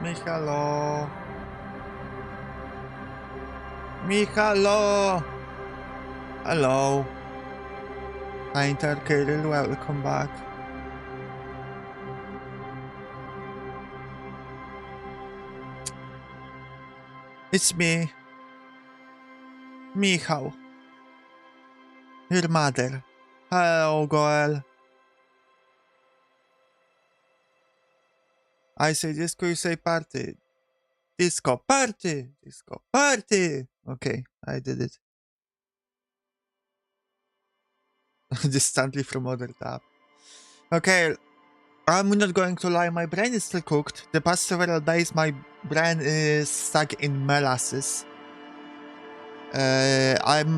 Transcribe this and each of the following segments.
Mihalo. Mihalo. Hello. Painter Kirill, welcome back. It's me. Mihau. Your mother. Hello, girl. I say disco, you say party. Disco party! Disco party! Okay, I did it. Distantly from other tab. Okay, I'm not going to lie, my brain is still cooked. The past several days my brain is stuck in molasses. I'm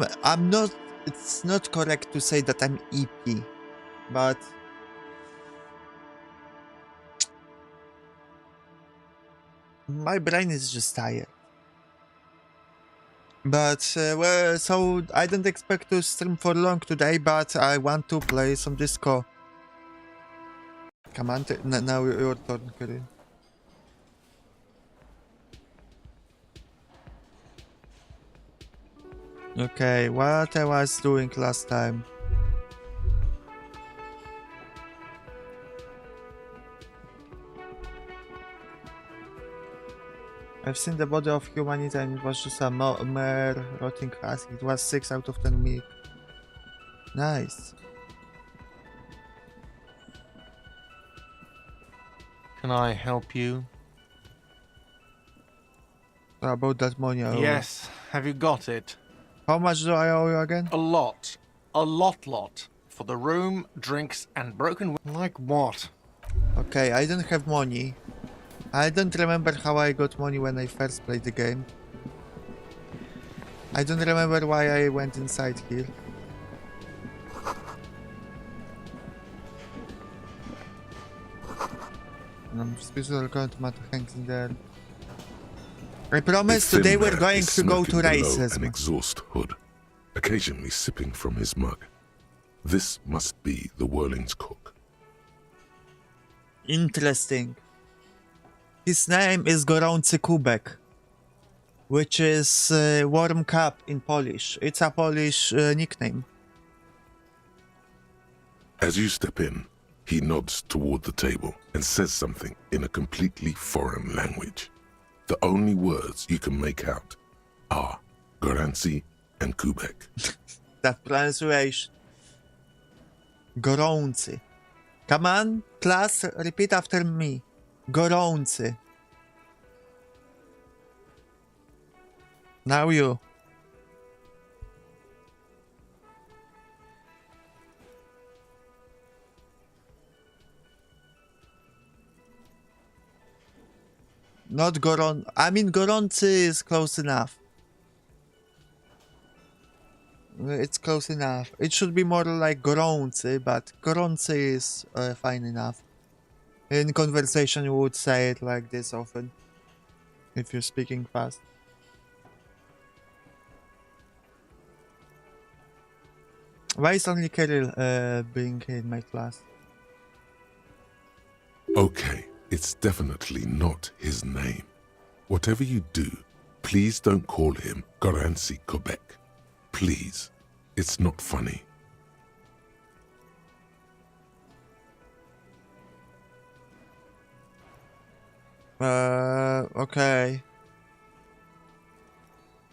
not, it's not correct to say that I'm EP, but my brain is just tired. But, well, so I don't expect to stream for long today, but I want to play some disco. Come on, now your turn, Kirill. Okay, what I was doing last time. I've seen the body of humanity and it was just a mere rotting husk. It was 6 out of 10 milk. Nice. Can I help you? About that money I owe. Yes. Have you got it? How much do I owe you again? A lot. A lot. For the room, drinks, and broken... Like what? Okay, I don't have money. I don't remember how I got money when I first played the game. I don't remember why I went inside here. I'm still going to matter hangs in there. I promised today we're going to go to races. An exhaust hood, occasionally sipping from his mug. This must be the Whirling's cook. Interesting. His name is Gorący Kubek, which is warm cup in Polish. It's a Polish nickname. As you step in, he nods toward the table and says something in a completely foreign language. The only words you can make out are Gorący and Kubek. That pronunciation. Gorący. Come on, class, repeat after me. Gorący. Now you. Not gorący. I mean, gorący is close enough. It's close enough. It should be more like gorący, but gorący is fine enough. In conversation, you would say it like this often, if you're speaking fast. Why is only Kirill being in my class? Okay, it's definitely not his name. Whatever you do, please don't call him Gorący Kubek. Please, it's not funny. Okay.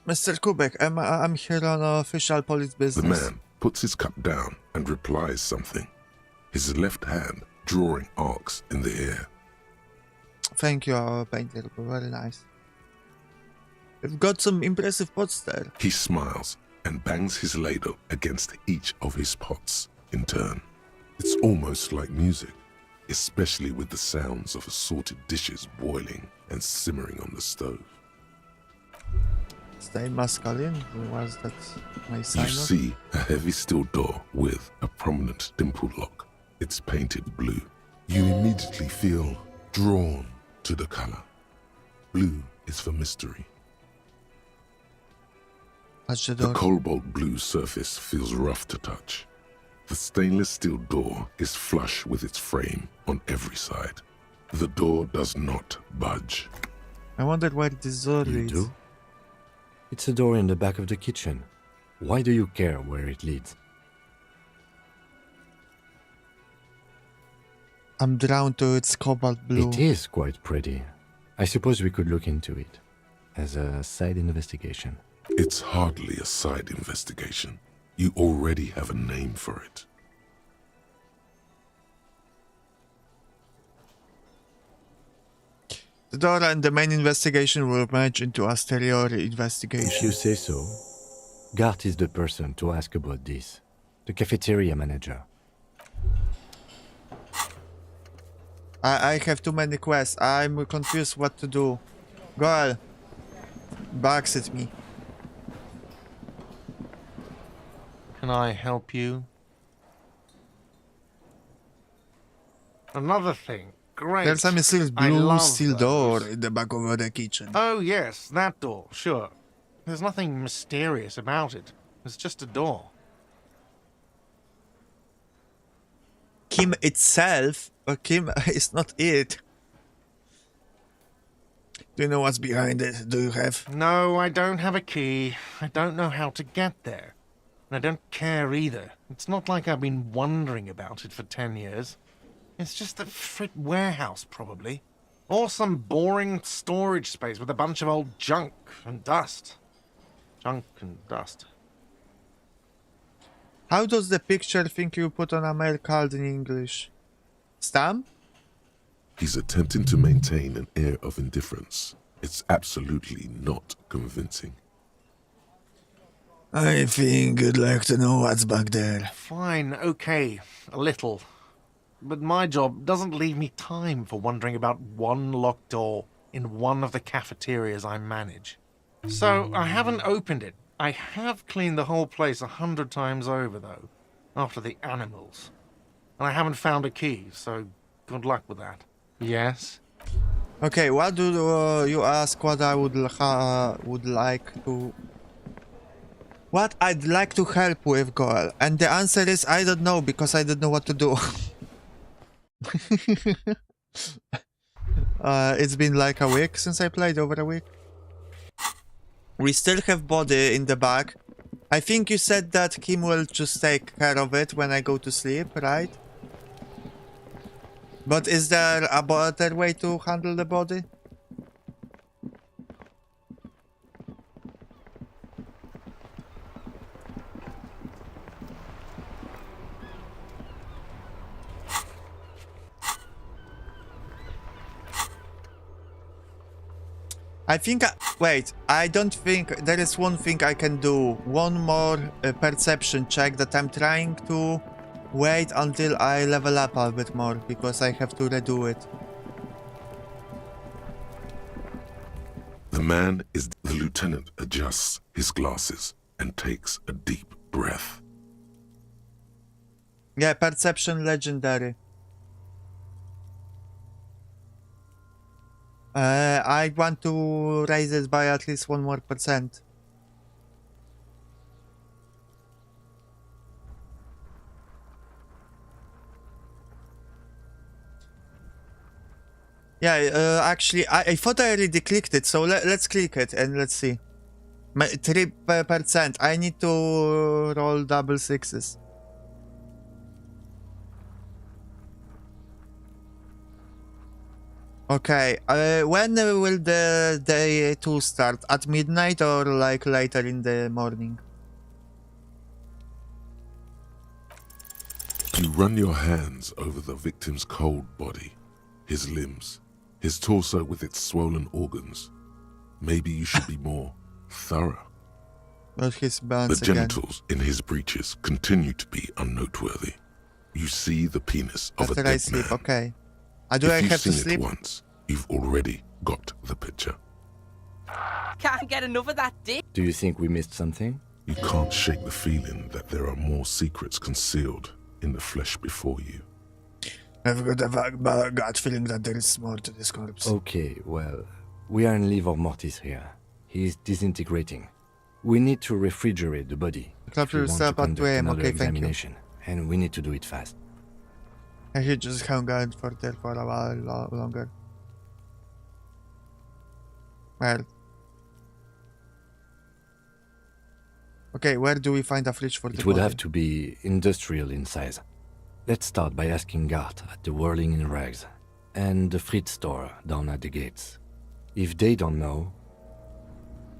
Mr. Kubek, I'm here on official police business. The man puts his cup down and replies something, his left hand drawing arcs in the air. Thank you, painter. Very nice. You've got some impressive pots there. He smiles and bangs his ladle against each of his pots in turn. It's almost like music, especially with the sounds of assorted dishes boiling and simmering on the stove. Stay masculine? Was that my sign? You see a heavy steel door with a prominent dimple lock. It's painted blue. You immediately feel drawn to the color. Blue is for mystery. The cobalt blue surface feels rough to touch. The stainless steel door is flush with its frame on every side. The door does not budge. I wonder where this door You leads. do? It's a door in the back of the kitchen. Why do you care where it leads? I'm drawn to its cobalt blue. It is quite pretty. I suppose we could look into it as a side investigation. It's hardly a side investigation. You already have a name for it. The door and the main investigation will merge into a stereo investigation. If you say so. Gart is the person to ask about this. The cafeteria manager. I have too many quests. I'm confused what to do. Girl, barks at me. Can I help you? Another thing. Great. There's a mysterious I blue love steel door those. in the back of the kitchen. Oh, yes, that door, sure. There's nothing mysterious about it. It's just a door. Kim itself, or Kim is not it. Do you know what's behind it? Do you have? No, I don't have a key. I don't know how to get there. And I don't care either. It's not like I've been wondering about it for 10 years. It's just a frit warehouse, probably. Or some boring storage space with a bunch of old junk and dust. Junk and dust. How does the picture think you put on a mail card in English? Stamp? He's attempting to maintain an air of indifference. It's absolutely not convincing. I think you'd like to know what's back there. Fine, okay, a little. But my job doesn't leave me time for wondering about one locked door in one of the cafeterias I manage. So I haven't opened it. I have cleaned the whole place 100 times over, though, after the animals. And I haven't found a key, so good luck with that. Yes? Okay, what do you ask? What I would like to... What I'd like to help with, girl? And the answer is I don't know, because I don't know what to do. It's been like a week since I played, over a week. We still have body in the back. I think you said that Kim will just take care of it when I go to sleep, right? But is there a better way to handle the body? I think... wait, I don't think... There is one thing I can do. One more perception check that I'm trying to wait until I level up a bit more, because I have to redo it. The man is... The lieutenant adjusts his glasses and takes a deep breath. Yeah, perception legendary. I want to raise it by at least 1 more %. Yeah, actually, I thought I already clicked it, so let's click it and let's see. 3%. I need to roll double sixes. Okay, when will the day 2 start? At midnight or like later in the morning? You run your hands over the victim's cold body, his limbs, his torso with its swollen organs. Maybe you should be more thorough. But his The bands again. genitals in his breeches continue to be unnoteworthy. You see the penis of After a dead I sleep, man. okay. Do I If you've have to seen sleep? it once, you've already got the picture. Can't get enough of that dick. Do you think we missed something? You can't shake the feeling that there are more secrets concealed in the flesh before you. I've got a gut feeling that there is more to this corpse. Okay, well, we are in livor mortis here. He is disintegrating. We need to refrigerate the body. Clap if we want yourself to up to conduct him, another okay, thank you. examination, and we need to do it fast. And he just hung out there for a while longer. Well. Okay, where do we find a fridge for the It would body? have to be industrial in size. Let's start by asking Gart at the Whirling in Rags and the Fritz store down at the gates. If they don't know,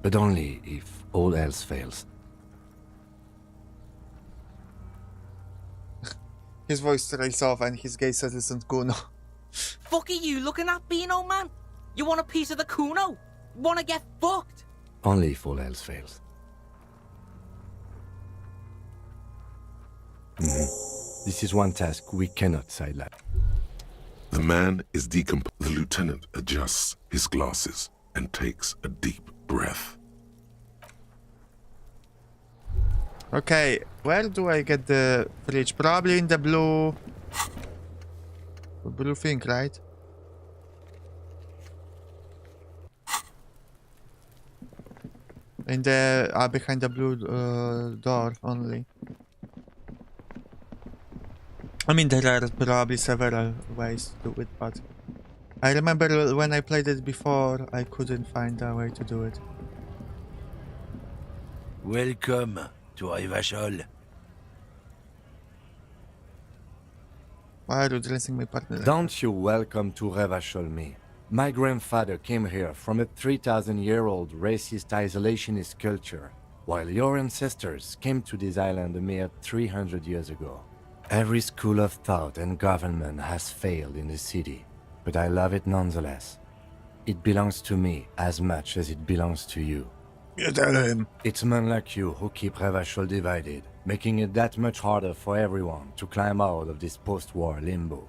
but only if all else fails. His voice trails off and his gaze settles on Kuno. Fuck are you looking at, Beano, man? You want a piece of the Kuno? Wanna get fucked? Only if all else fails. This is one task we cannot sideline. The man is decomposed. The lieutenant adjusts his glasses and takes a deep breath. Okay, where do I get the fridge? Probably in the blue thing, right? In the behind the blue door only. I mean, there are probably several ways to do it, but I remember when I played it before, I couldn't find a way to do it. Welcome to Revachol. Why are you dressing my partner? Don't you welcome to Revachol me. My grandfather came here from a 3,000-year-old racist isolationist culture, while your ancestors came to this island a mere 300 years ago. Every school of thought and government has failed in the city, but I love it nonetheless. It belongs to me as much as it belongs to you. You tell him. It's men like you who keep Revachol divided, making it that much harder for everyone to climb out of this post-war limbo.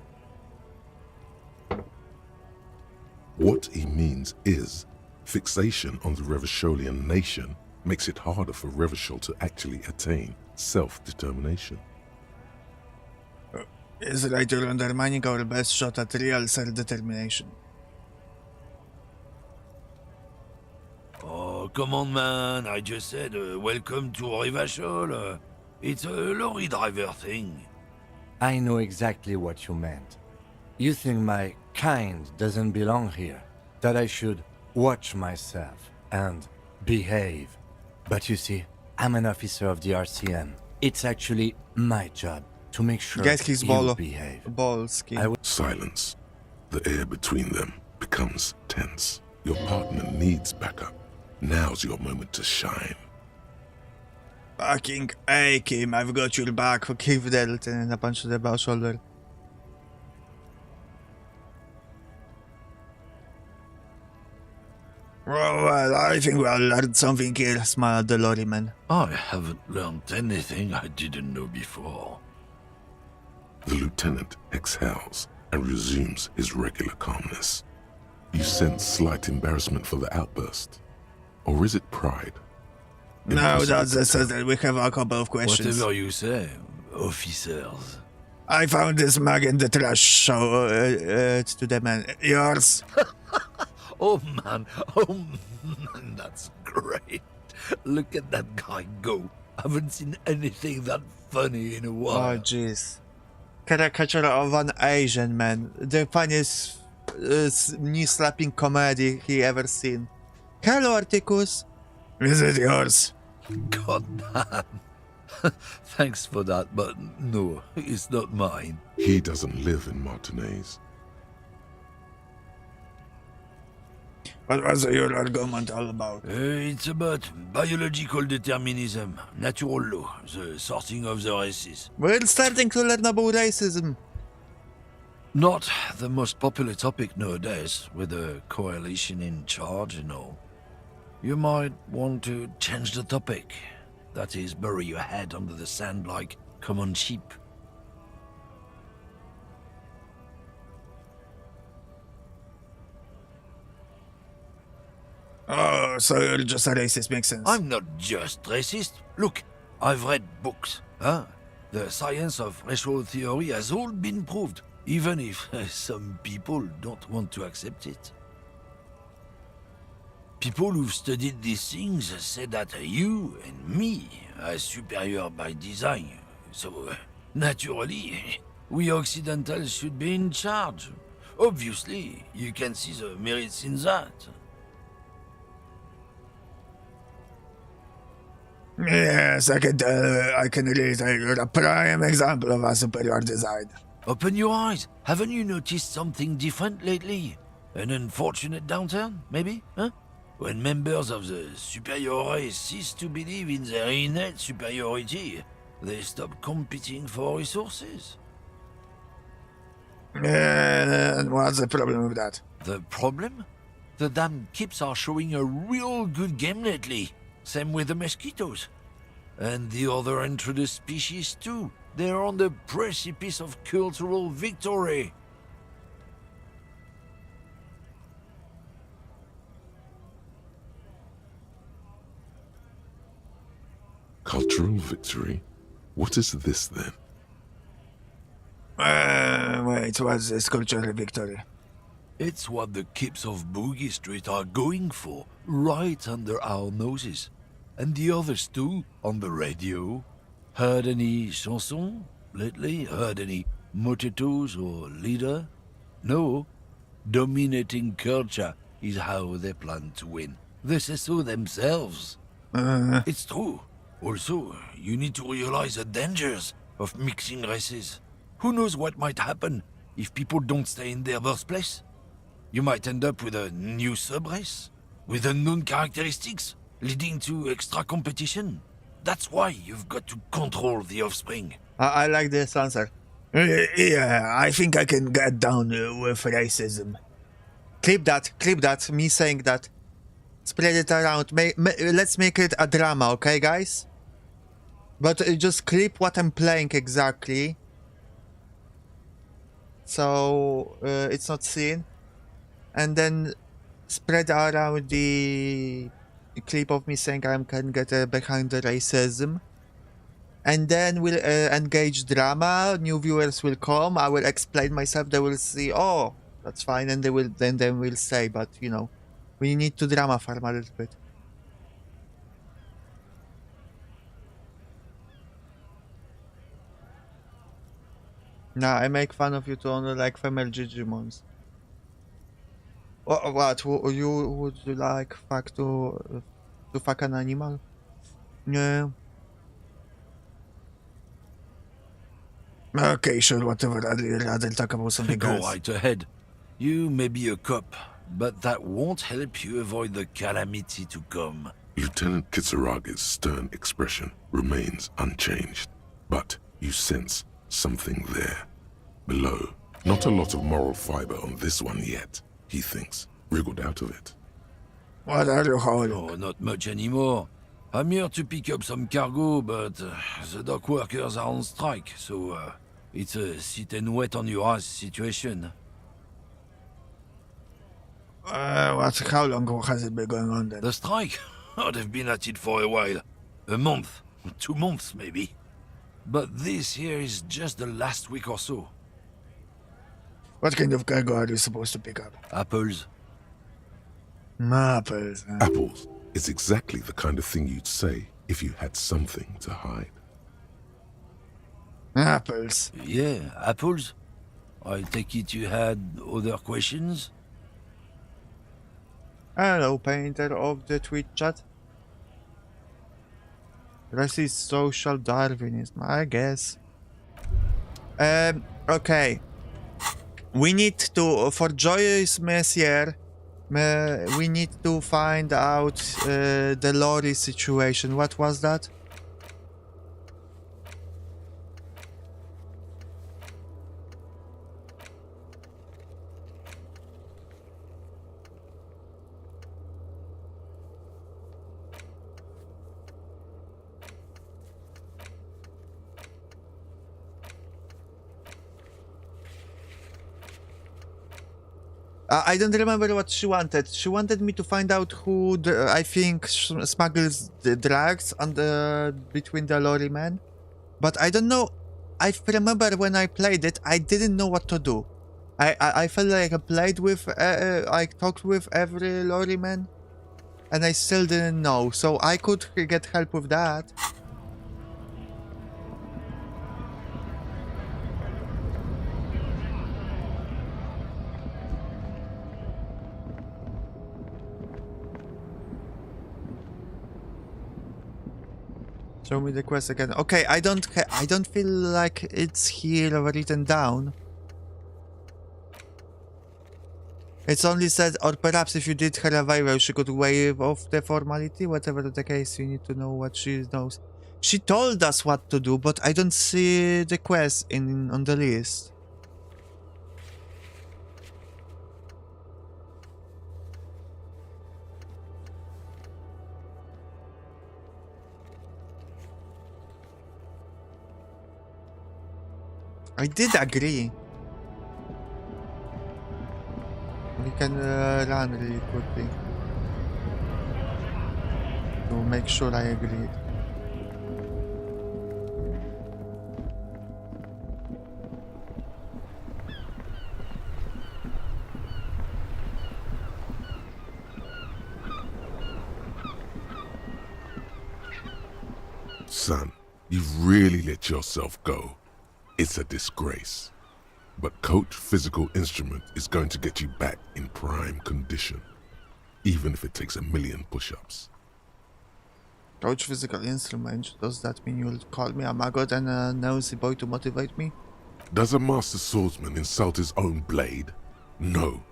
What he means is, fixation on the Revacholian nation makes it harder for Revachol to actually attain self-determination. Is right, you're undermining our best shot at real self-determination. Oh, come on, man. I just said welcome to Revachol. It's a lorry driver thing. I know exactly what you meant. You think my kind doesn't belong here, that I should watch myself and behave. But you see, I'm an officer of the RCM. It's actually my job to make sure Guess his you behave. ball skin. Silence. The air between them becomes tense. Your partner needs backup. Now's your moment to shine. Fucking hey, Kim, I've got your back. Give the lieutenant a punch to the bow shoulder. Oh, well, I think we all learned something here, smiled the lorryman. I haven't learned anything I didn't know before. The lieutenant exhales and resumes his regular calmness. You sense slight embarrassment for the outburst. Or is it pride? No, that's necessary. We have a couple of questions. Whatever you say, officers. I found this mug in the trash, show it to the man. Yours? Oh man, that's great. Look at that guy go. Haven't seen anything that funny in a Oh, while. jeez. Caricature of an Asian man. The funniest knee-slapping comedy he ever seen. Hello, Articus. Is it yours? God damn. Thanks for that, but no, it's not mine. He doesn't live in Martinez. What was your argument all about? It's about biological determinism, natural law, the sorting of the races. We're starting to learn about racism. Not the most popular topic nowadays, with the coalition in charge and all. You might want to change the topic. That is, bury your head under the sand like common sheep. Oh, so you're just a racist, makes sense. I'm not just racist. Look, I've read books. Huh? The science of racial theory has all been proved, even if some people don't want to accept it. People who've studied these things say that you and me are superior by design, so naturally, We Occidentals should be in charge. Obviously, you can see the merits in that. Yes, I can really tell you're a prime example of a superior design. Open your eyes. Haven't you noticed something different lately? An unfortunate downturn, maybe? Huh? When members of the superior race cease to believe in their innate superiority, they stop competing for resources. And what's the problem with that? The problem? The damn kips are showing a real good game lately. Same with the mosquitoes. And the other introduced species too. They're on the precipice of cultural victory. Cultural victory? What is this then? Wait, what's this cultural victory? It's what the kips of Boogie Street are going for, right under our noses. And the others too, on the radio. Heard any chansons lately? Heard any motetos or leader? No. Dominating culture is how they plan to win. They say so themselves. It's true. Also, you need to realize the dangers of mixing races. Who knows what might happen if people don't stay in their birthplace? You might end up with a new sub-race, with unknown characteristics, leading to extra competition. That's why you've got to control the offspring. I like this answer. Yeah, I think I can get down with racism. Clip that, me saying that. Spread it around. Let's make it a drama, okay, guys? But just clip what I'm playing exactly. So it's not seen. And then spread around the clip of me saying I can get behind the racism. And then we'll engage drama. New viewers will come. I will explain myself. They will see, oh, that's fine. And they will say, but you know, we need to drama farm a little bit. Nah, I make fun of you to only like female Digimons. What? Would you like to fuck an animal? Yeah. Okay, sure, whatever. I'd rather talk about something Go else. right ahead. You may be a cop, but that won't help you avoid the calamity to come. Lieutenant Kitsurage's stern expression remains unchanged, but you sense something there. Below, not a lot of moral fiber on this one yet, he thinks, wriggled out of it. What are you holding? Oh, not much anymore. I'm here to pick up some cargo, but the dock workers are on strike, so it's a sit and wait on your ass situation. How long has it been going on then? The strike? Oh, they've been at it for a while. A month, 2 months maybe. But this here is just the last week or so. What kind of cargo are you supposed to pick up? Apples. Apples. Apples is exactly the kind of thing you'd say if you had something to hide. Apples. Yeah, apples. I take it you had other questions? Hello, painter of the Twitch chat. This is social Darwinism, I guess. Okay. We need to, for Joyous Messier, we need to find out the Lori situation. What was that? I don't remember what she wanted. She wanted me to find out who, I think, smuggles the drugs between the lorry men. But I don't know. I remember when I played it, I didn't know what to do. I felt like I played with, I talked with every lorry man, and I still didn't know. So I could get help with that. Show me the quest again. Okay, I don't feel like it's here written down. It's only said, or perhaps if you did her a favor, she could waive off the formality. Whatever the case, you need to know what she knows. She told us what to do, but I don't see the quest on the list. I did agree. We can run really quickly to make sure I agreed. Son, you've really let yourself go. It's a disgrace. But Coach Physical Instrument is going to get you back in prime condition, even if it takes 1,000,000 push-ups. Coach Physical Instrument, does that mean you'll call me a maggot and a nosy boy to motivate me? Does a master swordsman insult his own blade? No.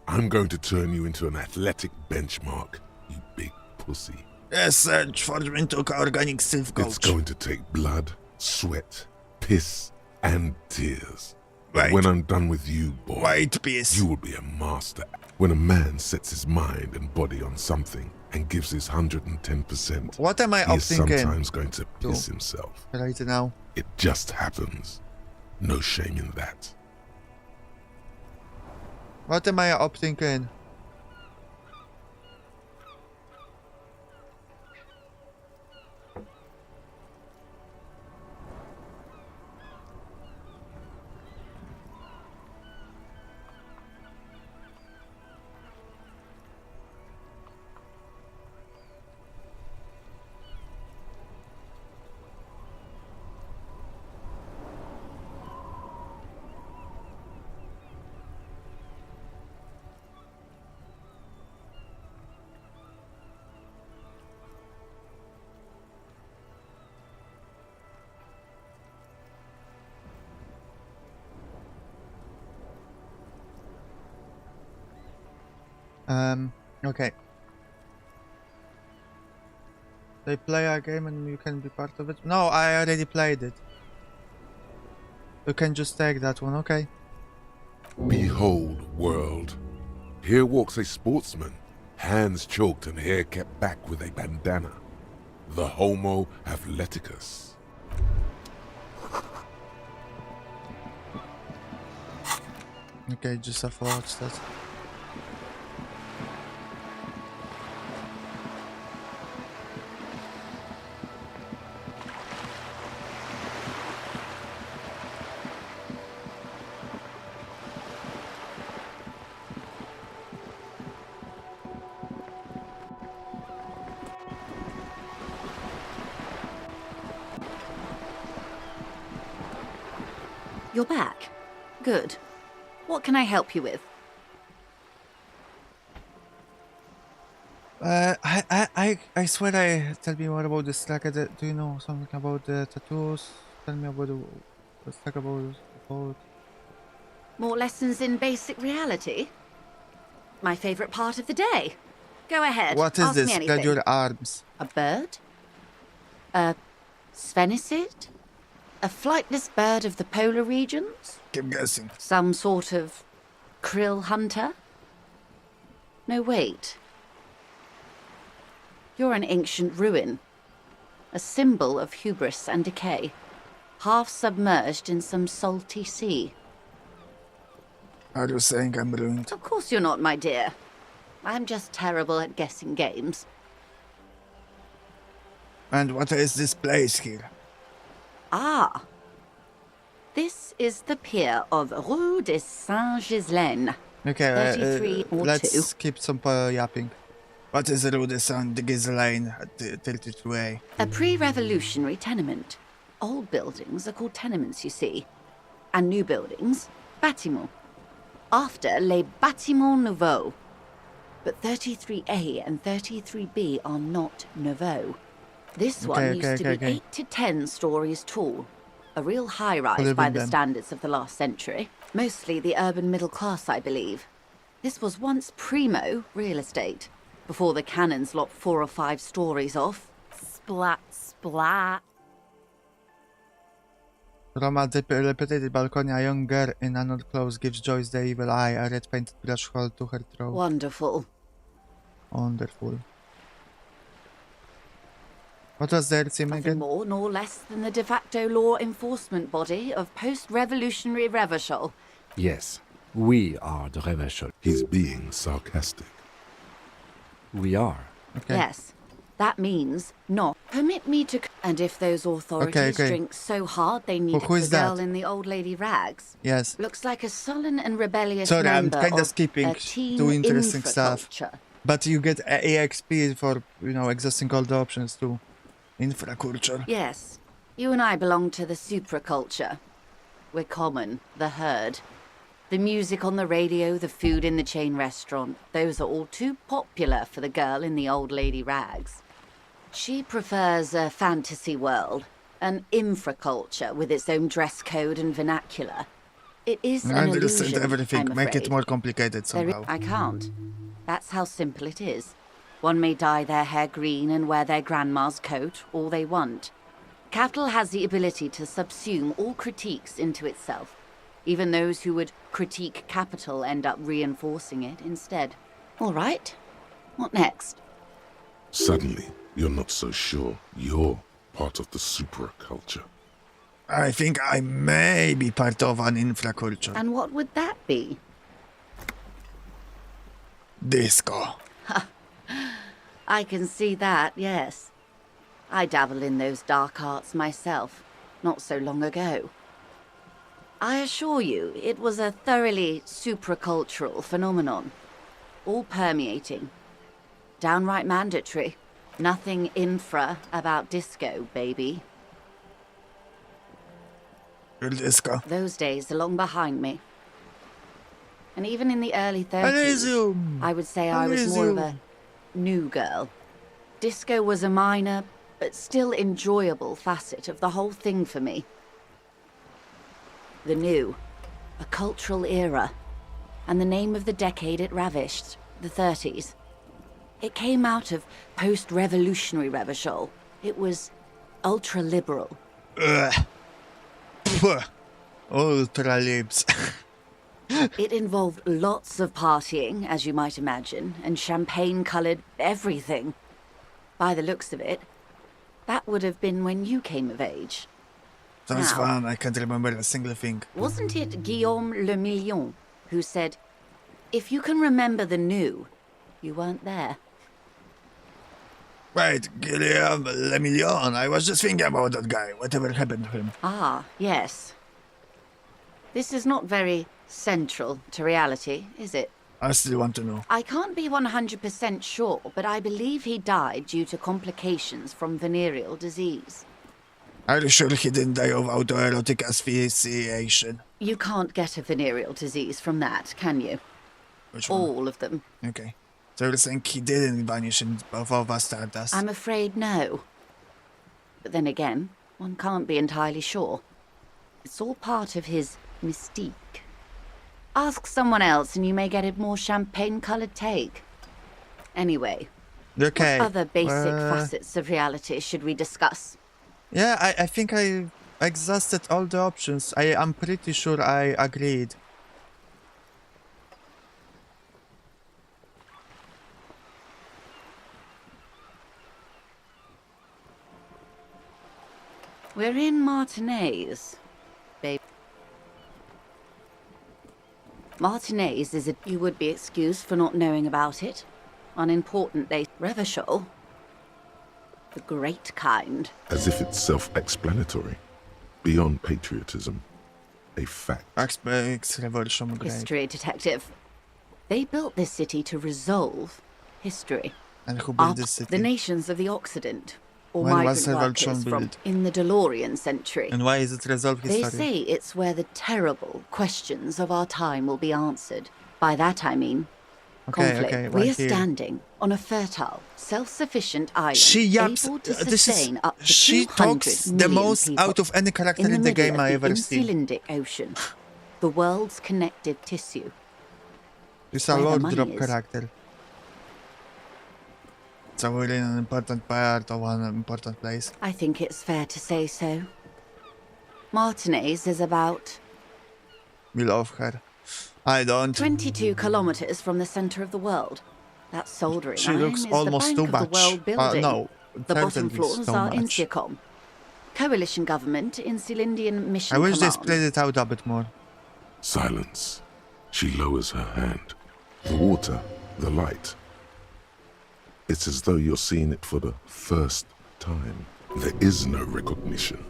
I'm going to turn you into an athletic benchmark, you big pussy. Yes, sir. Forge me into organic self, coach. It's going to take blood, sweat, piss, and tears. Right. When I'm done with you, boy, White piss. you will be a master. When a man sets his mind and body on something and gives his 110%, What am I he is opting in sometimes going to piss himself. right now? It just happens. No shame in that. What am I opting in? Okay. They play a game and you can be part of it? No, I already played it. You can just take that one, okay. Behold, world. Here walks a sportsman, hands choked and hair kept back with a bandana. The Homo Athleticus. Okay, just have to watch that. You're back. Good. What can I help you with? I swear tell me more about this. Like, do you know something about the tattoos? Tell me about let's talk about. More lessons in basic reality? My favorite part of the day. Go ahead. What is Ask this? me anything. Spread your arms. A bird? A sphenicid? A flightless bird of the polar regions? Keep guessing. Some sort of krill hunter? No, wait. You're an ancient ruin. A symbol of hubris and decay. Half submerged in some salty sea. Are you saying I'm ruined? Of course you're not, my dear. I'm just terrible at guessing games. And what is this place here? Ah. This is the pier of Rue de Saint-Ghislain. Okay, 3302. let's keep some yapping. What is Rue de Saint-Ghislain at 32A? A pre-revolutionary tenement. Old buildings are called tenements, you see. And new buildings, bâtiments. After les bâtiments nouveaux. But 33A and 33B are not nouveaux. This one used to be 8 to 10 stories tall. A real high-rise by the standards of the last century. Mostly the urban middle class, I believe. This was once primo real estate, before the cannons lopped 4 or 5 stories off. Splat, splat. Roma repeated balcony, a young girl in annual clothes gives Joyce the evil eye, a red painted brush hole to her throat. Wonderful. Wonderful. What was their theme Nothing again? more nor less than the de facto law enforcement body of post-revolutionary Revachol. Yes, we are the Revachol. He's being sarcastic. We are. Okay. Yes, that means not. Permit me to... And if those authorities drink so hard they need Who is the girl that? in the old lady rags. Yes. Looks like a sullen and rebellious Sorry, I'm member kinda of skipping a teen too interesting stuff. infraculture. But you get EXP for, you know, exhausting all the options too. Infraculture. Yes, you and I belong to the supraculture. We're common, the herd. The music on the radio, the food in the chain restaurant, those are all too popular for the girl in the old lady rags. She prefers a fantasy world, an infraculture with its own dress code and vernacular. It is I an understand illusion, everything. I'm Make it afraid. more complicated somehow. I can't. That's how simple it is. One may dye their hair green and wear their grandma's coat all they want. Capital has the ability to subsume all critiques into itself. Even those who would critique capital end up reinforcing it instead. All right. What next? Suddenly, you're not so sure you're part of the supraculture. I think I may be part of an infraculture. And what would that be? Disco. I can see that, yes. I dabbled in those dark arts myself, not so long ago. I assure you, it was a thoroughly supracultural phenomenon. All permeating. Downright mandatory. Nothing infra about disco, baby. Disco. Those days are long behind me. And even in the early 30s, Elysium. I would say I was more of a new girl. Disco was a minor, but still enjoyable facet of the whole thing for me. The new, a cultural era, and the name of the decade it ravished, the 30s. It came out of post-revolutionary Revachol. It was ultra-liberal. Ultra libs. It involved lots of partying, as you might imagine, and champagne-coloured everything. By the looks of it, that would have been when you came of age. Sounds Now, fun. I can't remember a single thing. wasn't it Guillaume Le Million who said, if you can remember the new, you weren't there? Right, Guillaume Le Million. I was just thinking about that guy. Whatever happened to him? Ah, yes. This is not very central to reality, is it? I still want to know. I can't be 100% sure, but I believe he died due to complications from venereal disease. Are you sure he didn't die of autoerotic asphyxiation? You can't get a venereal disease from that, can you? Which one? All of them. Okay. So you're saying he didn't vanish in Bavova Stardust? I'm afraid no. But then again, one can't be entirely sure. It's all part of his mystique. Ask someone else and you may get a more champagne-coloured take. Anyway, Okay. what other basic facets of reality should we discuss? Yeah, I think I exhausted all the options. I'm pretty sure I agreed. We're in Martinez, babe. Martinez is a... You would be excused for not knowing about it. Unimportant day. Revachol. The great kind. As if it's self-explanatory. Beyond patriotism. A fact. Aspects Revolution Great. History detective. They built this city to resolve history. And who built this city? The nations of the Occident. Or When was migrant Revolution workers from built? in the DeLorean century. And why is it resolved They history? say it's where the terrible questions of our time will be answered. By that I mean, Conflict. okay, We are right here. standing on a fertile, self-sufficient island, She yaps. able to This is. sustain up to She 200 talks the million most people. out of any character in the in the middle game of I the ever seen. Insulindic Ocean, the world's connective tissue. She's a Where the Lord money Drop is. character. So we're in an important part of an important place. I think it's fair to say so. Martinez is about We love her. I don't. 22 kilometers from the center of the world. That soldering She iron looks is almost the too bank of the much. world building. No, the bottom 30 is floors so are much. Insiacom. Coalition government, Insulindian Mission I wish they Command. spread it out a bit more. Silence. She lowers her hand. The water, the light. It's as though you're seeing it for the first time. There is no recognition,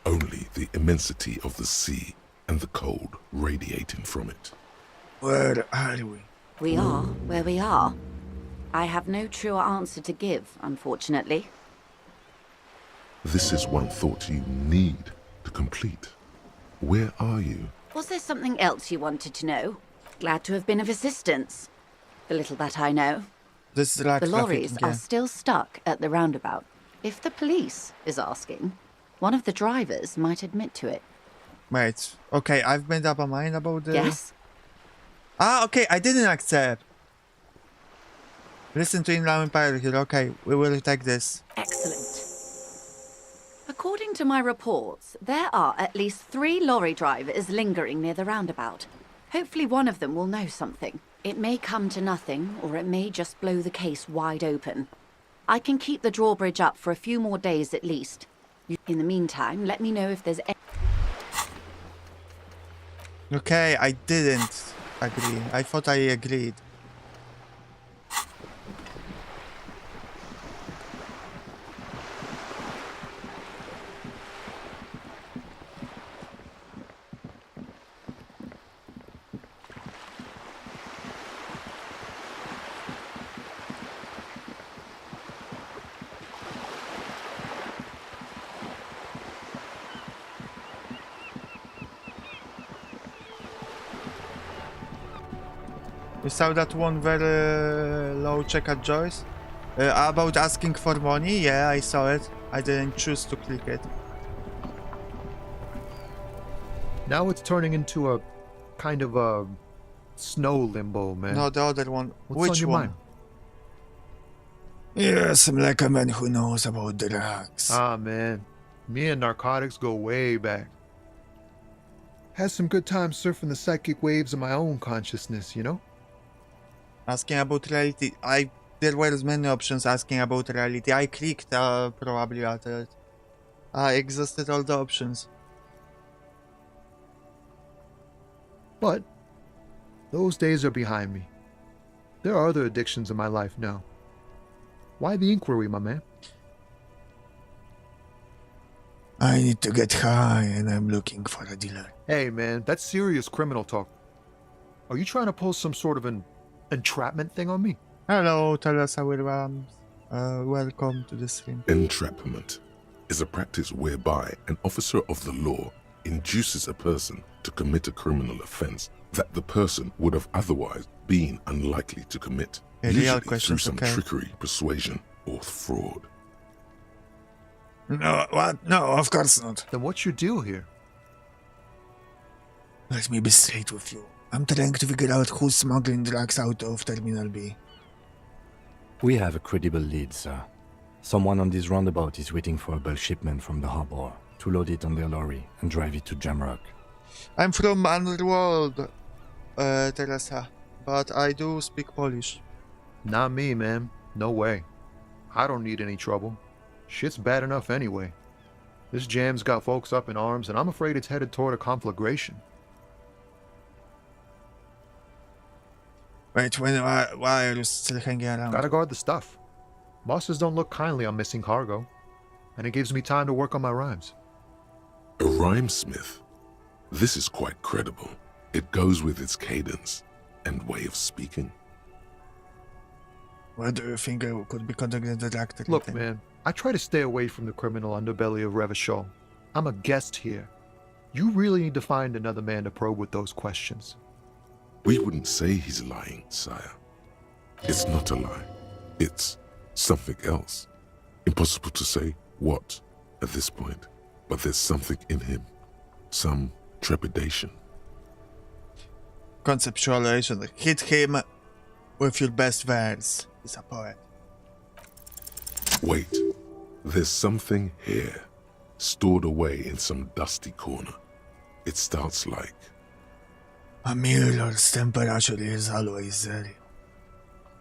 only the immensity of the sea and the cold radiating from it. Where are we? We are where we are. I have no truer answer to give, unfortunately. This is one thought you need to complete. Where are you? Was there something else you wanted to know? Glad to have been of assistance. The little that I know. This is like The lorries trafficking, are still stuck at the roundabout. If the police is asking, one of the drivers might admit to it. Wait. Okay, I've made up a mind about the. Yes? Ah, okay, I didn't accept. Listen to Inland Empire here. Okay, we will take this. Excellent. According to my reports, there are at least 3 lorry drivers lingering near the roundabout. Hopefully one of them will know something. It may come to nothing, or it may just blow the case wide open. I can keep the drawbridge up for a few more days at least. In the meantime, let me know if there's any... Okay, I didn't agree. I thought I agreed. You saw that one very low check at Joyce? About asking for money? Yeah, I saw it. I didn't choose to click it. Now it's turning into a kind of a snow limbo, man. No, the other one. What's Which on your one? mind? Yes, I'm like a man who knows about drugs. Ah, man. Me and narcotics go way back. Had some good times surfing the psychic waves of my own consciousness, you know? Asking about reality. There were many options asking about reality. I clicked probably at it. Existed all the options. But those days are behind me. There are other addictions in my life now. Why the inquiry, my man? I need to get high and I'm looking for a dealer. Hey, man, that's serious criminal talk. Are you trying to pull some sort of an entrapment thing on me? Hello, Teresa Williams. Welcome to the stream. Entrapment is a practice whereby an officer of the law induces a person to commit a criminal offense that the person would have otherwise been unlikely to commit, Real usually through questions, some okay. trickery, persuasion, or fraud. No, what? No, of course not. Then what's your deal here? Let me be straight with you. I'm trying to figure out who's smuggling drugs out of Terminal B. We have a credible lead, sir. Someone on this roundabout is waiting for a bulk shipment from the harbor to load it on their lorry and drive it to Jamrock. I'm from Underworld, Teresa, but I do speak Polish. Not me, man. No way. I don't need any trouble. Shit's bad enough anyway. This jam's got folks up in arms, and I'm afraid it's headed toward a conflagration. Wait, why are you still hanging around? Gotta guard the stuff. Bosses don't look kindly on missing cargo, and it gives me time to work on my rhymes. A rhymesmith? This is quite credible. It goes with its cadence and way of speaking. What do you think I could be conducting the doctor? Look, man, I try to stay away from the criminal underbelly of Revachol. I'm a guest here. You really need to find another man to probe with those questions. We wouldn't say he's lying, sire. It's not a lie. It's something else. Impossible to say what at this point, but there's something in him. Some trepidation. Conceptualization. Hit him with your best verse. He's a poet. Wait, there's something here, stored away in some dusty corner. It starts like, A mirror's temperature is always there.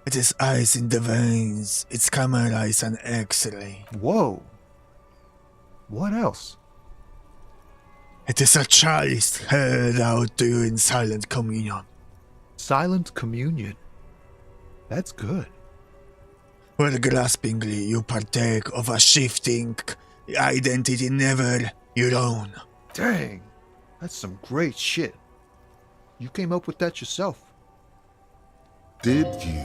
It is ice in the veins. Its camera is an X-ray. Whoa. What else? It is a chalice held out to you in silent communion. Silent communion. That's good. Where graspingly you partake of a shifting identity never your own. Dang. That's some great shit. You came up with that yourself. did you?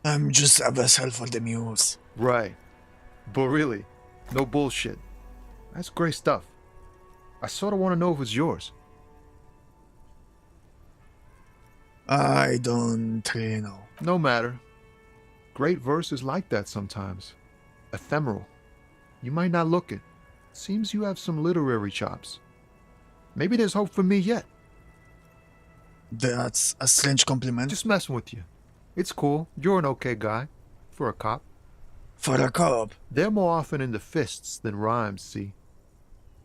I'm just a vessel for the muse. Right. But really, no bullshit. That's great stuff. I sort of want to know if it's yours. I don't really know. No matter. Great verses like that sometimes. Ephemeral. You might not look it. Seems you have some literary chops. Maybe there's hope for me yet. That's a strange compliment. Just messing with you. It's cool. You're an okay guy. For a cop. For a cop. They're more often into fists than rhymes, see?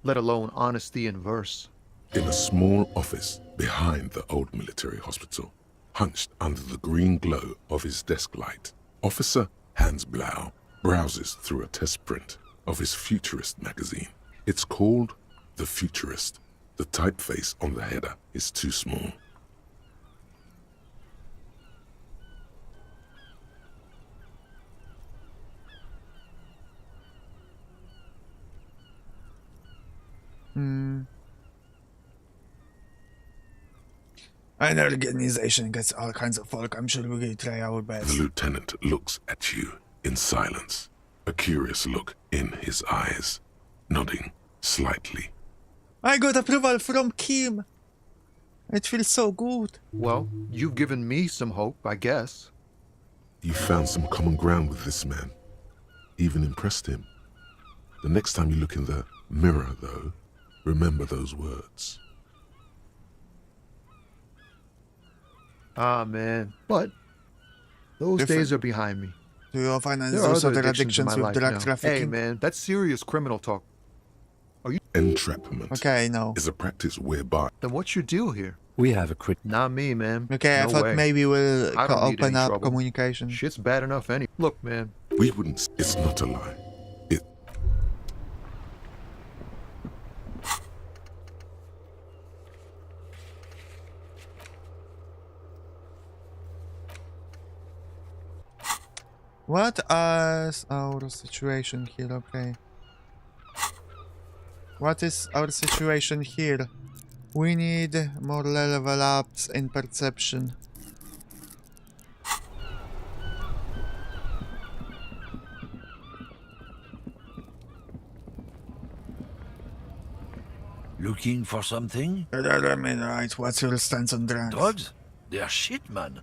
Let alone honesty in verse. In a small office behind the old military hospital, hunched under the green glow of his desk light, Officer Hans Blau browses through a test print of his Futurist magazine. It's called The Futurist. The typeface on the header is too small. An organization gets all kinds of folk. I'm sure we'll try our The best. lieutenant looks at you in silence, a curious look in his eyes, nodding slightly. I got approval from Kim. It feels so good. Well, you've given me some hope, I guess. You found some common ground with this man, even impressed him. The next time you look in the mirror, though, remember those words. Ah, man. But those Different. days are behind me. Do you finance There are those other other addictions in addictions my with life drug now. trafficking? Hey, man, that's serious criminal talk. Entrapment Okay, no. is a practice whereby Then what's your deal here? We have a crit. Not me, man. Okay, I No thought way. maybe we'll I don't need open any up trouble. communication. Shit's bad enough any. Look, man. we wouldn't. It's not a lie. It. What is our situation here? Okay. What is our situation here? We need more level ups in perception. Looking for something? I mean, right, what's your stance on drugs? Drugs? They're shit, man.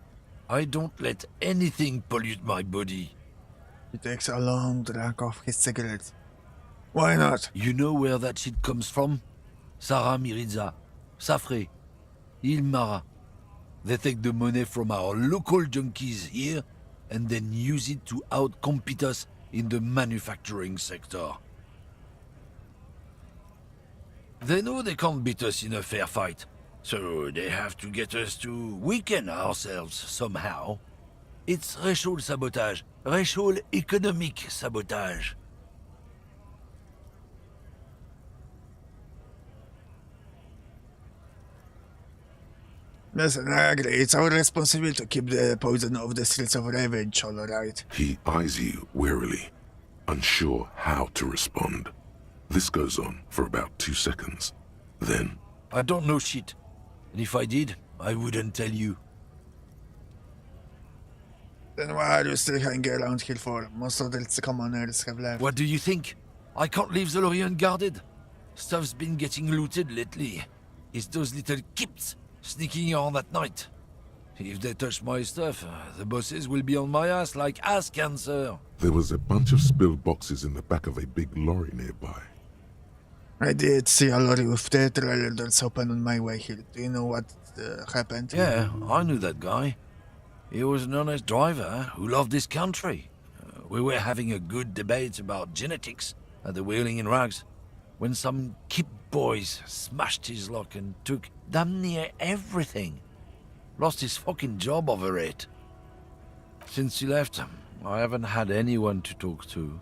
I don't let anything pollute my body. He takes a long drag off his cigarettes. Why not? You know where that shit comes from? Sarah Miriza, Safre, Ilmara. They take the money from our local junkies here and then use it to outcompete us in the manufacturing sector. They know they can't beat us in a fair fight, so they have to get us to weaken ourselves somehow. It's racial sabotage, racial economic sabotage. Listen, I agree. It's our responsibility to keep the poison off the streets of Revenge, alright? He eyes you warily, unsure how to respond. This goes on for about 2 seconds. Then, I don't know shit. And if I did, I wouldn't tell you. Then why are you still hanging around here for? Most of the commoners have left. What do you think? I can't leave the Lorient guarded. Stuff's been getting looted lately. It's those little kips sneaking around at night. If they touch my stuff, the bosses will be on my ass like ass cancer. There was a bunch of spilled boxes in the back of a big lorry nearby. I did see a lorry with the trailer doors open on my way here. Do you know what happened? Yeah, I knew that guy. He was an honest driver who loved this country. We were having a good debate about genetics at the Wheeling in Rags when some kip boys smashed his lock and took damn near everything. Lost his fucking job over it. Since he left, I haven't had anyone to talk to.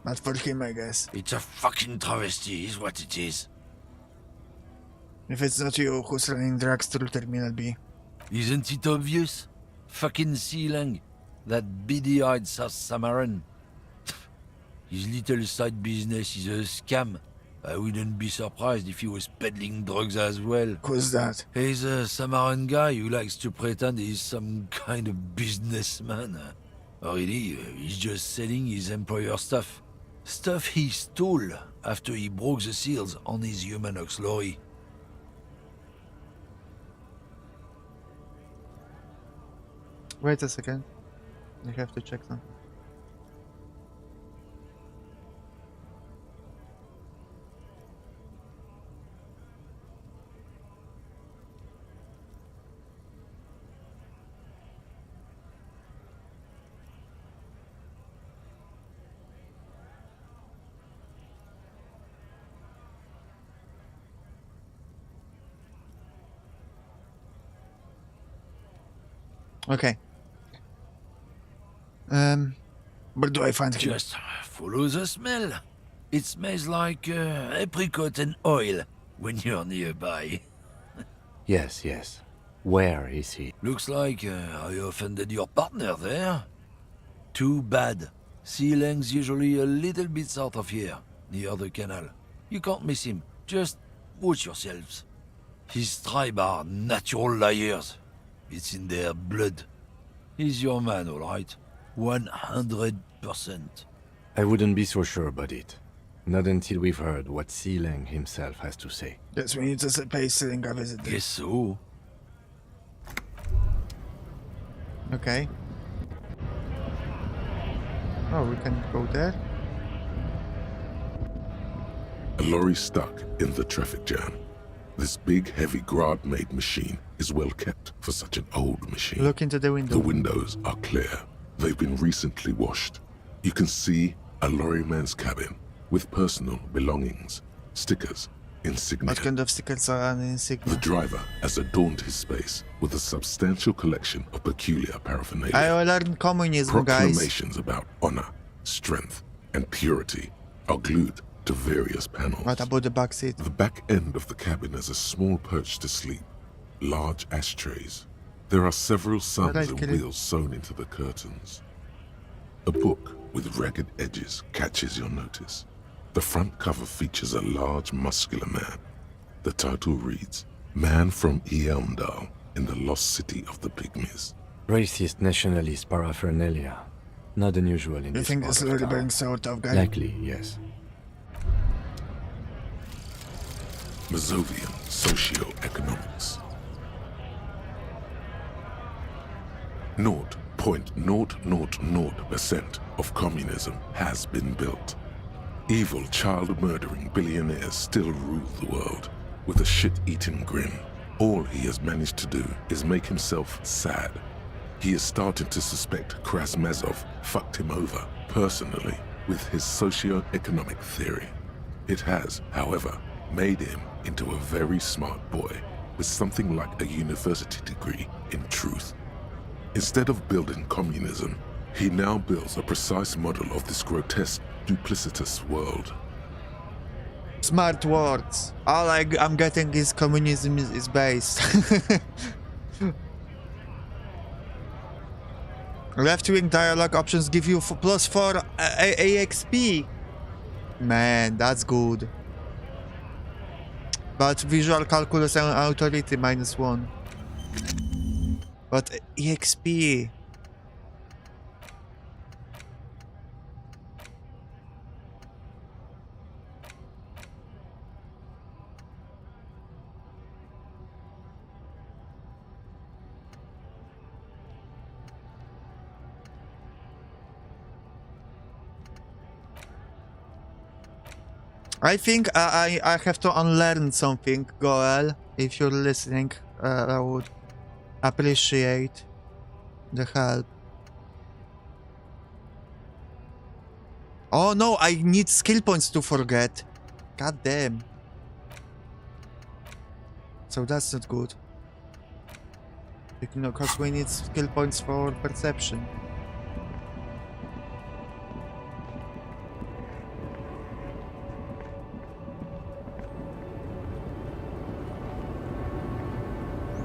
Not for him, I guess. It's a fucking travesty, is what it is. If it's not you who's running drugs through Terminal B. Isn't it obvious? Fucking Sealang, that beady-eyed South Samaran. His little side business is a scam. I wouldn't be surprised if he was peddling drugs as well. Who's that? He's a Samaran guy who likes to pretend he's some kind of businessman. Really, he's just selling his employer stuff. Stuff he stole after he broke the seals on his Humanox lorry. Wait a second. I have to check something. Okay. Where do I find him? Just follow the smell. It smells like apricot and oil when you're nearby. Yes, yes. Where is he? Looks like I offended your partner there. Too bad. Sealang's usually a little bit south of here, near the canal. You can't miss him. Just watch yourselves. His tribe are natural liars. It's in their blood. He's your man, all right? 100%. I wouldn't be so sure about it. Not until we've heard what Sealang himself has to say. Yes, we need to pay Sealang a visit. Guess so. Okay. Oh, we can go there? A lorry stuck in the traffic jam. This big, heavy Grad-made machine is well kept for such an old machine. Look into the window. The windows are clear. They've been recently washed. You can see a lorryman's cabin with personal belongings, stickers, insignia. What kind of stickers are on the insignia? The driver has adorned his space with a substantial collection of peculiar paraphernalia. I learned communism, guys. Proclamations about honor, strength, and purity are glued to various panels. What about the back seat? The back end of the cabin has a small perch to sleep, large ashtrays. There are several suns Alright, and kill it. wheels sewn into the curtains. A book with ragged edges catches your notice. The front cover features a large, muscular man. The title reads, Man from Eamdal in the Lost City of the Pygmies. Racist nationalist paraphernalia. Not unusual in You this think part this of lorry town. brings out of guy? Likely, yes. Mazovian Socioeconomics. 0.0000% of communism has been built. Evil, child-murdering billionaires still rule the world with a shit-eating grin. All he has managed to do is make himself sad. He is starting to suspect Krasmazov fucked him over personally with his socio-economic theory. It has, however, made him into a very smart boy with something like a university degree in truth. Instead of building communism, he now builds a precise model of this grotesque, duplicitous world. Smart words. All I'm getting is communism is based. Left-wing dialogue options give you +4 AXP. Man, that's good. But visual calculus and authority -1. But EXP. I think I have to unlearn something, Goel. If you're listening, I would appreciate the help. Oh no, I need skill points to forget. God damn. So that's not good. You know, because we need skill points for perception.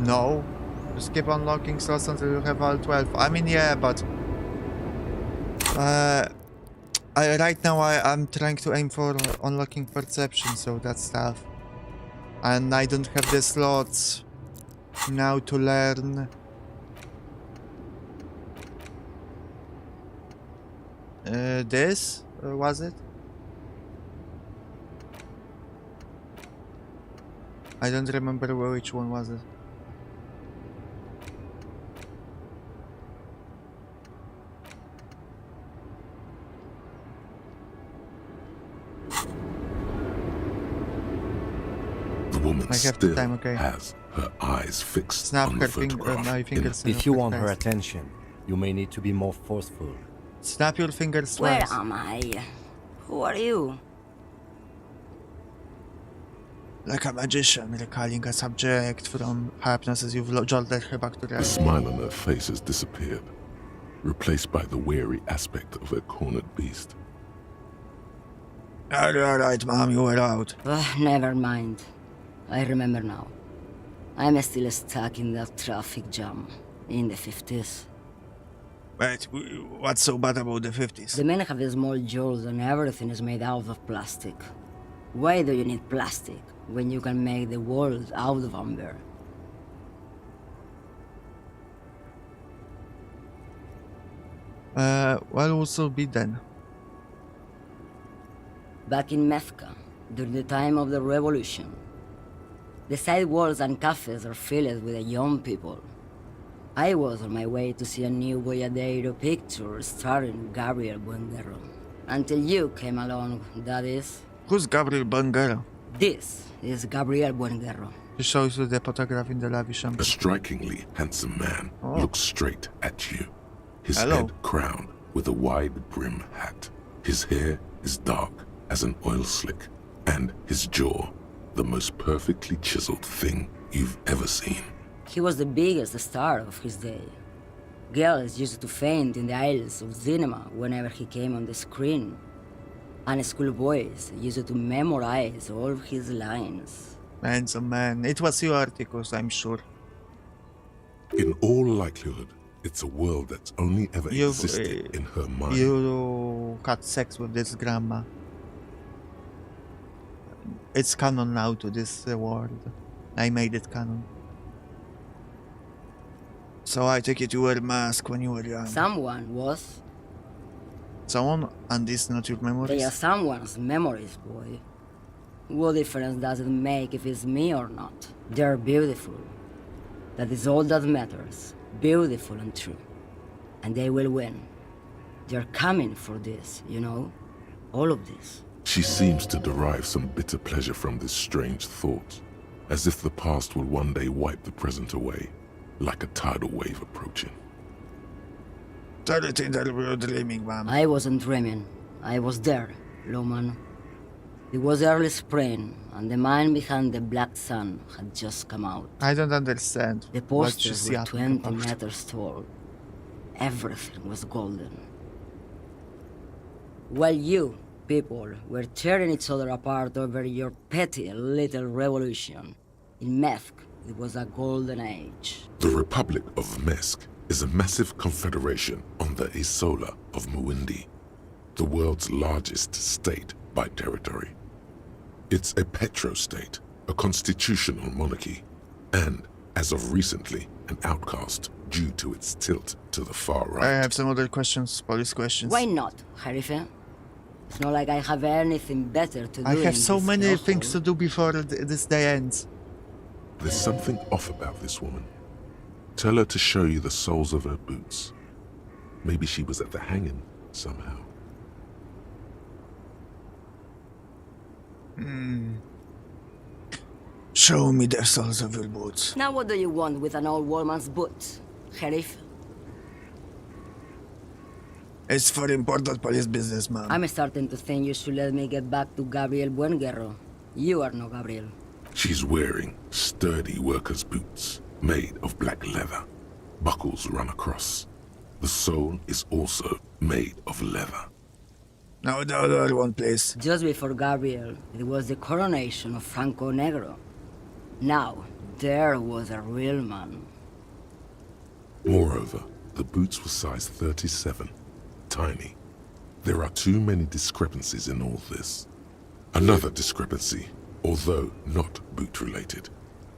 No. Just keep unlocking slots until you have all 12. I mean, yeah, but... right now I'm trying to aim for unlocking perception, so that's tough. And I don't have the slots now to learn... this? Was it? I don't remember which one was it. The woman I have still time, okay. has her eyes fixed Snap on her the finger, photograph. my in fingers. If you want her attention, you may need to be more forceful. Snap your fingers Where twice. am I? Who are you? Like a magician recalling a subject from hypnosis, you've jolted her back to The reality. smile on her face has disappeared, replaced by the weary aspect of a cornered beast. Alright, Mom, you were out. Never mind. I remember now. I'm still stuck in that traffic jam in the 50s. Wait, what's so bad about the 50s? The men have small jaws and everything is made out of plastic. Why do you need plastic when you can make the world out of amber? What will be then? Back in Methka, during the time of the revolution, the sidewalks and cafes are filled with young people. I was on my way to see a new Boyadero picture starring Gabriel Buenguerro. Until you came along, that is. Who's Gabriel Buenguerro? This is Gabriel Buenguerro. He shows you the photograph in the lavish A strikingly handsome man looks straight at you, his Hello. head crowned with a wide brim hat. His hair is dark as an oil slick, and his jaw the most perfectly chiseled thing you've ever seen. He was the biggest star of his day. Girls used to faint in the aisles of cinema whenever he came on the screen. And schoolboys used to memorize all of his lines. Handsome man. It was your articles, I'm sure. In all likelihood, it's a world that's only ever You've, existed in her mind. You had sex with this grandma. It's canon now to this world. I made it canon. So I take it you wear a mask when you were young. Someone was. Someone? And this not your memories? They are someone's memories, boy. What difference does it make if it's me or not? They're beautiful. That is all that matters. Beautiful and true. And they will win. They're coming for this, you know? All of this. She seems to derive some bitter pleasure from this strange thought, as if the past will one day wipe the present away, like a tidal wave approaching. Tell it in that you were dreaming, man. I wasn't dreaming. I was there, Loman. It was early spring, and the man behind the black sun had just come out. I don't understand. The what posters she's were 20 about. meters tall. Everything was golden. While you, people, were tearing each other apart over your petty little revolution, in Methk, it was a golden age. The Republic of Mesk is a massive confederation on the Isola of Muindi, the world's largest state by territory. It's a petro-state, a constitutional monarchy, and, as of recently, an outcast due to its tilt to the far right. I have some other questions, police questions. Why not, Harife? It's not like I have anything better to do. I have in so this many hellhole. things to do before this day ends. There's something off about this woman. Tell her to show you the soles of her boots. Maybe she was at the hanging somehow. Show me the soles of your boots. Now what do you want with an old woman's boots, Sheriff? It's for important police business, ma'am. I'm starting to think you should let me get back to Gabriel Buenguerro. You are no Gabriel. She's wearing sturdy workers' boots made of black leather. Buckles run across. The sole is also made of leather. Now the other one, please. Just before Gabriel, it was the coronation of Franco Negro. Now, there was a real man. Moreover, the boots were size 37. Tiny. There are too many discrepancies in all this. Another discrepancy, although not boot-related,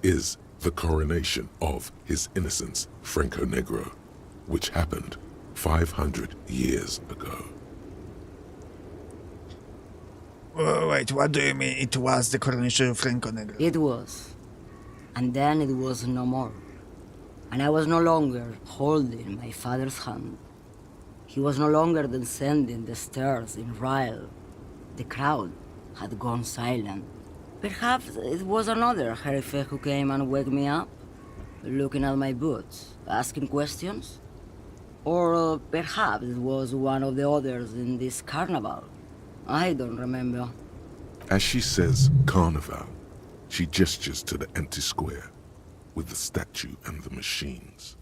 is the coronation of His Innocence, Franco Negro, which happened 500 years ago. Wait, what do you mean it was the coronation of Franco Negro? It was. And then it was no more. And I was no longer holding my father's hand. He was no longer descending the stairs in Ryle. The crowd had gone silent. Perhaps it was another Sheriff who came and woke me up, looking at my boots, asking questions. Or perhaps it was one of the others in this carnival. I don't remember. As she says carnival, she gestures to the empty square with the statue and the machines.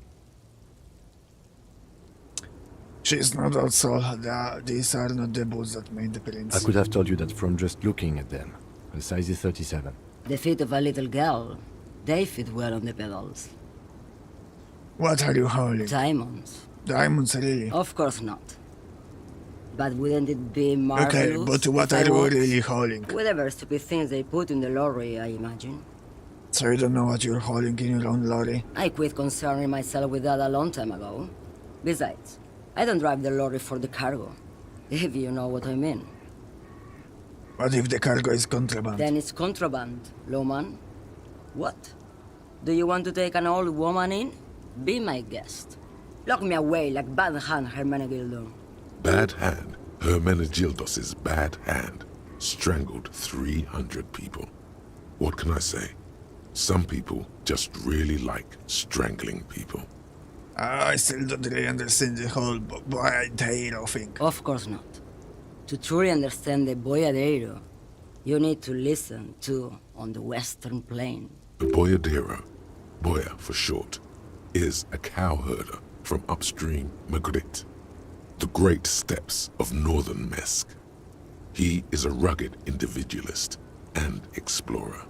She's not also these are not the boots that made the prince. I could have told you that from just looking at them. The size is 37. The feet of a little girl, they fit well on the pedals. What are you holding? Diamonds. Diamonds, really? Of course not. But wouldn't it be marvelous? Okay, but what if are I you walked? really holding? Whatever stupid things they put in the lorry, I imagine. So you don't know what you're holding in your own lorry? I quit concerning myself with that a long time ago. Besides, I don't drive the lorry for the cargo, if you know what I mean. What if the cargo is contraband? Then it's contraband, Lowman. What? Do you want to take an old woman in? Be my guest. Lock me away like Bad Hand Hermenegildo. Bad Hand, Hermenegildos's bad hand, strangled 300 people. What can I say? Some people just really like strangling people. I still don't really understand the whole boyadero thing. Of course not. To truly understand the boyadero, you need to listen to On the Western Plain. The boyadero, boya for short, is a cowherder from upstream Magritte, the great steppes of northern Mesk. He is a rugged individualist and explorer.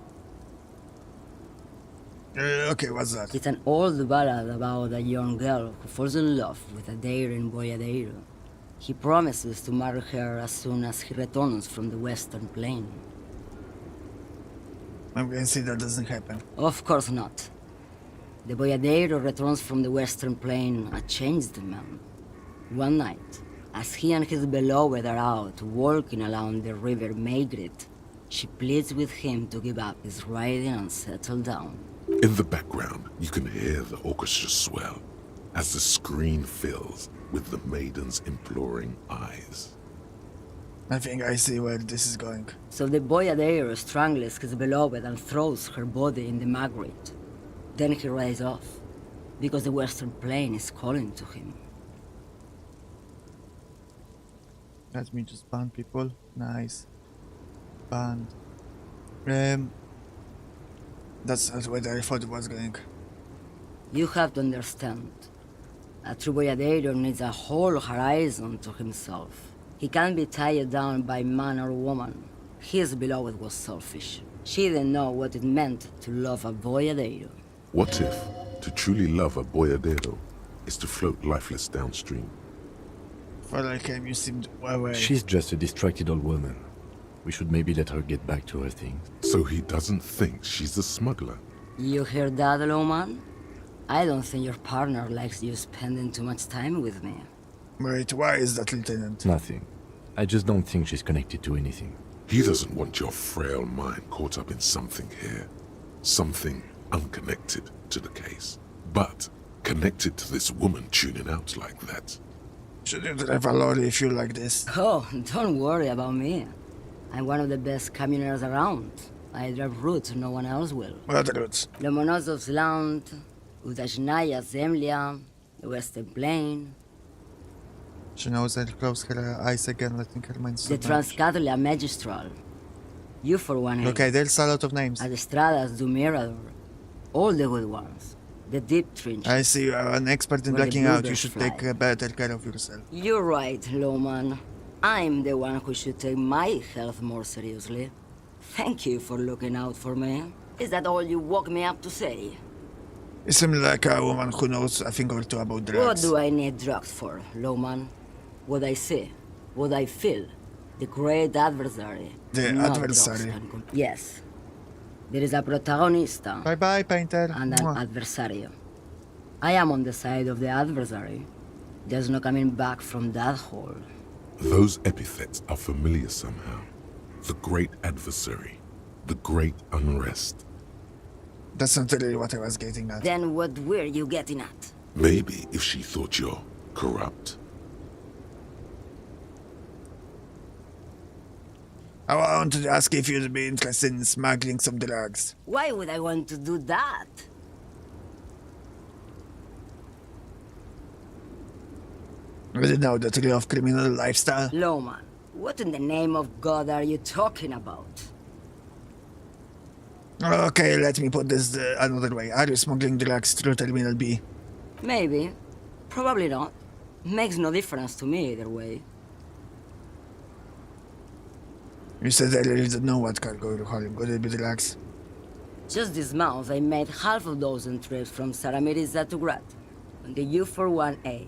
Okay, what's that? It's an old ballad about a young girl who falls in love with a daring boyadero. He promises to marry her as soon as he returns from the Western Plain. I'm gonna see that doesn't happen. Of course not. The boyadero returns from the Western Plain a changed man. One night, as he and his beloved are out walking along the river Magritte, she pleads with him to give up his riding and settle down. In the background, you can hear the orchestra swell as the screen fills with the maiden's imploring eyes. I think I see where this is going. So the boyadero strangles his beloved and throws her body in the Magritte. Then he rides off, because the Western Plain is calling to him. Let me just ban people. Nice. Banned. That's not what I thought it was going. You have to understand. A true boyadero needs a whole horizon to himself. He can't be tied down by man or woman. His beloved was selfish. She didn't know what it meant to love a boyadero. What if to truly love a boyadero is to float lifeless downstream? For like him, you seemed away. She's just a distracted old woman. We should maybe let her get back to her things. So he doesn't think she's a smuggler. You hear that, Lowman? I don't think your partner likes you spending too much time with me. Wait, why is that, Lieutenant? Nothing. I just don't think she's connected to anything. He doesn't want your frail mind caught up in something here. Something unconnected to the case. But connected to this woman tuning out like that. Should you drive a lorry if you like this? Oh, don't worry about me. I'm one of the best communers around. I drive routes no one else will. What roots? Lomonosov's Land, Udajnaya Zemlya, the Western Plain, She knows that close her eyes again, letting her mind the submerge. Transcatolia Magistral. You for one. Okay, there's a lot of names. Adestradas du Mirador. All the good ones. The Deep Trench. I see you are an expert in Where the blacking out. You bluebirds should fly. take better care of yourself. You're right, Lowman. I'm the one who should take my health more seriously. Thank you for looking out for me. Is that all you woke me up to say? You seem like a woman who knows a thing or two about What drugs. do I need drugs for, Lowman? What I see, what I feel, the great adversary. The No drugs adversary. can yes. There is a protagonista Bye-bye, painter. and an Mwah. adversario. I am on the side of the adversary. There's no coming back from that hole. Those epithets are familiar somehow. The great adversary, the great unrest. That's not really what I was getting at. Then what were you getting at? Maybe if she thought you're corrupt. I wanted to ask if you'd be interested in smuggling some drugs. Why would I want to do that? I didn't know the tree of criminal lifestyle. Lowman, what in the name of God are you talking about? Okay, let me put this another way. Are you smuggling drugs through Terminal B? Maybe. Probably not. Makes no difference to me either way. You said I really don't know what cargo you're hauling. Could it be drugs? Just this month, I made half a dozen trips from Saramiriza to Grat on the U41A.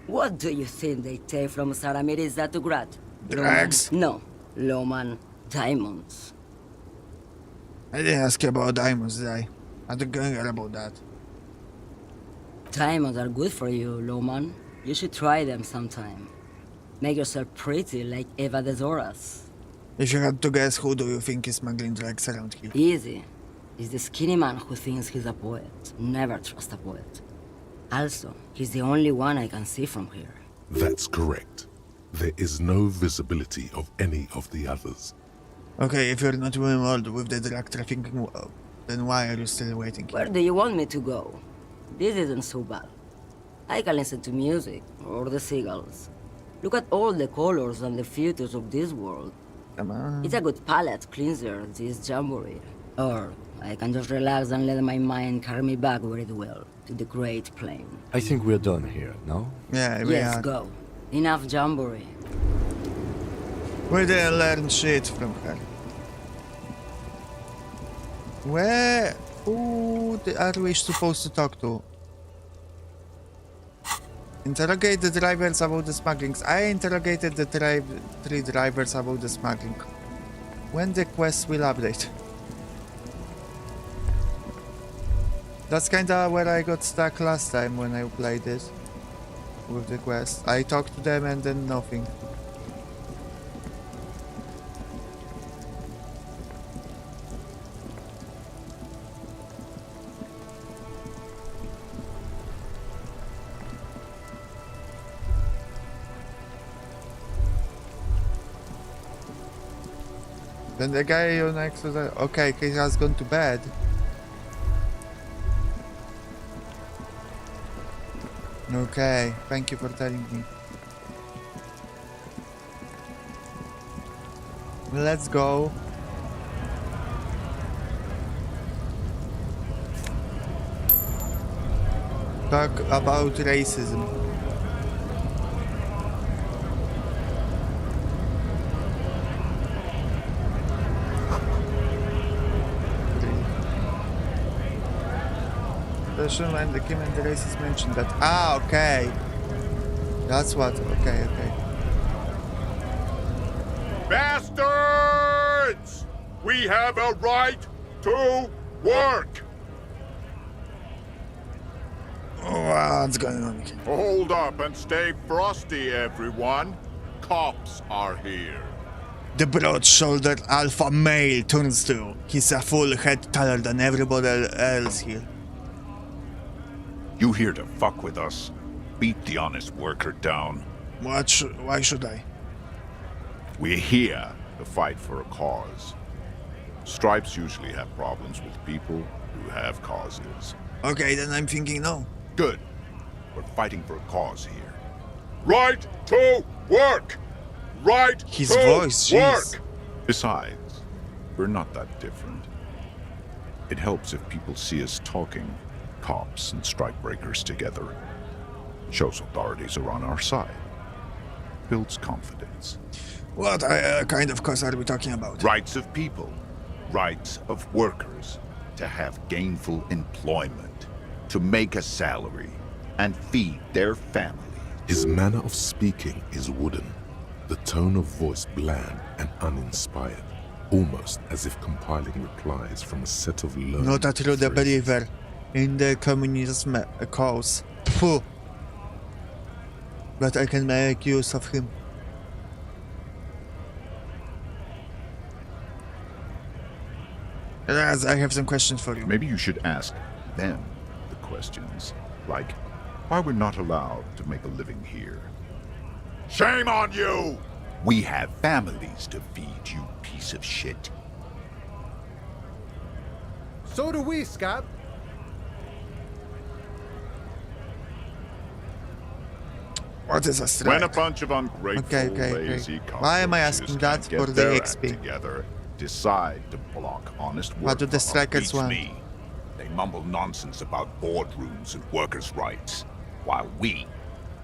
What do you think they take from Saramiriza to Grat? Drugs? No, Lowman. Diamonds. I didn't ask you about diamonds, did I? I don't care about that. Diamonds are good for you, Lowman. You should try them sometime. Make yourself pretty like Eva de Zoras. If you had to guess, who do you think is smuggling drugs around here? Easy. He's the skinny man who thinks he's a poet. Never trust a poet. Also, he's the only one I can see from here. That's correct. There is no visibility of any of the others. Okay, if you're not involved with the drug trafficking, then why are you still waiting Where here? do you want me to go? This isn't so bad. I can listen to music, or the seagulls. Look at all the colors and the features of this world. Come on. It's a good palate cleanser, this jamboree. Or I can just relax and let my mind carry me back where it will, to the Great Plain. I think we're done here, no? Yeah, we Yes, are. go. Enough jamboree. We didn't learn shit from her. Where? Who are we supposed to talk to? Interrogate the drivers about the smugglings. I interrogated the three drivers about the smuggling. When the quest will update. That's kinda where I got stuck last time when I played it. With the quest. I talked to them and then nothing. Then the guy on next to the... Okay, he has gone to bed. Okay, thank you for telling me. Let's go. Talk about racism. The show and the Kim and the racist mentioned that. Ah, okay. That's what. Okay, okay. Bastards! We have a right to work! What's going on here? Hold up and stay frosty, everyone. Cops are here. The broad-shouldered alpha male turns to. He's a full head taller than everybody else here. You here to fuck with us? Beat the honest worker down. Why should I? We're here the fight for a cause. Stripes usually have problems with people who have causes. Okay, then I'm thinking no. Good. We're fighting for a cause here. Right to work! Right His to voice, work! jeez. Besides, we're not that different. It helps if people see us talking, cops and strikebreakers together. Shows authorities are on our side. Builds confidence. What kind of cause are we talking about? Rights of people. Rights of workers. To have gainful employment. To make a salary. And feed their family. His manner of speaking is wooden, the tone of voice bland and uninspired, almost as if compiling replies from a set of learned Not a true phrases. believer in the communism cause. Phew. But I can make use of him. Raz, I have some questions for you. Maybe you should ask them the questions. Like, why we're not allowed to make a living here. Shame on you! We have families to feed, you piece of shit. So do we, Scott. What is a strike? When a bunch of ungrateful, Okay. lazy Why am I cockroaches asking can't that? get For the their act XP. together, decide to block honest work What do the from us strikers beats want? me. They mumble nonsense about boardrooms and workers' rights, while we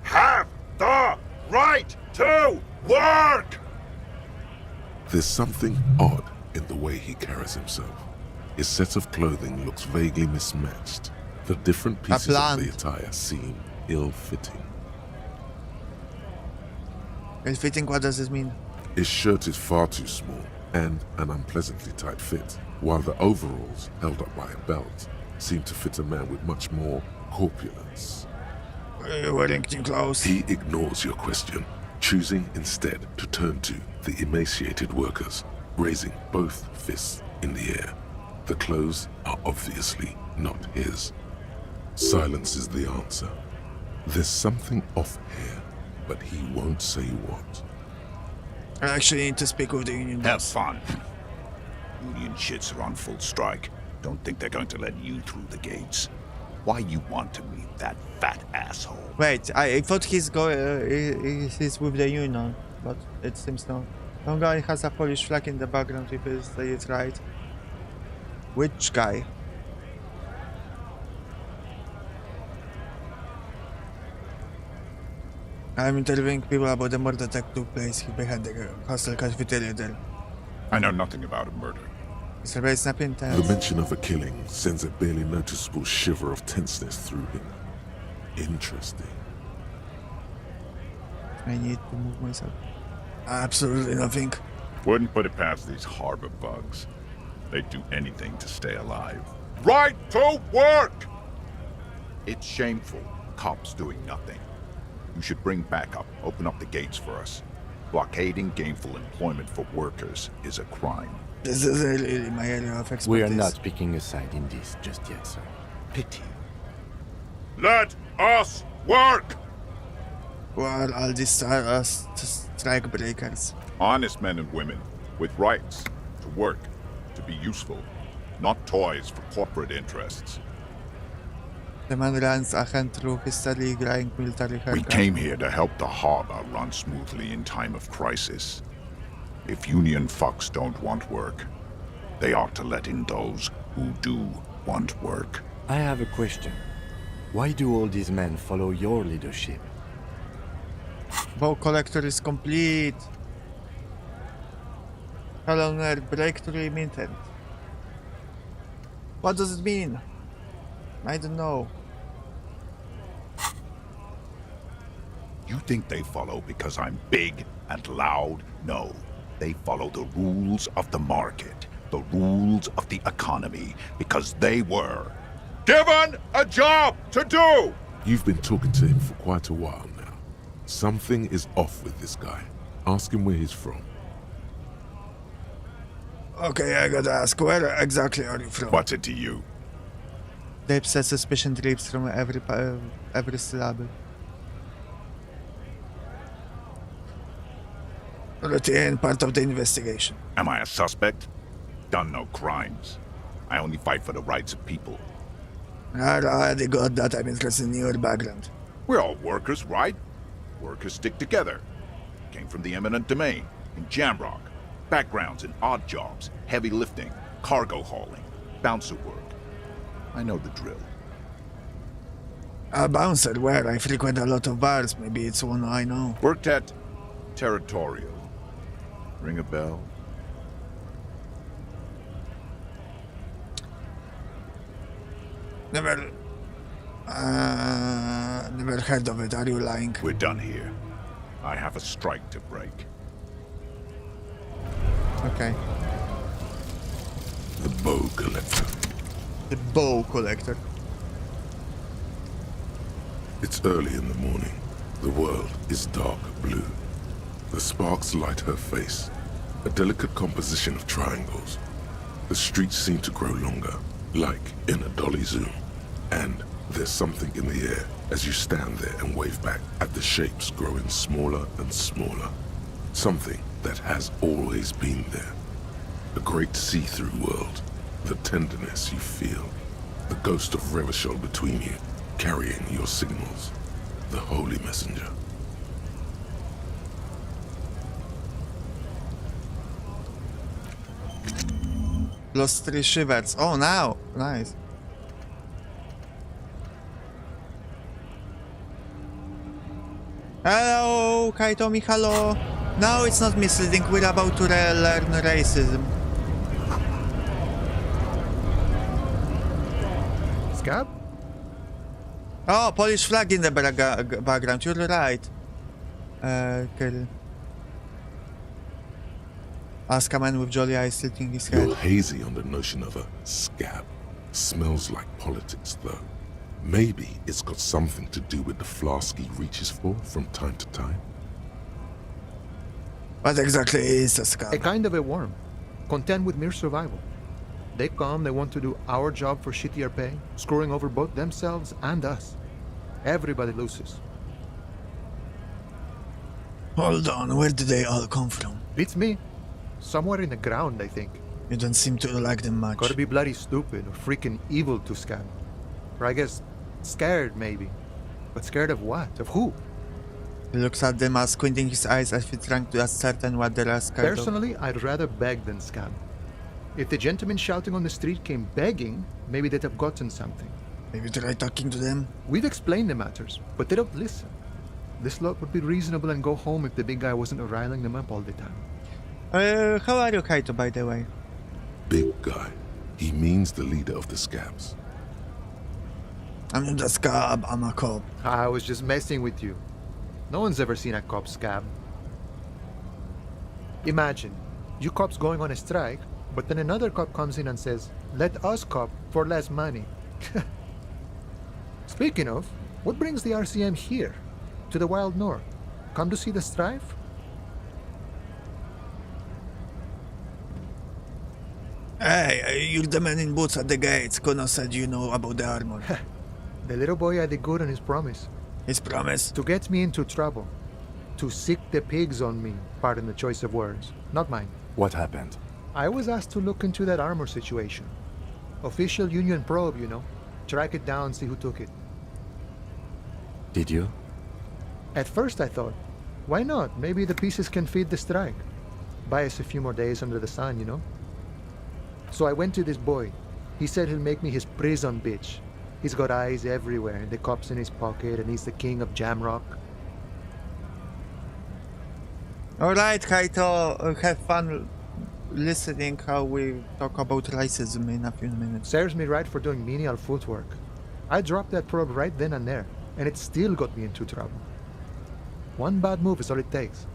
have the right to work! There's something odd in the way he carries himself. His set of clothing looks vaguely mismatched. The different pieces of plant. the attire seem ill-fitting. Ill-fitting, what does this mean? His shirt is far too small and an unpleasantly tight fit, while the overalls, held up by a belt, seem to fit a man with much more corpulence. Wearing thin clothes. He ignores your question, choosing instead to turn to the emaciated workers, raising both fists in the air. The clothes are obviously not his. Silence is the answer. There's something off here, but he won't say what. I actually need to speak with the union Have boss. fun. Union shits are on full strike. Don't think they're going to let you through the gates. Why you want to meet that fat asshole? Wait, I thought he's he's with the union, but it seems not. Some guy has a Polish flag in the background if I say it right. Which guy? I'm interviewing people about the murder that took place behind the hostel cafeteria there. I know nothing about a murder. Mr. Bates, snap in The mention of a killing sends a barely noticeable shiver of tenseness through him. Interesting. I need to move myself. Absolutely nothing. Wouldn't put it past these harbor bugs. They'd do anything to stay alive. Right to work! It's shameful. Cops doing nothing. You should bring backup. Open up the gates for us. Blockading gainful employment for workers is a crime. This is really my area of expertise. We are not picking a side in this just yet, sir. Pity. Let us work! Well, all these strike breakers. Honest men and women with rights to work, to be useful, not toys for corporate interests. The man runs agent through history, growing military We haircut. came here to help the harbor run smoothly in time of crisis. If union fucks don't want work, they ought to let in those who do want work. I have a question. Why do all these men follow your leadership? Bow collector is complete. Colonel breakthrough minted. What does it mean? I don't know. You think they follow because I'm big and loud? No. They follow the rules of the market, the rules of the economy, because they were given a job to do! You've been talking to him for quite a while now. Something is off with this guy. Ask him where he's from. Okay, I gotta ask, where exactly are you from? What's it to you? Deep set suspicion drips from every syllable. Routine part of the investigation. Am I a suspect? Done no crimes. I only fight for the rights of people. Alrighty, good that I'm interested in your background. We're all workers, right? Workers stick together. Came from the eminent domain, in Jamrock. Backgrounds in odd jobs, heavy lifting, cargo hauling, bouncer work. I know the drill. A bouncer where? I frequent a lot of bars. Maybe it's one I know. Worked at Territorial. Ring a bell? Never heard of it. Are you lying? We're done here. I have a strike to break. Okay. The bow collector. The bow collector. It's early in the morning. The world is dark blue. The sparks light her face, a delicate composition of triangles. The streets seem to grow longer, like in a dolly zoom. And there's something in the air as you stand there and wave back at the shapes growing smaller and smaller. Something that has always been there. A great see-through world. The tenderness you feel. The ghost of Revachol between you, carrying your signals. The holy messenger. Plus 3 shivers. Oh, now. Nice. Hello, Kaito Mihalo. No, it's not misleading. We're about to learn racism. Scab? Oh, Polish flag in the background. You're right. Kill. Ask a man with jolly eyes tilting his head. You're hazy on the notion of a scab. Smells like politics, though. Maybe it's got something to do with the flask he reaches for from time to time. What exactly is a scab? A kind of a worm, content with mere survival. They come, they want to do our job for shittier pay, screwing over both themselves and us. Everybody loses. Hold on, where do they all come from? Beats me. Somewhere in the ground, I think. You don't seem to like them much. Gotta be bloody stupid or freaking evil to scab. Or I guess scared, maybe. But scared of what? Of who? He looks at them, squinting his eyes as if he's trying to ascertain what they're scared of. Personally, I'd rather beg than scab. If the gentleman shouting on the street came begging, maybe they'd have gotten something. Maybe try talking to them? We've explained the matters, but they don't listen. This lot would be reasonable and go home if the big guy wasn't riling them up all the time. How are you, Kaito, by the way? Big guy. He means the leader of the scabs. I'm not a scab, I'm a cop. I was just messing with you. No one's ever seen a cop scab. Imagine, you cops going on a strike, but then another cop comes in and says, "Let us cop for less money." Speaking of, what brings the RCM here? To the wild north? Come to see the strife? Hey, you're the man in boots at the gates. Kono said you know about the armor. The little boy had the good on his promise. His promise? To get me into trouble. To sick the pigs on me, pardon the choice of words. Not mine. What happened? I was asked to look into that armor situation. Official union probe, you know. Track it down, see who took it. Did you? At first I thought, why not? Maybe the pieces can feed the strike. Buy us a few more days under the sun, you know? So I went to this boy. He said he'll make me his prison bitch. He's got eyes everywhere, and the cops in his pocket, and he's the king of Jamrock. Alright, Kaito, have fun listening how we talk about racism in a few minutes. Serves me right for doing menial footwork. I dropped that probe right then and there, and it still got me into trouble. One bad move is all it takes.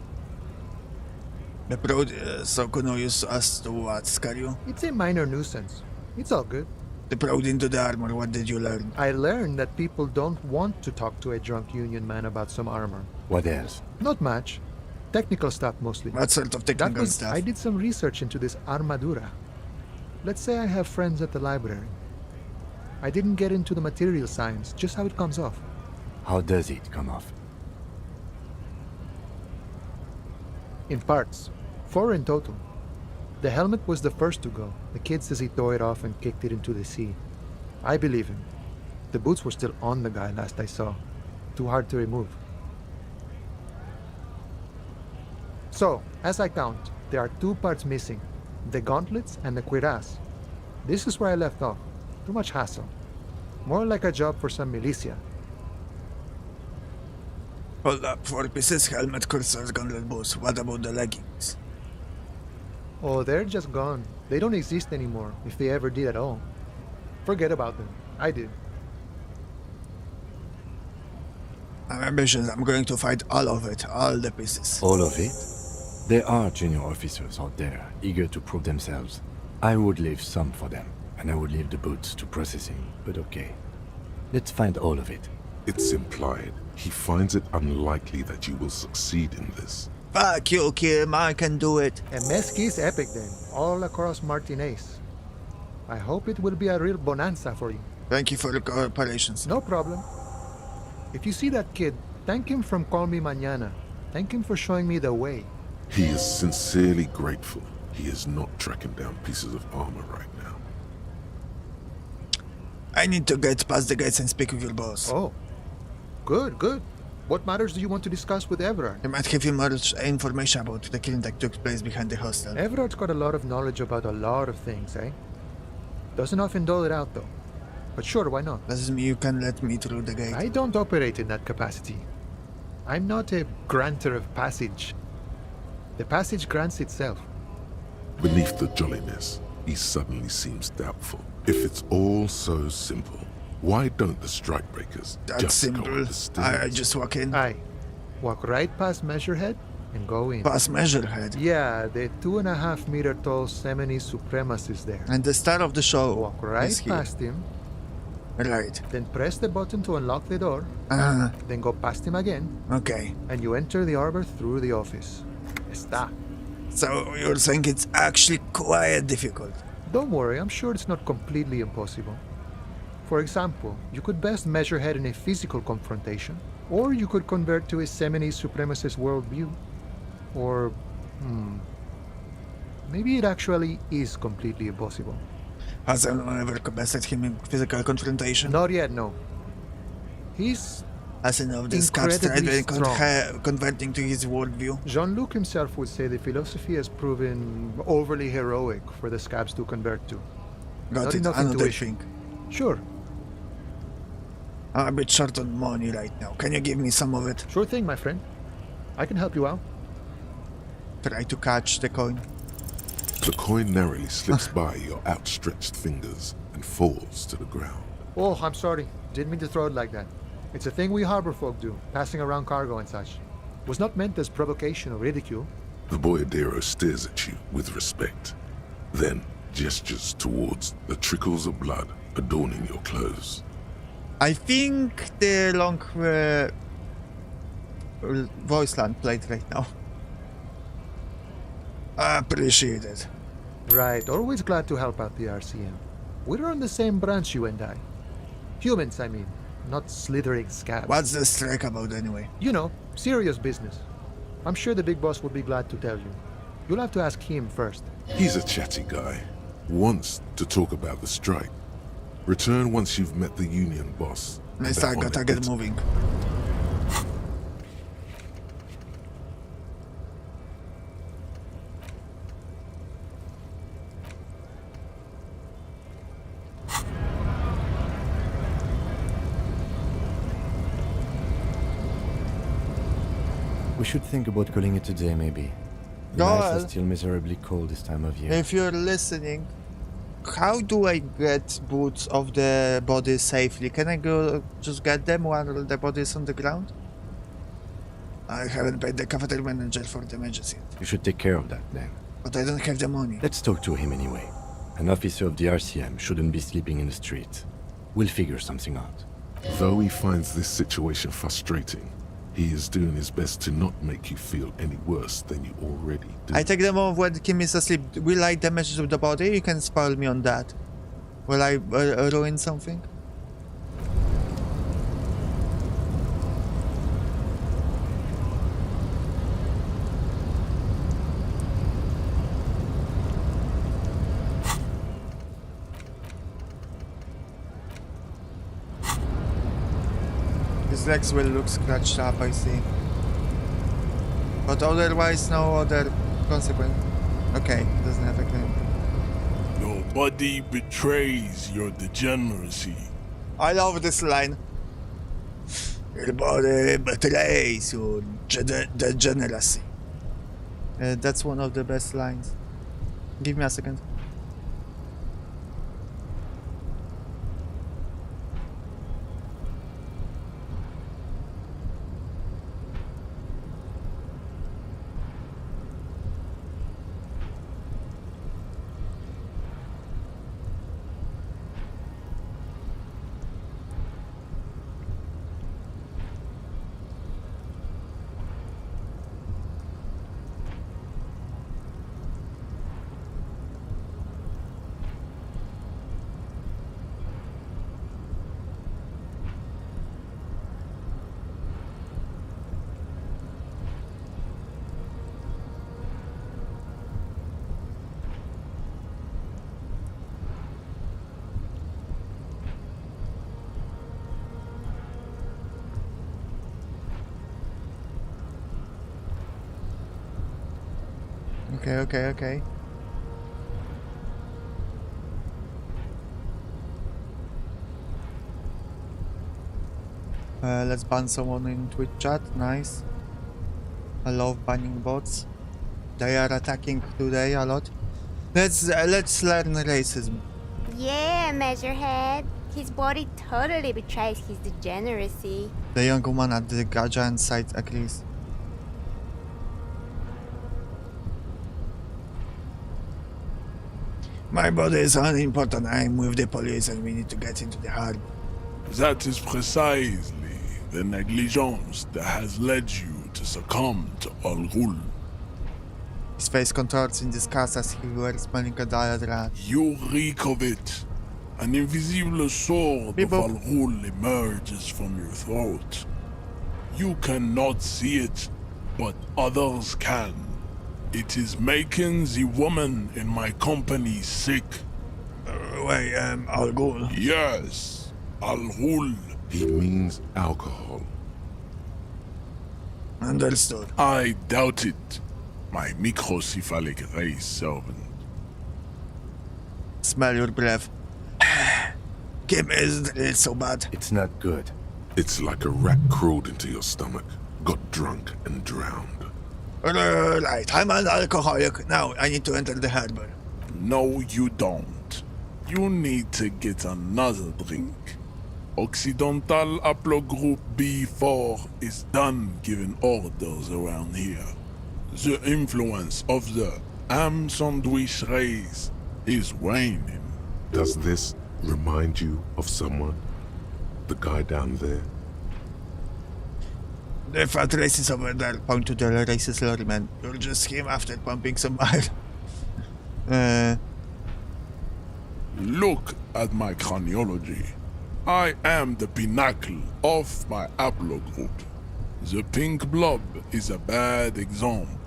The probe, so Kuno used us to what, scare you? It's a minor nuisance. It's all good. The probe into the armor, what did you learn? I learned that people don't want to talk to a drunk union man about some armor. What else? Not much. Technical stuff mostly. What sort of technical stuff? I did some research into this armadura. Let's say I have friends at the library. I didn't get into the material science, just how it comes off. How does it come off? In parts. 4 in total. The helmet was the first to go. The kid says he tore it off and kicked it into the sea. I believe him. The boots were still on the guy last I saw. Too hard to remove. So, as I count, there are 2 parts missing. The gauntlets and the cuirass. This is where I left off. Too much hassle. More like a job for some militia. Hold up, 4 pieces, helmet, cursors, gauntlet, boots. What about the leggings? Oh, they're just gone. They don't exist anymore, if they ever did at all. Forget about them. I did. I'm ambitious. I'm going to fight all of it, all the pieces. All of it? There are junior officers out there, eager to prove themselves. I would leave some for them, and I would leave the boots to processing, but okay. Let's find all of it. It's implied he finds it unlikely that you will succeed in this. Fuck you, Kim. I can do it. A Mesqui's epic then, all across Martinez. I hope it will be a real bonanza for you. Thank you for the cooperations. No problem. If you see that kid, thank him from Call Me Mañana. Thank him for showing me the way. He is sincerely grateful he is not tracking down pieces of armor right now. I need to get past the gates and speak with your boss. Oh. Good, good. What matters do you want to discuss with Everard? He might give you more information about the killing that took place behind the hostel. Everard's got a lot of knowledge about a lot of things, eh? Doesn't often dole it out, though. But sure, why not? Doesn't mean you can let me through the gate. I don't operate in that capacity. I'm not a granter of passage. The passage grants itself. Beneath the jolliness, he suddenly seems doubtful. If it's all so simple, why don't the strikebreakers That's just simple. go up the stairs? I just walk in. Aye. Walk right past Measurehead and go in. Past Measurehead. Yeah, the 2.5 meter tall Semini supremacist there. And the star of the show. Walk right is here. past him, Right. then press the button to unlock the door, then go past him again, Okay. and you enter the arbor through the office. Está. So you're saying it's actually quite difficult. Don't worry, I'm sure it's not completely impossible. For example, you could best Measurehead in a physical confrontation, or you could convert to a Semini supremacist worldview. Or, maybe it actually is completely impossible. Has anyone ever bested him in physical confrontation? Not yet, no. He's As in of the scabs incredibly converting to his worldview. Jean-Luc himself would say the philosophy has proven overly heroic for the scabs to convert to. Got Not it, enough another intuition. thing. Sure, I'm a bit short on money right now. Can you give me some of it? sure thing, my friend. I can help you out. Try to catch the coin. The coin narrowly slips by your outstretched fingers and falls to the ground. Oh, I'm sorry. Didn't mean to throw it like that. It's a thing we harbor folk do, passing around cargo and such. Was not meant as provocation or ridicule. The boyardero stares at you with respect, then gestures towards the trickles of blood adorning your clothes. I think the long voice line played right now. Appreciate it. Right, always glad to help out the RCM. We're on the same branch, you and I. Humans, I mean, not slithering scabs. What's the strike about anyway? You know, serious business. I'm sure the big boss will be glad to tell you. You'll have to ask him first. He's a chatty guy. Wants to talk about the strike. Return once you've met the union boss. Next I gotta get moving. We should think about calling it a day, maybe. The Go nights ahead. are still miserably cold this time of year. If you're listening, how do I get boots of the body safely? Can I go just get them while the body is on the ground? I haven't paid the cafeteria manager for damages yet, You should take care of that, then. but I don't have the money. Let's talk to him anyway. An officer of the RCM shouldn't be sleeping in the street. We'll figure something out. Though he finds this situation frustrating, he is doing his best to not make you feel any worse than you already do. I take them off when Kim is asleep. Will I damage the body? You can spoil me on that. Will I ruin something? His legs will look scratched up, I see. But otherwise, no other consequence. Okay, doesn't affect him. Your body betrays your degeneracy. I love this line. Your body betrays your degeneracy. That's one of the best lines. Give me a second. Okay. Let's ban someone in Twitch chat. Nice. I love banning bots. They are attacking today a lot. Let's learn racism. Yeah, Measurehead. His body totally betrays his degeneracy. The young woman at the giant site agrees. My body is unimportant. I'm with the police and we need to get into the harbor. That is precisely the negligence that has led you to succumb to Al Ghul. His face contorts in disgust as he wears smelling a diagram. You reek of it. An invisible sword of Al Ghul emerges from your throat. You cannot see it, but others can. It is making the woman in my company sick. Al Ghul? Yes, Al Ghul. He means alcohol. Understood. I doubt it. My microcephalic race servant. Smell your breath. Kim, isn't it so bad? It's not good. It's like a rat crawled into your stomach, got drunk and drowned. Right, I'm an alcoholic. Now I need to enter the harbor. No, you don't. You need to get another drink. Occidental Haplogroup B4 is done giving orders around here. The influence of the ham sandwich race is waning. Does this remind you of someone? The guy down there? The fat racist over there, point to the racist lorryman. You're just him after pumping some iron. Look at my craniology. I am the pinnacle of my haplogroup. The pink blob is a bad example,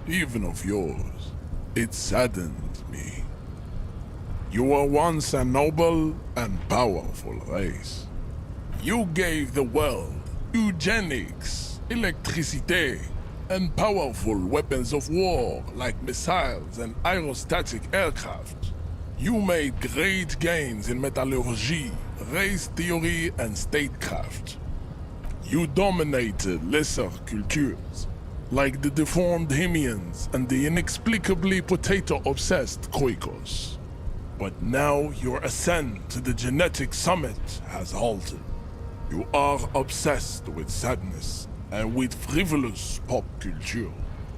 even of yours. It saddens me. You were once a noble and powerful race. You gave the world eugenics, electricity, and powerful weapons of war like missiles and aerostatic aircraft. You made great gains in metallurgy, race theory, and statecraft. You dominated lesser cultures, like the deformed Hemians and the inexplicably potato-obsessed Quakers. But now your ascent to the genetic summit has halted. You are obsessed with sadness and with frivolous pop culture.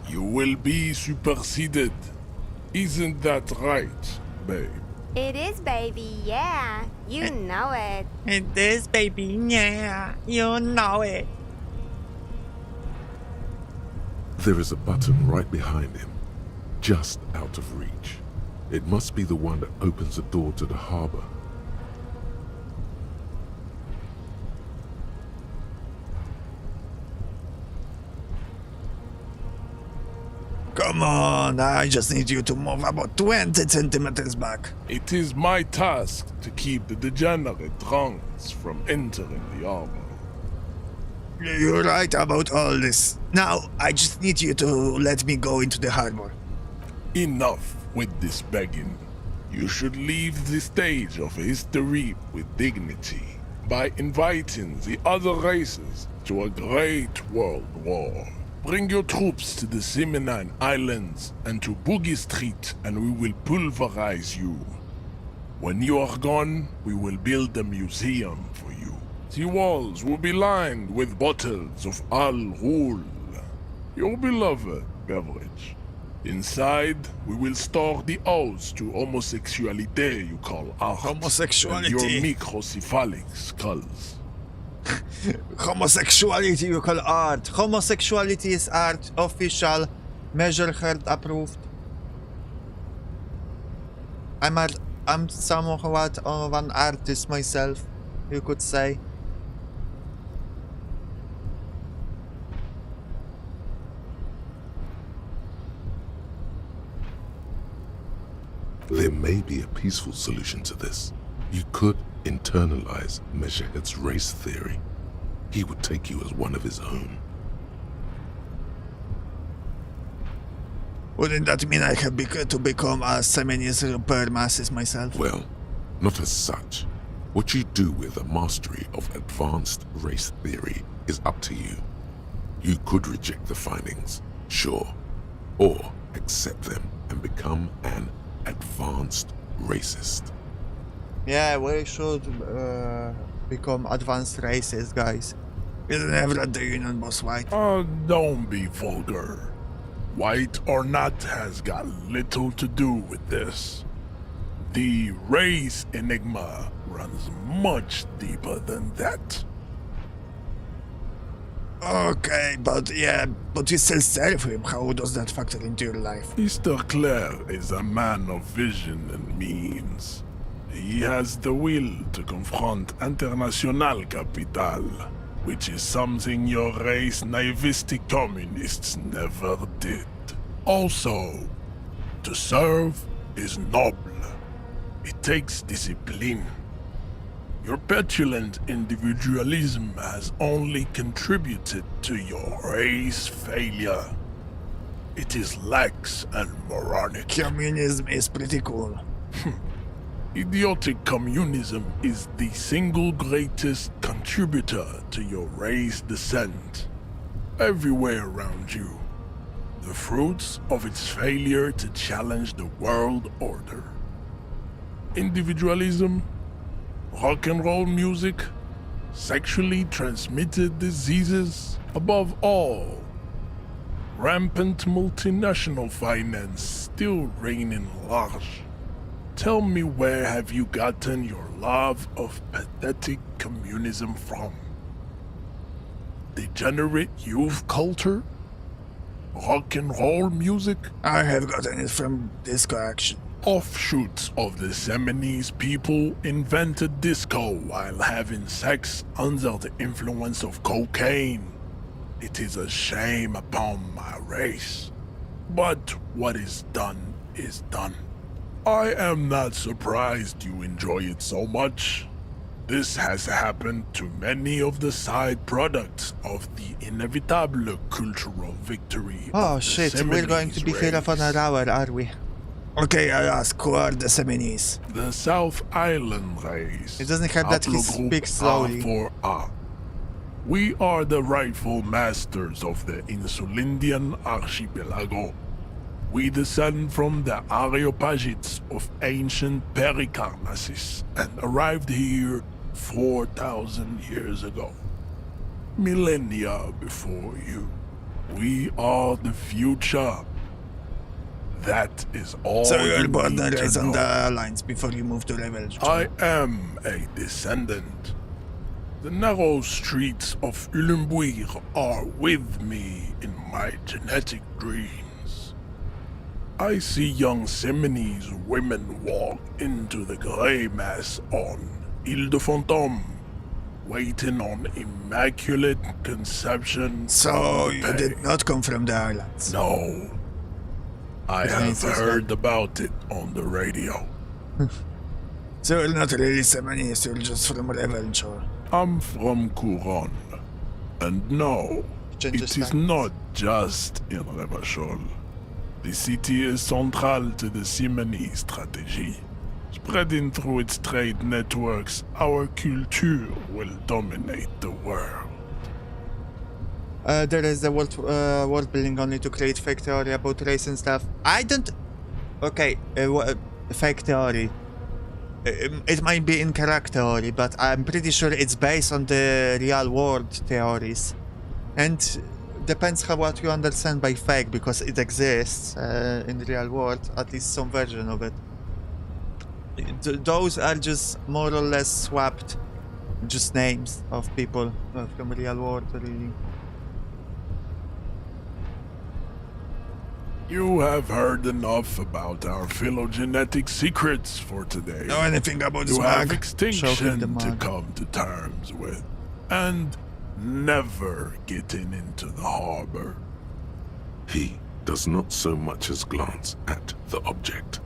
You will be superseded. Isn't that right, babe? It is, baby, yeah. You know it. It is, baby, yeah. You know it. There is a button right behind him, just out of reach. It must be the one that opens the door to the harbor. Come on, I just need you to move about 20 centimeters back. It is my task to keep the degenerate drunks from entering the harbor. You're right about all this. Now, I just need you to let me go into the harbor. Enough with this begging. You should leave the stage of history with dignity by inviting the other races to a great world war. Bring your troops to the Seminine Islands and to Boogie Street, and we will pulverize you. When you are gone, we will build a museum for you. The walls will be lined with bottles of Al Ghul, your beloved beverage. Inside, we will store the odes to homosexuality you call art. Homosexuality. And your microcephalic skulls. Homosexuality you call art. Homosexuality is art. Official. Measure heard approved. I'm somewhat of an artist myself, you could say. There may be a peaceful solution to this. You could internalize Measurehead's race theory. He would take you as one of his own. Wouldn't that mean I have to become a Seminese per masses myself? Well, not as such. What you do with a mastery of advanced race theory is up to you. You could reject the findings, sure, or accept them and become an advanced racist. Yeah, we should become advanced racists, guys. Isn't everyone the Union boss white? Don't be vulgar. White or not has got little to do with this. The race enigma runs much deeper than that. Okay, but you still serve him. How does that factor into your life? Mr. Clare is a man of vision and means. He has the will to confront international capital, which is something your race naivistic communists never did. Also, to serve is noble. It takes discipline. Your petulant individualism has only contributed to your race failure. It is lax and moronic. Communism is pretty cool. Idiotic communism is the single greatest contributor to your race descent. Everywhere around you, the fruits of its failure to challenge the world order. Individualism, rock and roll music, sexually transmitted diseases, above all, rampant multinational finance still reigning large. Tell me, where have you gotten your love of pathetic communism from? Degenerate youth culture? Rock and roll music? I have gotten it from disco action. Offshoots of the Seminese people invented disco while having sex under the influence of cocaine. It is a shame upon my race. But what is done is done. I am not surprised you enjoy it so much. This has happened to many of the side products of the inevitable cultural victory. Oh shit, we're going to be here for an hour, are we? Okay, I ask, who are the Seminese? The South Island race. It doesn't have that he speaks slowly. A4A. We are the rightful masters of the Insulindian archipelago. We descend from the Areopagites of ancient Pericarnassus and arrived here 4,000 years ago. Millennia before you. We are the future. That is all. So you're born and raised on the lines before you move to level 2. I am a descendant. The narrow streets of Ulimbuir are with me in my genetic dreams. I see young Seminese women walk into the grey mass on Ile de Fantôme, waiting on immaculate conception. So you did not come from the islands? No. I have heard about it on the radio. So you're not really Seminese, you're just from Revelshore. I'm from Couronne, And no, Ginger it is snack. not just in Revachol. The city is central to the Simony strategy. Spreading through its trade networks, our culture will dominate the world. There is the world building only to create fake theory about race and stuff. I don't... Okay, fake theory. It might be incorrect theory, but I'm pretty sure it's based on the real world theories. And depends what you understand by fake, because it exists in the real world, at least some version of it. Those are just more or less swapped, just names of people from real world, really. You have heard enough about our phylogenetic secrets for today. Know anything about this You have mug? Show him extinction the to mug. come to terms with, and never getting into the harbor. He does not so much as glance at the object.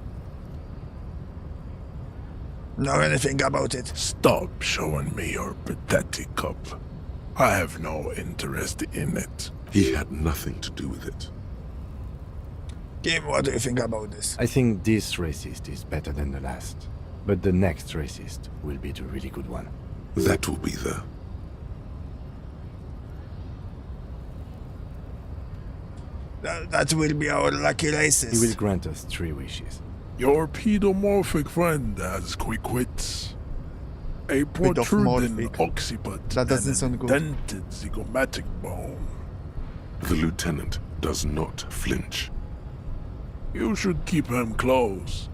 Know anything about it? Stop showing me your pathetic cup. I have no interest in it. He had nothing to do with it. Kim, what do you think about this? I think this racist is better than the last. But the next racist will be the really good one. That will be the... That will be our lucky racist. He will grant us 3 wishes. Your pedomorphic friend has quick wits. A protruding Pedomorphic. occiput That doesn't and sound an good. indented zygomatic bone. The lieutenant does not flinch. You should keep him close.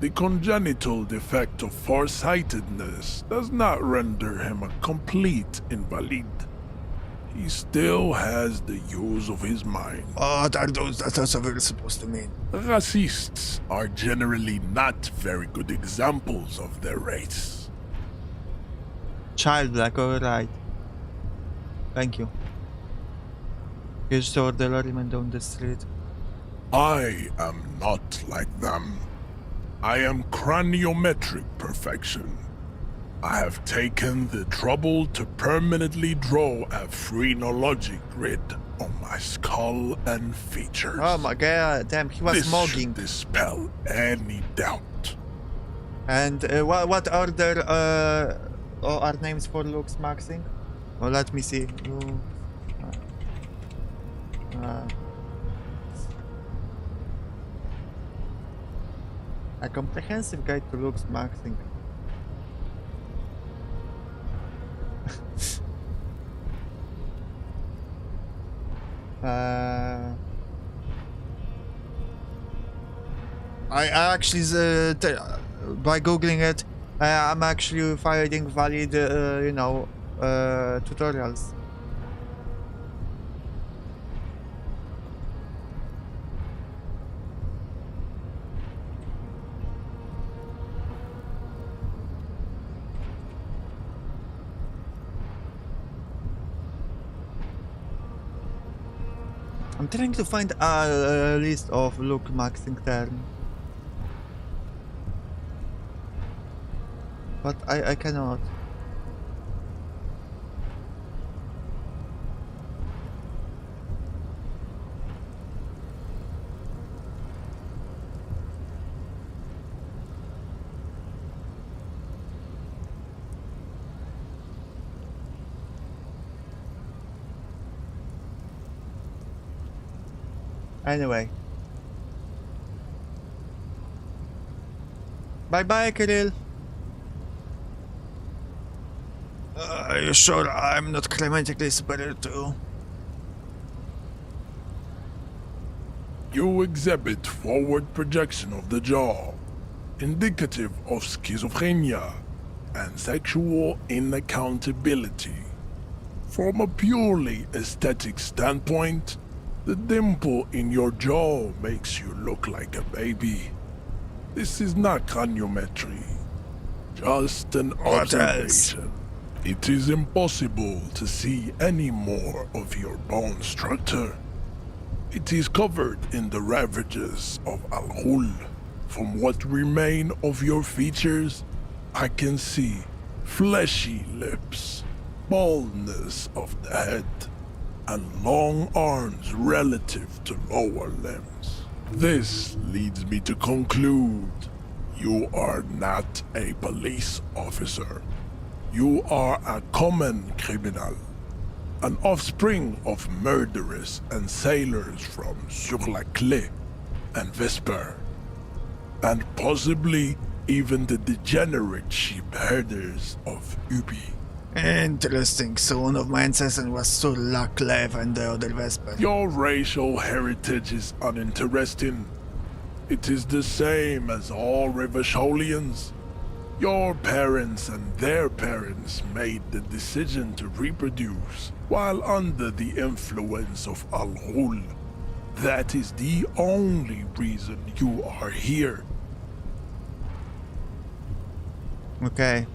The congenital defect of farsightedness does not render him a complete invalid. He still has the use of his mind. What are those that are supposed to mean? Racists are generally not very good examples of their race. Childlike, alright. Thank you. Here's the orderly down the street. I am not like them. I am craniometric perfection. I have taken the trouble to permanently draw a phrenologic grid on my skull and features. Oh my god, damn, he was This mugging. should dispel any doubt. And what order are names for looks maxing? Oh, let me see. A comprehensive guide to looks maxing. I actually, by googling it, I'm actually finding valid, tutorials. I'm trying to find a list of look maxing terms. But I cannot. Anyway. Bye-bye, Kirill. Are you sure I'm not climatically superior to? You exhibit forward projection of the jaw, indicative of schizophrenia and sexual inaccountability. From a purely aesthetic standpoint, the dimple in your jaw makes you look like a baby. This is not craniometry, just an observation. It is impossible to see any more of your bone structure. It is covered in the ravages of Al-Hul. From what remain of your features, I can see fleshy lips, baldness of the head and long arms relative to lower limbs. This leads me to conclude you are not a police officer. You are a common criminal, an offspring of murderers and sailors from Sur la Clé and Vesper, and possibly even the degenerate sheep herders of Ubi. Interesting. So one of my ancestors was Sur la Clé and the other Vesper. Your racial heritage is uninteresting. It is the same as all Revacholians. Your parents and their parents made the decision to reproduce while under the influence of Al-Ghul. That is the only reason you are here. Okay.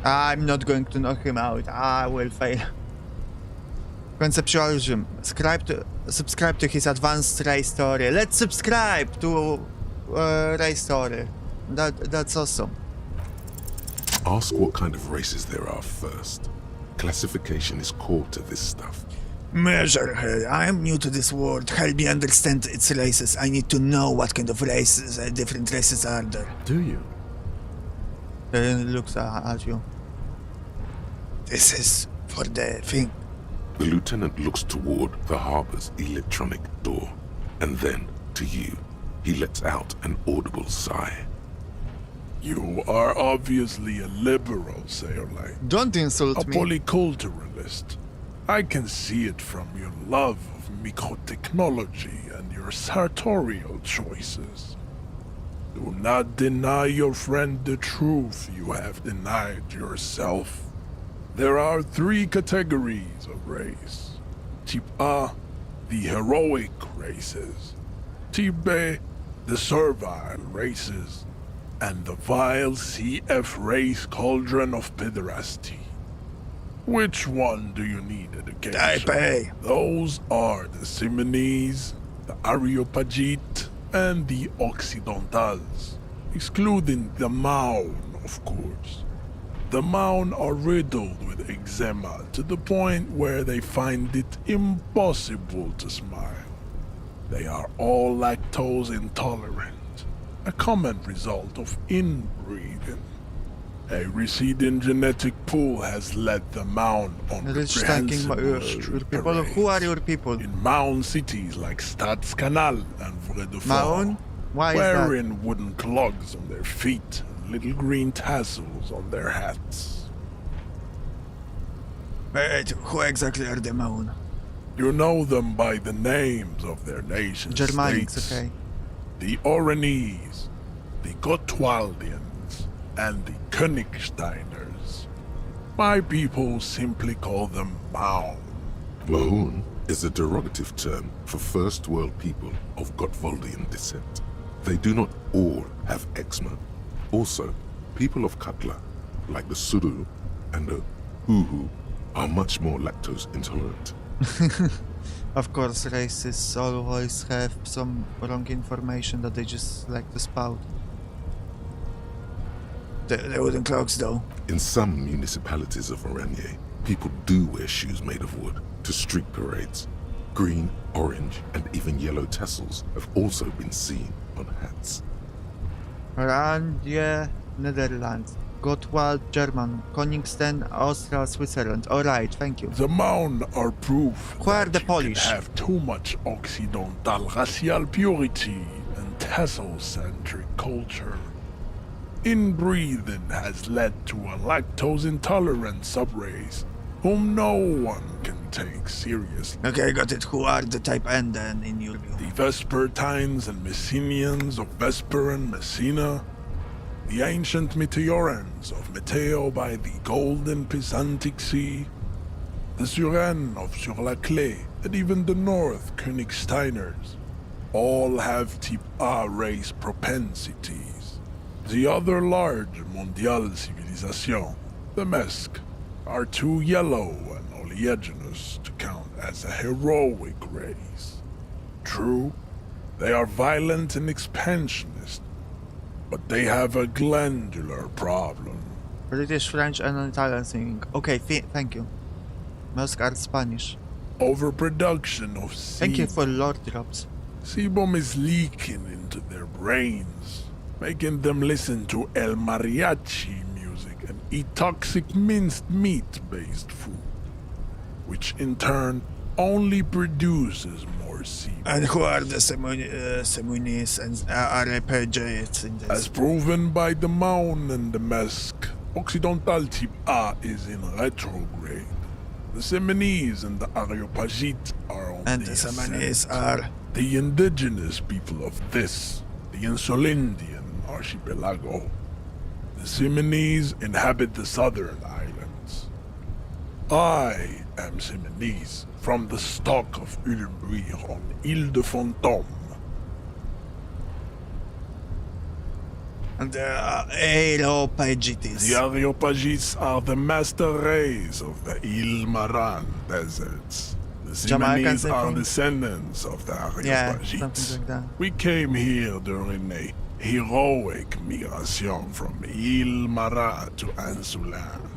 I'm not going to knock him out. I will fail. Conceptualism. Subscribe to his advanced race story. Let's subscribe to race story. That's awesome. Ask what kind of races there are first. Classification is core to this stuff. Measurehead, I am new to this world. Help me understand its races. I need to know what kind of races, different races are there. Do you? Looks at you. This is for the thing. The lieutenant looks toward the harbor's electronic door, and then to you. He lets out an audible sigh. You are obviously a liberal, Sayolite. Don't insult me. A polyculturalist. I can see it from your love of microtechnology and your sartorial choices. Do not deny your friend the truth you have denied yourself. There are 3 categories of race. Type A, the heroic races. Type B, the servile races. And the vile CF race cauldron of pederasty. Which one do you need education? Type A. Those are the Simonese, the Areopagite, and the Occidentals, excluding the Maun, of course. The Maun are riddled with eczema to the point where they find it impossible to smile. They are all lactose intolerant, a common result of inbreeding. A receding genetic pool has led the Maun on reprehensible street people. Who are your people? in Maun cities like Stadskanal and Vredefort, Maun? Why is that? wearing wooden clogs on their feet and little green tassels on their hats. Wait, who exactly are the Maun? You know them by the names of their nation Germanics, states. okay. The Oranese, the Gotwaldians, and the Königsteiners. My people simply call them Maun. Mahoon is a derogative term for first world people of Gotwaldian descent. They do not all have eczema. Also, people of Katla, like the Suru and the Huhu, are much more lactose intolerant. Of course, racists always have some wrong information that they just like to spout. The wooden clogs, though. In some municipalities of Oranje, people do wear shoes made of wood to street parades. Green, orange, and even yellow tassels have also been seen on hats. Oranje, Netherlands. Gottwald, German. Königstein, Austria, Switzerland. Alright, thank you. The Maun are proof Who are that the you Polish? can have too much Occidental racial purity and tassel-centric culture. Inbreeding has led to a lactose-intolerant subrace whom no one can take seriously. Okay, got it. Who are the type N then in your view? The Vespertines and Messenians of Vesper and Messina, the ancient Meteorans of Meteo by the golden Pisantic Sea, the Suren of Sur la Clé, and even the North Königsteiners, all have type A race propensities. The other large mondial civilization, the Mesk, are too yellow and oleaginous to count as a heroic race. True, they are violent and expansionist, but they have a glandular problem. British, French, and Italian singing. Okay, thank you. Most are Spanish. Overproduction of Thank you for Lord drops. sebum is leaking into their brains, making them listen to El Mariachi music and eat toxic minced meat-based food, which in turn only produces more sebum. And who are the Semunis and RPGs in this? As proven by the Mound and the Mask, Occidental Type A is in retrograde. The Seminese and the Areopagites are on And the Seminese are the indigenous people of this, the Insulindian archipelago. The Seminese inhabit the southern islands. I am Seminese, from the stock of Ulmbuir on Ile de Fantôme. and the Areopagites. The Areopagites are the master race of the Ile Maran deserts. The Seminese are descendants of the Areopagites. Like that. We came here during a heroic migration from Ile Maran to Ansuland.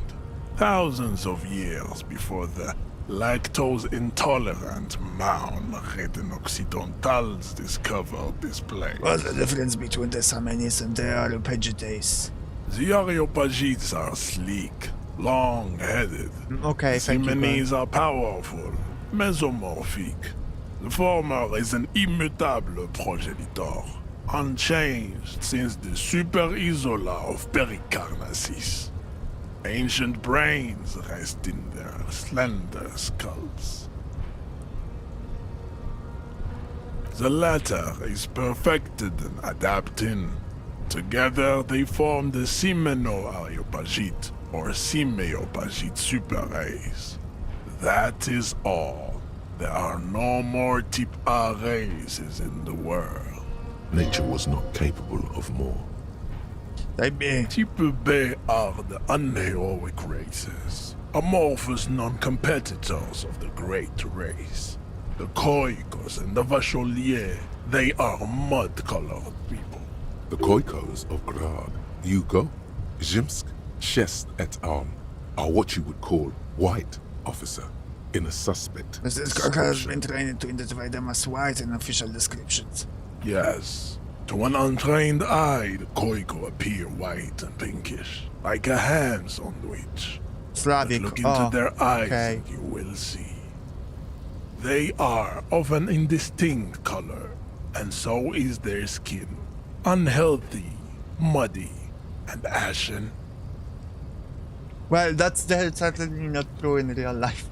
Thousands of years before the lactose-intolerant MihauRit Occidentals discovered this place. What's the difference between the Seminese and the Areopagites? The Areopagites are sleek, long-headed. Okay, The thank you. Seminese are powerful, mesomorphic. The former is an immutable progenitor, unchanged since the Super Isola of Pericarnassus. Ancient brains rest in their slender skulls. The latter is perfected and adapting. Together they form the Semeno-Areopagite or Simeopagite super race. That is all. There are no more Type A races in the world. Nature was not capable of more. Type B. Type B are the unheroic races, amorphous non-competitors of the great race. The Khoikos and the Vacholiers, they are mud-colored people. The Khoikos of Grad, Yugo, Zhimsk, Shest et al. Are what you would call white, officer, in a suspect. Mrs. Cook has been trained to identify them as white in official descriptions. Yes. To an untrained eye, the Khoiko appear white and pinkish, like a ham sandwich. Slavic. But look into their eyes okay. and you will see. They are of an indistinct color, and so is their skin. Unhealthy, muddy, and ashen. Well, that's certainly not true in real life.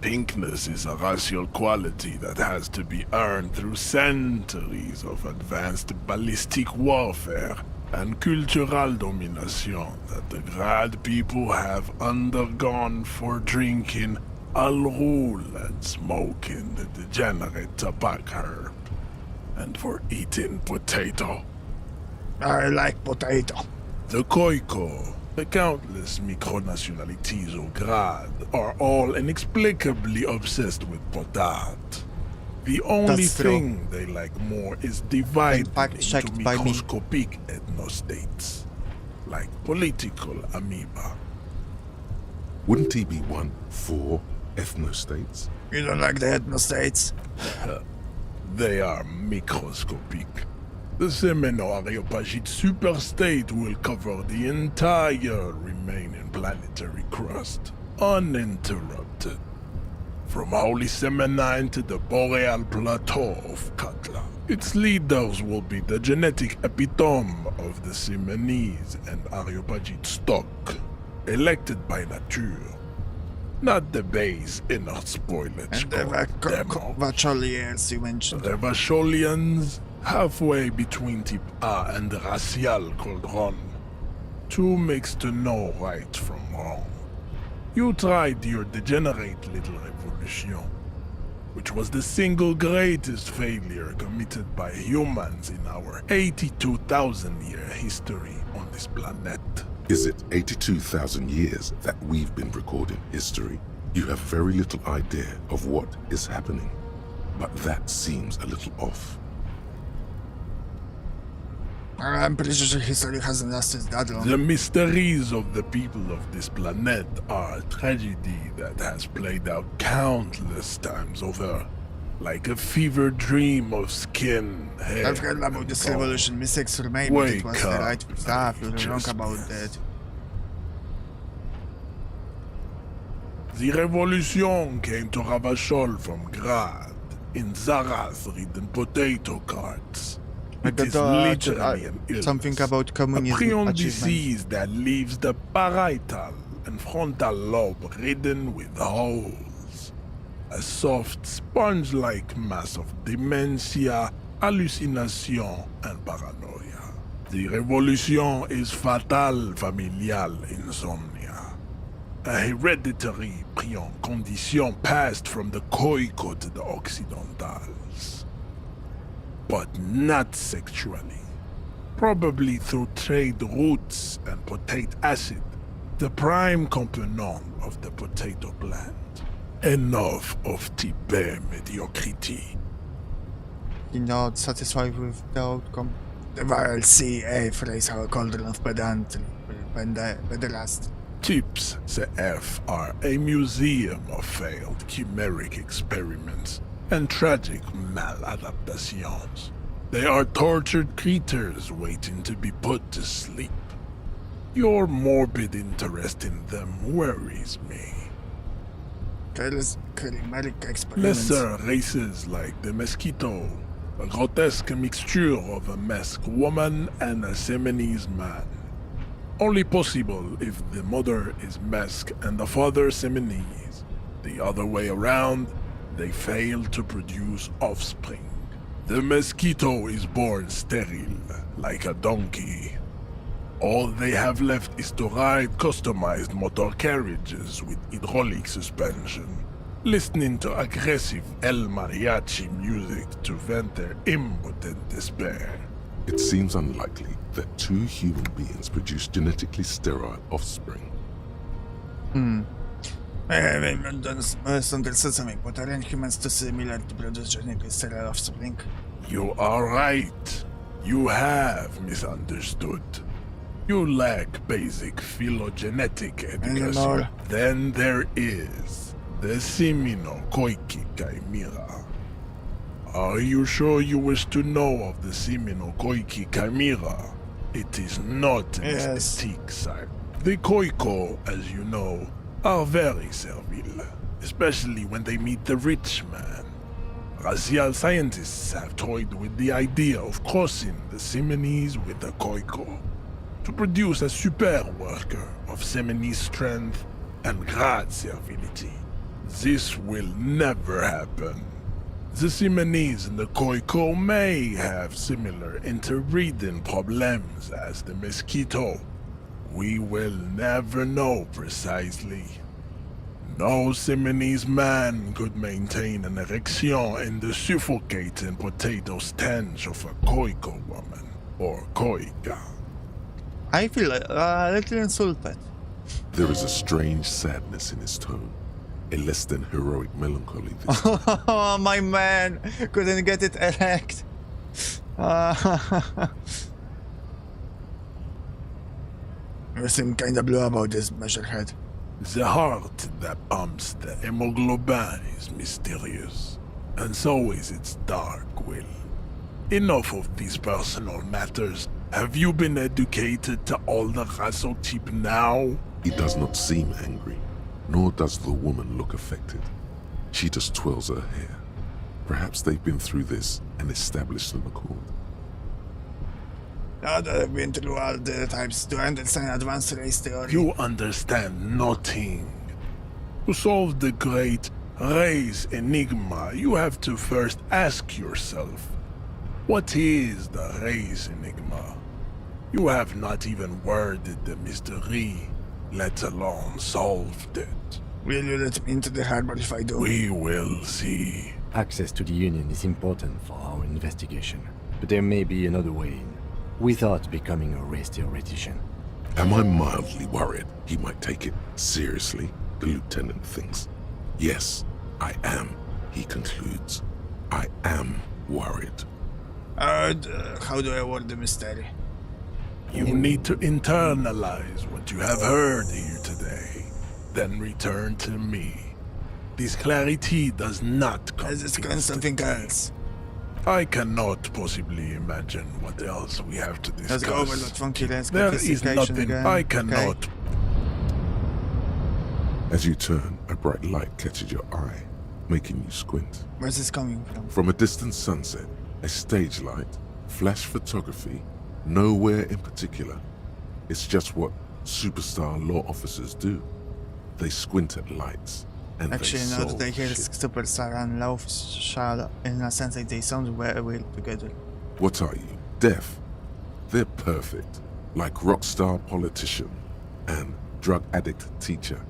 Pinkness is a racial quality that has to be earned through centuries of advanced ballistic warfare and cultural domination that the Grad people have undergone for drinking Al-Rul and smoking the degenerate tobacco herb, and for eating potato. I like potato. The Khoiko, the countless micronationalities of Grad, are all inexplicably obsessed with potat. The only That's true. thing they like more is divided into fact-checked by me. microscopic ethnostates, like political amoeba. Wouldn't he be one for ethnostates? You don't like the ethnostates? They are microscopic. The Semeno-Areopagite superstate will cover the entire remaining planetary crust, uninterrupted. From Holy Semenine to the Boreal Plateau of Katla. Its leaders will be the genetic epitome of the Semenese and Areopagite stock, elected by nature. Not the base inner spoilage. And the Vacholiers you mentioned. The Vacholians, halfway between Type A and the Racial Cauldron. Two makes to know right from wrong. You tried your degenerate little revolution, which was the single greatest failure committed by humans in our 82,000-year history on this planet. Is it 82,000 years that we've been recording history? You have very little idea of what is happening, but that seems a little off. I'm pretty sure history hasn't lasted that long. The mysteries of the people of this planet are a tragedy that has played out countless times over, like a fever dream of skin, hair, I've heard about this and revolution. Mistakes were made, but it was the right stuff. You're wrong about that. The revolution came to Ravachol from Grad in Zarath-ridden potato carts. It is literally an illness, something about communism a prion achievement. disease that leaves the parietal and frontal lobe ridden with holes. A soft, sponge-like mass of dementia, hallucination, and paranoia. The revolution is fatal familial insomnia. A hereditary prion condition passed from the Koiko to the Occidentals. But not sexually. Probably through trade routes and potate acid, the prime component of the potato plant. Enough of type mediocrity. You're not satisfied with the outcome. The vile CA phrase our cauldron of pedantry. Pederast. Tips CF are a museum of failed chimeric experiments and tragic maladaptations. They are tortured creatures waiting to be put to sleep. Your morbid interest in them worries me. Chimeric experiments. Lesser races like the mosquito, a grotesque mixture of a masked woman and a Seminese man. Only possible if the mother is masked and the father Seminese. The other way around, they fail to produce offspring. The mosquito is born sterile, like a donkey. All they have left is to ride customized motor carriages with hydraulic suspension, listening to aggressive El Mariachi music to vent their impotent despair. It seems unlikely that two human beings produce genetically sterile offspring. I misunderstood something, but aren't humans too similar to produce genetically sterile offspring? You are right. You have misunderstood. You lack basic phylogenetic education. Anymore. Then there is the Semino Koiki Chimera. Are you sure you wish to know of the Semino Koiki Chimera? It is not an aesthetic site. The Koiko, as you know, are very servile, especially when they meet the rich man. Racial scientists have toyed with the idea of crossing the Seminese with the Koiko to produce a super worker of Seminese strength and Grad servility. This will never happen. The Seminese and the Koiko may have similar interbreeding problems as the mosquito. We will never know precisely. No Seminese man could maintain an erection in the suffocating potato stench of a Koiko woman or Koika. I feel a little insulted. There is a strange sadness in his tone, a less than heroic melancholy this time. Oh, my man couldn't get it erect. You seem kinda blue about this, Measurehead. The heart that pumps the hemoglobin is mysterious, and so is its dark will. Enough of these personal matters. Have you been educated to all the rasotype now? He does not seem angry, nor does the woman look affected. She just twirls her hair. Perhaps they've been through this and established an accord. Now that I've been through all the types to understand advanced race theory. You understand nothing. To solve the great race enigma, you have to first ask yourself, what is the race enigma? You have not even worded the mystery, let alone solved it. Will you let me into the harbor if I do? We will see. Access to the Union is important for our investigation, but there may be another way in, without becoming a race theoretician. Am I mildly worried he might take it seriously? The lieutenant thinks. Yes, I am, he concludes. I am worried. How do I word the mystery? You need to internalize what you have heard here today, then return to me. This clarity does not come something else. I cannot possibly imagine what else we have to discuss. Let's go over that funky landscape There is nothing again. I cannot... Okay. As you turn, a bright light catches your eye, making you squint. Where's this coming from? From a distant sunset, a stage light, flash photography, nowhere in particular. It's just what superstar law officers do. They squint at lights, and Actually, they now solve that I hear shit. Superstar and Law Officer, in a sense, they sound very well together. What are you, deaf? They're perfect, like rock star politician and drug addict teacher.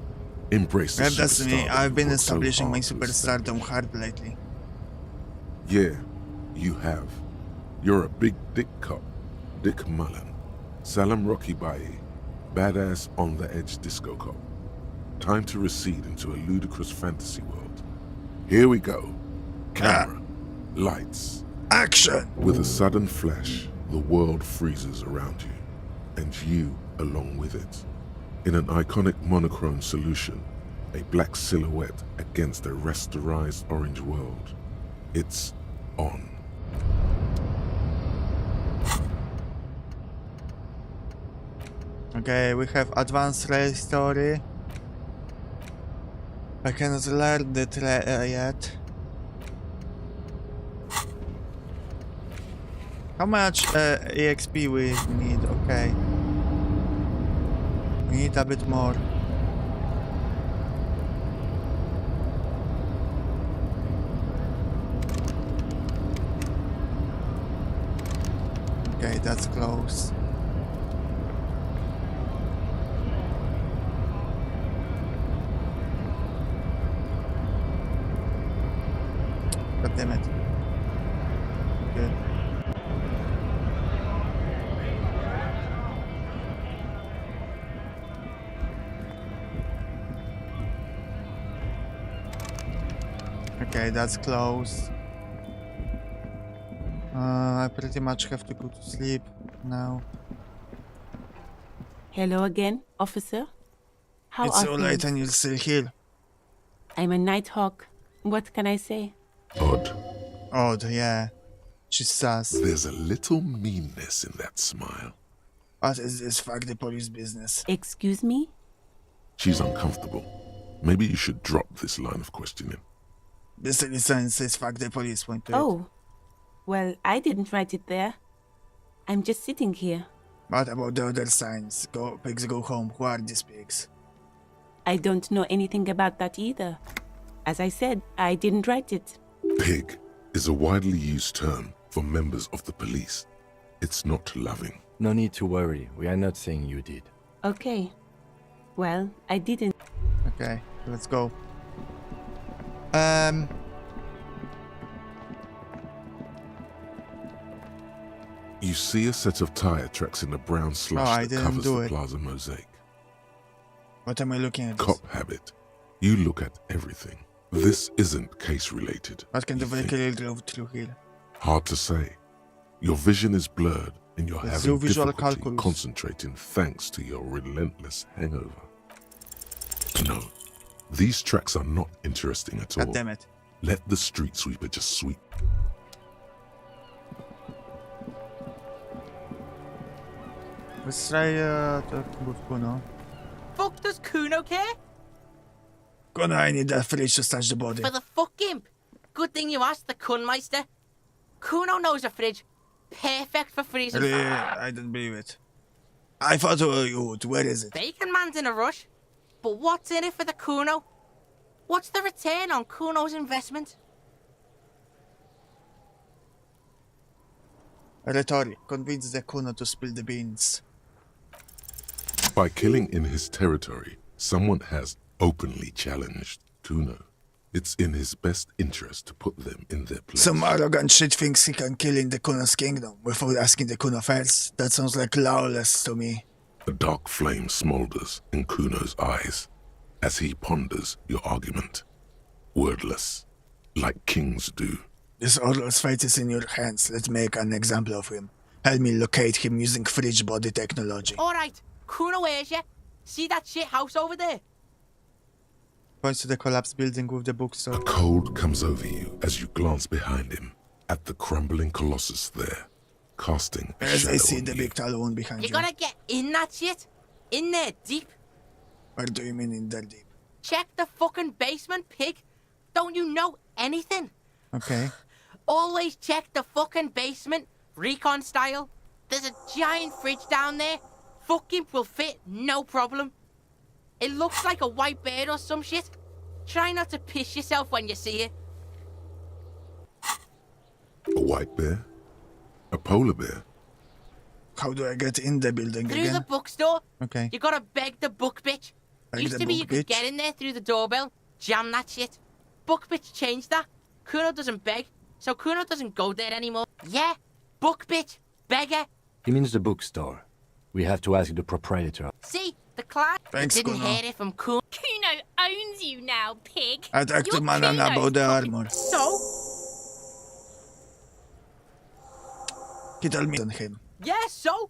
Embrace the Well, that's me. superstardom I've been you worked so establishing my hard to superstardom hard lately. Yeah, you have. You're a big dick cop, Dick Mullen, Salam Rocky Baye, badass on the edge disco cop. Time to recede into a ludicrous fantasy world. Here we go. Camera, lights, action! With a sudden flash, the world freezes around you, and you along with it. In an iconic monochrome solution, a black silhouette against a rasterized orange world. It's on. Okay, we have advanced race story. I cannot learn it yet. How much EXP we need? Okay. We need a bit more. Okay, that's close. God damn it. Good. Okay, that's close. I pretty much have to go to sleep now. Hello again, officer. How It's are so late things? and you're still here. I'm a Nighthawk. What can I say? Odd. Odd, yeah. She's sus. There's a little meanness in that smile. What is this fuck the police business? Excuse me? She's uncomfortable. Maybe you should drop this line of questioning. The silly sign says fuck the police, point to it. Oh. Well, I didn't write it there. I'm just sitting here. What about the other signs? Go, pigs go home. Who are these pigs? I don't know anything about that either. As I said, I didn't write it. Pig is a widely used term for members of the police. It's not loving. No need to worry. We are not saying you did. Okay. Well, I didn't. Okay, let's go. You see a set of tire tracks in the brown slush I that didn't covers do the it. plaza mosaic. What am I looking at? Cop habit. You look at everything. This isn't case related. What kind you of think. vehicle you drove through here? Hard to say. Your vision is blurred and you're Let's having do visual difficulty calculus. concentrating thanks to your relentless hangover. No, these tracks are not interesting at all. God damn it. Let the street sweeper just sweep. Let's try to with Kuno. Fuck does Kuno care? Kuno, I need that fridge to touch the body. For the fuck imp. Good thing you asked the Kunmeister. Kuno knows a fridge. Perfect for freezing. I don't believe it. I thought you would. Where is it? Bacon Man's in a rush. But what's in it for the Kuno? What's the return on Kuno's investment? Rhetoric. Convince the Kuno to spill the beans. By killing in his territory, someone has openly challenged Kuno. It's in his best interest to put them in their place. Some arrogant shit thinks he can kill in the Kuno's kingdom without asking the Kuno first. That sounds like lawless to me. A dark flame smolders in Kuno's eyes as he ponders your argument. Wordless, like kings do. This Orlo's fate is in your hands. Let's make an example of him. Help me locate him using fridge body technology. Alright, Kuno hears you. See that shit house over there? Points to the collapsed building with the bookstore. A cold comes over you as you glance behind him at the crumbling colossus there, casting a As shadow I see on the you. big tall one behind You you. gotta get in that shit. In there, deep. What do you mean in there deep? Check the fucking basement, pig. Don't you know anything? Okay. Always check the fucking basement, recon style. There's a giant fridge down there. Fucking will fit, no problem. It looks like a white bird or some shit. Try not to piss yourself when you see it. A white bear? A polar bear? How do I get in the building Through again? the bookstore. Okay. You gotta beg the book bitch. Beg Used the to be book you could bitch? get in there through the doorbell, jam that shit. Book bitch changed that. Kuno doesn't beg, so Kuno doesn't go there anymore. Yeah, book bitch, beggar. He means the bookstore. We have to ask the proprietor. See, the client Thanks, didn't Kuno. hear it from Kuno. Kuno owns you now, pig. I talked to You're Manan Kuno's about the property. armor. So, He told me on him. yeah, so.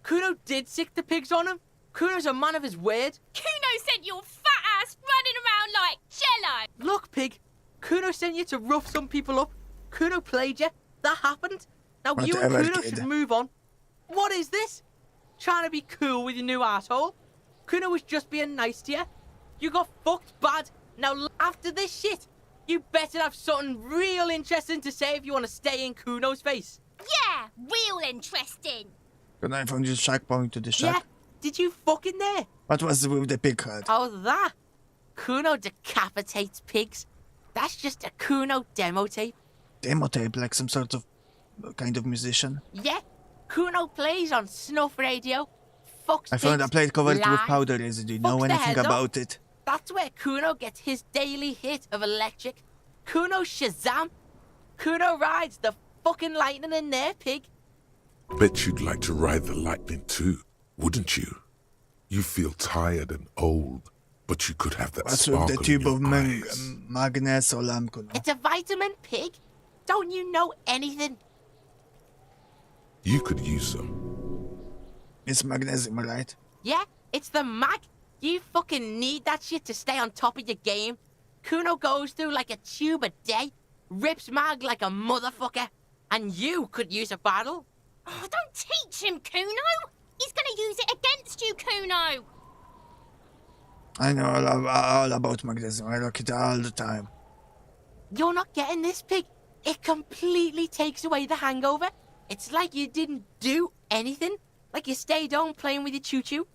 Kuno did sick the pigs on him. Kuno's a man of his word. Kuno sent your fat ass running around like jello. Look, pig, Kuno sent you to rough some people up. Kuno played you. That happened. Now you and Whatever, Kuno kid. should move on. What is this? Trying to be cool with your new asshole? Kuno was just being nice to you. You got fucked bad. Now after this shit, you better have something real interesting to say if you want to stay in Kuno's face. Yeah, real interesting. Can I find you checkpoint to the Yeah, shack? did you fucking there? What was with the pig head? Oh, that? Kuno decapitates pigs. That's just a Kuno demo tape. Demo tape, like some sort of kind of musician. Yeah, Kuno plays on snuff radio. Fucks I found a pigs plate covered with live. powder residue. Know Fucks their anything heads off. about it? That's where Kuno gets his daily hit of electric. Kuno Shazam. Kuno rides the fucking lightning in there, pig. Bet you'd like to ride the lightning too, wouldn't you? You feel tired and old, but you could have that What's with sparkle the tube in your of eyes. magnets or lamp? It's a vitamin, pig. Don't you know anything? You could use some. It's magnesium, right? Yeah, it's the mag. You fucking need that shit to stay on top of your game. Kuno goes through like a tube a day, rips mag like a motherfucker, and you could use a battle. Oh, don't teach him, Kuno. He's gonna use it against you, Kuno. I know all about magnesium. I look it all the time. You're not getting this, pig. It completely takes away the hangover. It's like you didn't do anything. Like you stayed home playing with your choo-choo.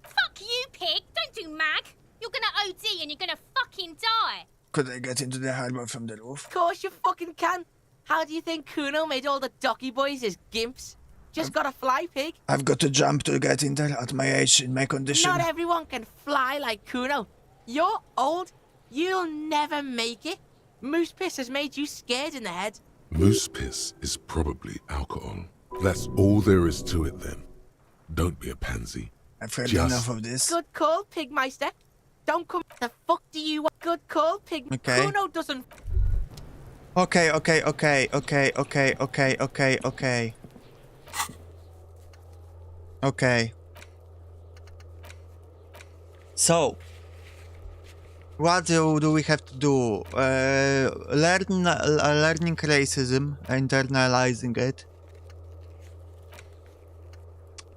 Fuck you, pig. Don't do mag. You're gonna OD and you're gonna fucking die. Could I get into the harbor from the roof? Of course you fucking can. How do you think Kuno made all the docky boys his gimps? Just gotta fly, pig. I've got to jump to get in there at my age, in my condition. Not everyone can fly like Kuno. You're old. You'll never make it. Moose piss has made you scared in the head. Moose piss is probably alcohol. That's all there is to it then. Don't be a pansy. I've heard Just- enough of this. Good call, Pigmeister. Don't come. The fuck do you want? Good call, Pig. Okay. Kuno doesn't. Okay. Okay. So, what do we have to do? Learning racism, internalizing it,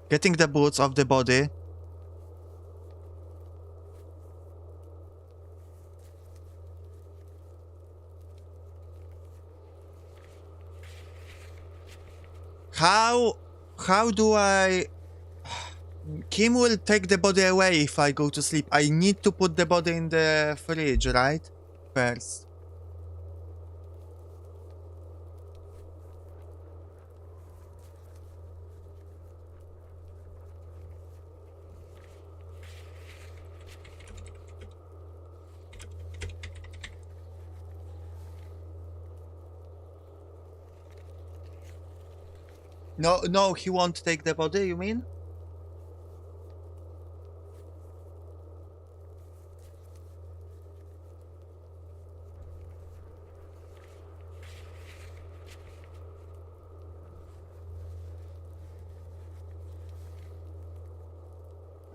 getting the boots off the body. How do I... Kim will take the body away if I go to sleep. I need to put the body in the fridge, right? First. No, he won't take the body, you mean?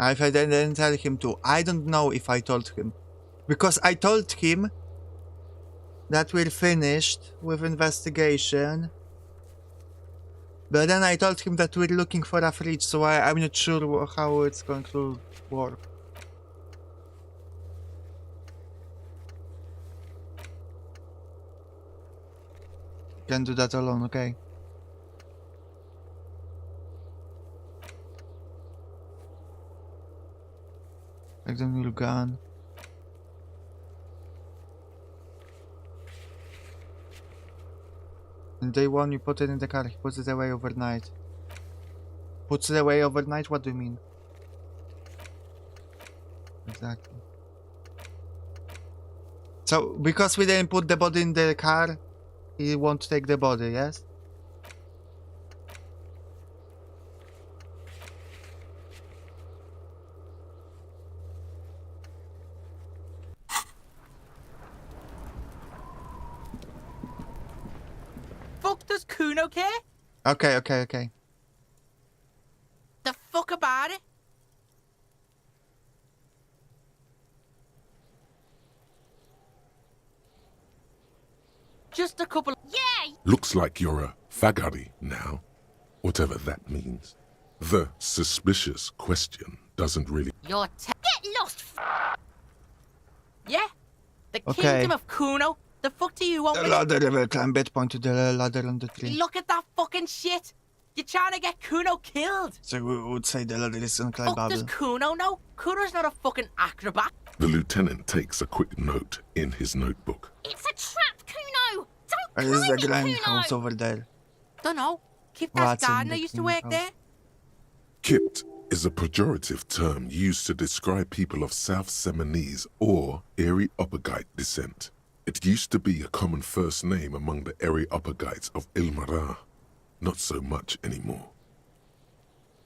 I didn't tell him to. I don't know if I told him. Because I told him that we're finished with investigation. But then I told him that we're looking for a fridge, so I'm not sure how it's going to work. Can do that alone, okay? Like the new gun. And day one, you put it in the car. He puts it away overnight. Puts it away overnight? What do you mean? Exactly. So, because we didn't put the body in the car, he won't take the body, yes? Fuck does Kuno care? Okay. The fuck about it? Just a couple. Yeah! Looks like you're a fagari now, whatever that means. The suspicious question doesn't really... You're Get lost, Yeah? The Okay. kingdom of Kuno? The fuck do you want The with ladder will climb it, point to the ladder on the tree. Look at that fucking shit! You're trying to get Kuno killed! So we would say the ladder is on climb Fuck does Babel. Kuno know? Kuno's not a fucking acrobat. The lieutenant takes a quick note in his notebook. It's a trap, Kuno! Don't There is a climb it, grindhouse Kuno! over there. Dunno. Keep What's that in gardener the used to work greenhouse? there. Kipt is a pejorative term used to describe people of South Seminese or Areopagite descent. It used to be a common first name among the Areopagites of Ilmara. Not so much anymore.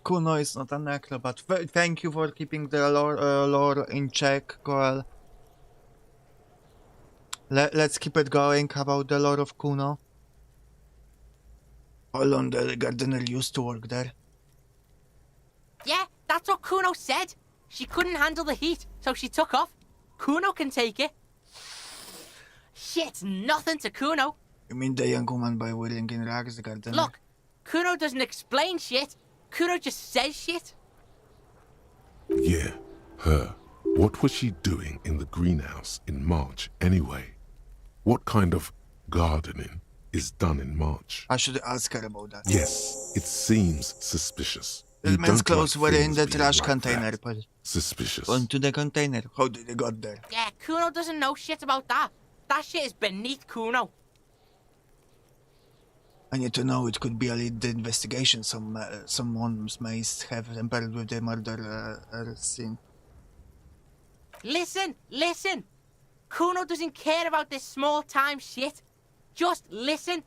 Kuno is not an acrobat. Thank you for keeping the lore in check, Coel. Let's keep it going about the lore of Kuno. How long the gardener used to work there? Yeah, that's what Kuno said. She couldn't handle the heat, so she took off. Kuno can take it. Shit's nothing to Kuno. You mean the young woman by wearing in rags, the gardener? Look, Kuno doesn't explain shit. Kuno just says shit. Yeah, her. What was she doing in the greenhouse in March anyway? What kind of gardening is done in March? I should ask her about that. Yes, it seems suspicious. The You men's don't clothes like were in things the being trash like container. that. But Suspicious. onto the container. How did they got there? Yeah, Kuno doesn't know shit about that. That shit is beneath Kuno. I need to know. It could be a lead investigation. Someone may have tampered with the murder scene. Listen. Kuno doesn't care about this small-time shit. Just listen.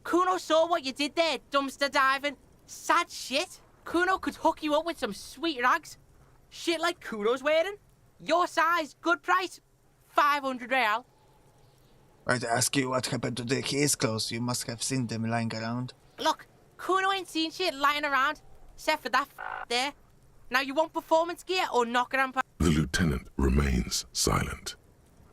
Kuno saw what you did there, dumpster diving. Sad shit. Kuno could hook you up with some sweet rags. Shit like Kuno's wearing. Your size, good price. 500 real. I'd ask you what happened to the case clothes. You must have seen them lying around. Look, Kuno ain't seen shit lying around, except for that there. Now you want performance gear or knocking on... The lieutenant remains silent,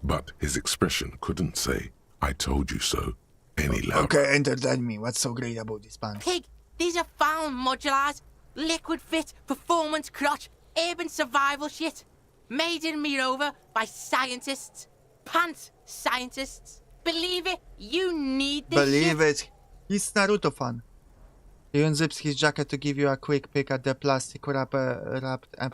but his expression couldn't say, "I told you so," any louder. Okay, entertain me. What's so great about these pants? Pig, these are found modulars. Liquid fit, performance crotch, urban survival shit. Made in Mirova by scientists. Pants scientists. Believe it, you need this Believe shit. it. He's Naruto fan. He unzips his jacket to give you a quick peek at the plastic wrapped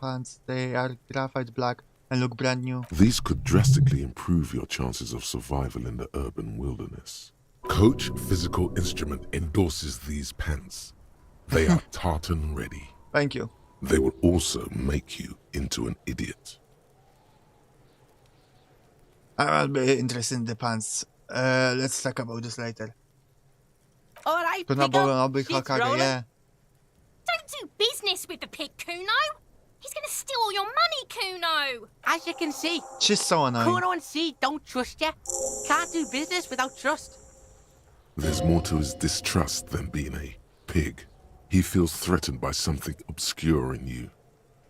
pants. They are graphite black and look brand new. These could drastically improve your chances of survival in the urban wilderness. Coach Physical Instrument endorses these pants. They are tartan ready. Thank you. They will also make you into an idiot. I'll be interested in the pants. Let's talk about this later. Alright, To na pick up. bobby Shit's Hokage, rolling. yeah. Don't do business with the pig, Kuno! He's gonna steal all your money, Kuno! As you can see, She's so annoying. Kuno and C don't trust you. Can't do business without trust. There's more to his distrust than being a pig. He feels threatened by something obscure in you.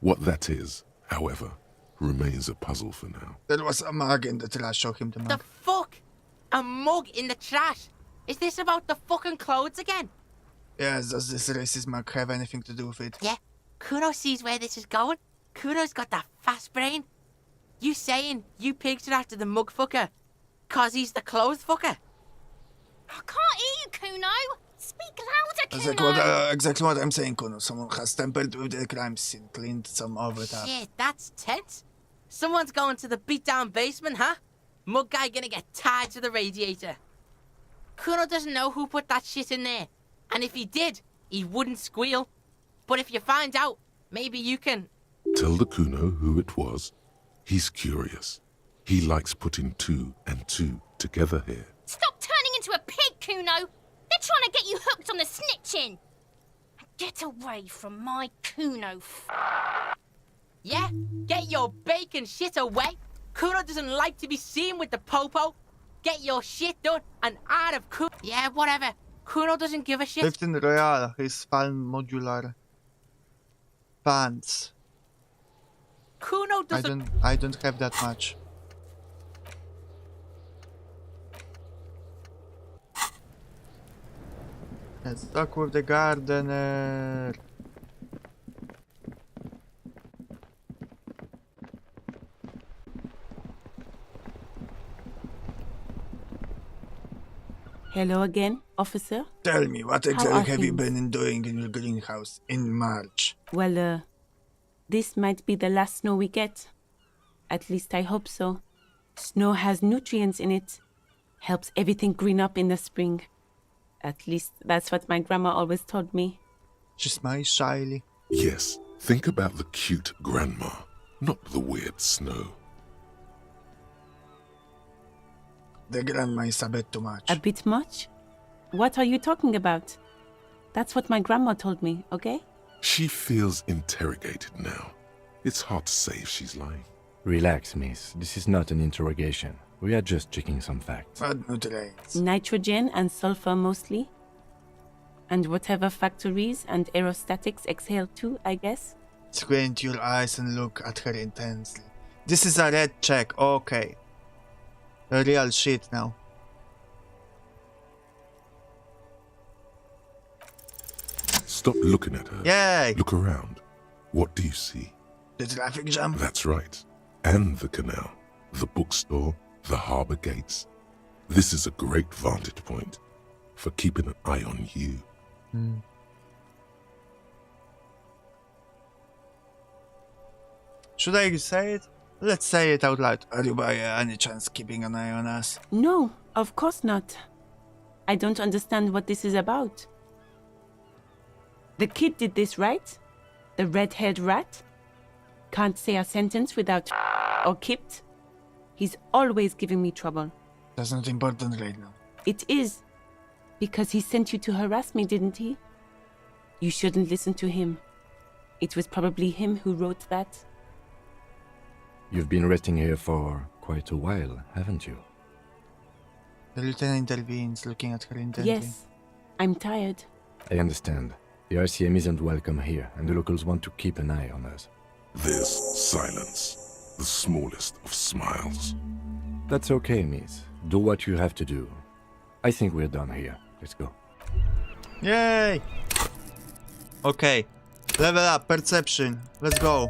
What that is, however, remains a puzzle for now. There was a mug in the trash. Show him the mug. The fuck? A mug in the trash? Is this about the fucking clothes again? Yes, does this racist mug have anything to do with it? Yeah, Kuno sees where this is going. Kuno's got that fast brain. You saying you picked it after the mug fucker? Cause he's the clothes fucker? I can't hear you, Kuno. Speak louder, Kuno. Exactly what I'm saying, Kuno. Someone has tampered with the crime scene, cleaned some of it up. Shit, that's tense. Someone's going to the beat-down basement, huh? Mug guy gonna get tied to the radiator. Kuno doesn't know who put that shit in there. And if he did, he wouldn't squeal. But if you find out, maybe you can... Tell the Kuno who it was. He's curious. He likes putting 2 and 2 together here. Stop turning into a pig, Kuno. They're trying to get you hooked on the snitching. Get away from my Kuno. Yeah? Get your bacon shit away. Kuno doesn't like to be seen with the popo. Get your shit done and out of Kuno. Yeah, whatever. Kuno doesn't give a shit. 15 Royal, his fan modular pants. Kuno doesn't... I don't have that much. Let's talk with the gardener. Hello again, officer. Tell me, what How exactly are have you things? been doing in your greenhouse in March? Well, this might be the last snow we get. At least I hope so. Snow has nutrients in it. Helps everything green up in the spring. At least that's what my grandma always told me. She smiles shyly. Yes, think about the cute grandma, not the weird snow. The grandma is a bit too much. A bit much? What are you talking about? That's what my grandma told me, okay? She feels interrogated now. It's hard to say if she's lying. Relax, miss. This is not an interrogation. We are just checking some facts. What nutrients? Nitrogen and sulfur mostly. And whatever factories and aerostatics exhale too, I guess. Squint your eyes and look at her intensely. This is a red check, okay. The real shit now. Stop looking at her. Yay! Look around. What do you see? The traffic jam? That's right. And the canal, the bookstore, the harbour gates. This is a great vantage point for keeping an eye on you. Should I say it? Let's say it out loud. Are you by any chance keeping an eye on us? No, of course not. I don't understand what this is about. The kid did this, right? The red-haired rat? Can't say a sentence without or kipped. He's always giving me trouble. That's not important right now. It is. Because he sent you to harass me, didn't he? You shouldn't listen to him. It was probably him who wrote that. You've been resting here for quite a while, haven't you? The lieutenant intervenes, looking at her intently. Yes, I'm tired. I understand. The RCM isn't welcome here, and the locals want to keep an eye on us. There's silence, the smallest of smiles. That's okay, miss. Do what you have to do. I think we're done here. Let's go. Yay! Okay. Level up, perception. Let's go.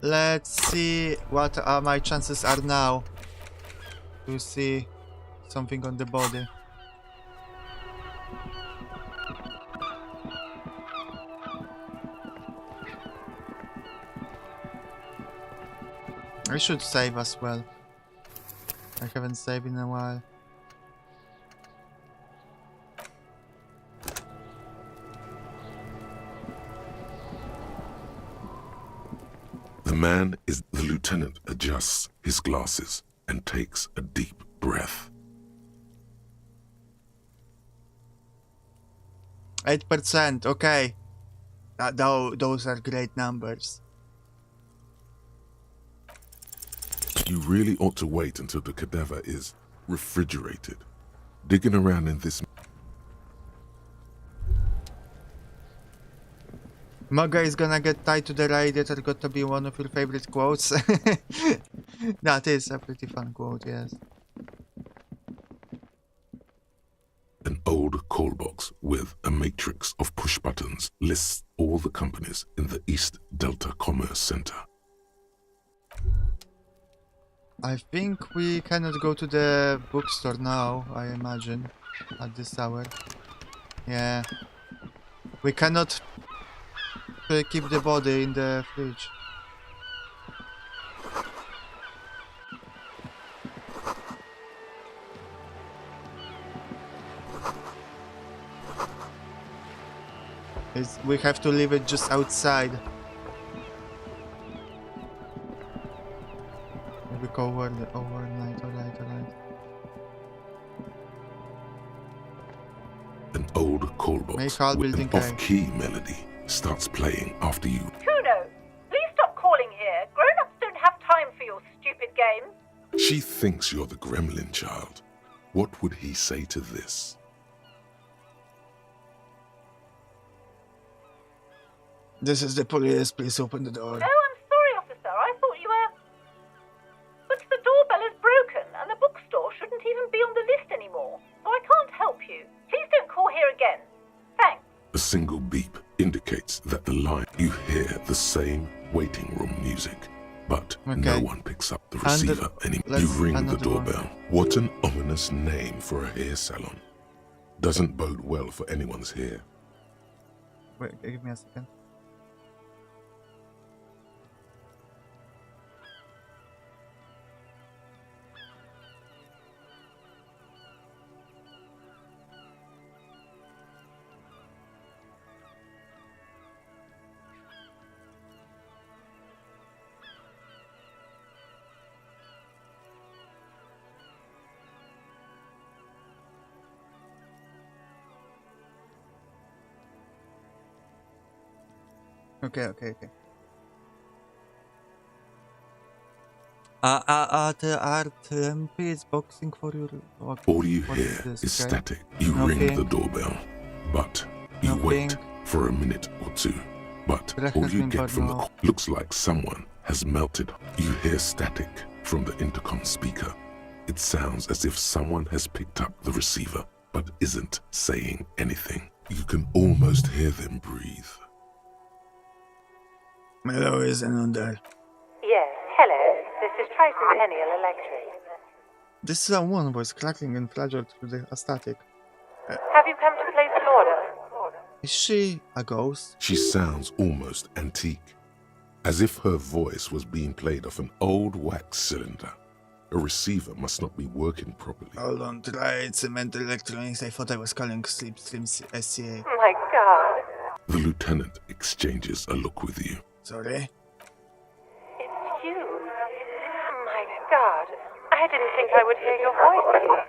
Let's see what my chances are now to see something on the body. I should save as well. I haven't saved in a while. The man is the lieutenant adjusts his glasses and takes a deep breath. 8%, okay. Those are great numbers. You really ought to wait until the cadaver is refrigerated. Digging around in this... Maga is gonna get tied to the radiator, got to be one of your favorite quotes. That is a pretty fun quote, yes. An old call box with a matrix of push buttons lists all the companies in the East Delta Commerce Center. I think we cannot go to the bookstore now, I imagine, at this hour. Yeah. We cannot keep the body in the fridge. We have to leave it just outside. Maybe go overnight, alright. An old call box with an off-key melody starts playing after you. Kuno, please stop calling here. Grown-ups don't have time for your stupid games. She thinks you're the gremlin child. What would he say to this? This is the police, please open the door. Oh, I'm sorry, officer. I thought you were... But the doorbell is broken, and the bookstore shouldn't even be on the list anymore. So I can't help you. Please don't call here again. Thanks. A single beep indicates that the line you hear the same waiting room music, but no one picks up the receiver anymore. You ring the doorbell. What an ominous name for a hair salon. Doesn't bode well for anyone's hair. Wait, give me a second. Okay. The art is boxing for your... All you hear is static. You ring the doorbell, but you wait for a minute or two. But all you get from the call looks like someone has melted. You hear static from the intercom speaker. It sounds as if someone has picked up the receiver, but isn't saying anything. You can almost hear them breathe. Hello, is under. Yes, hello. This is Tricentennial Electric. This is a woman voice crackling and fragile through the static. Have you come to place an order? Is she a ghost? She sounds almost antique, as if her voice was being played off an old wax cylinder. A receiver must not be working properly. Hold on, try cement electronics. I thought I was calling Slipstream SCA. My God. The lieutenant exchanges a look with you. Sorry? It's you. My God. I didn't think I would hear your voice.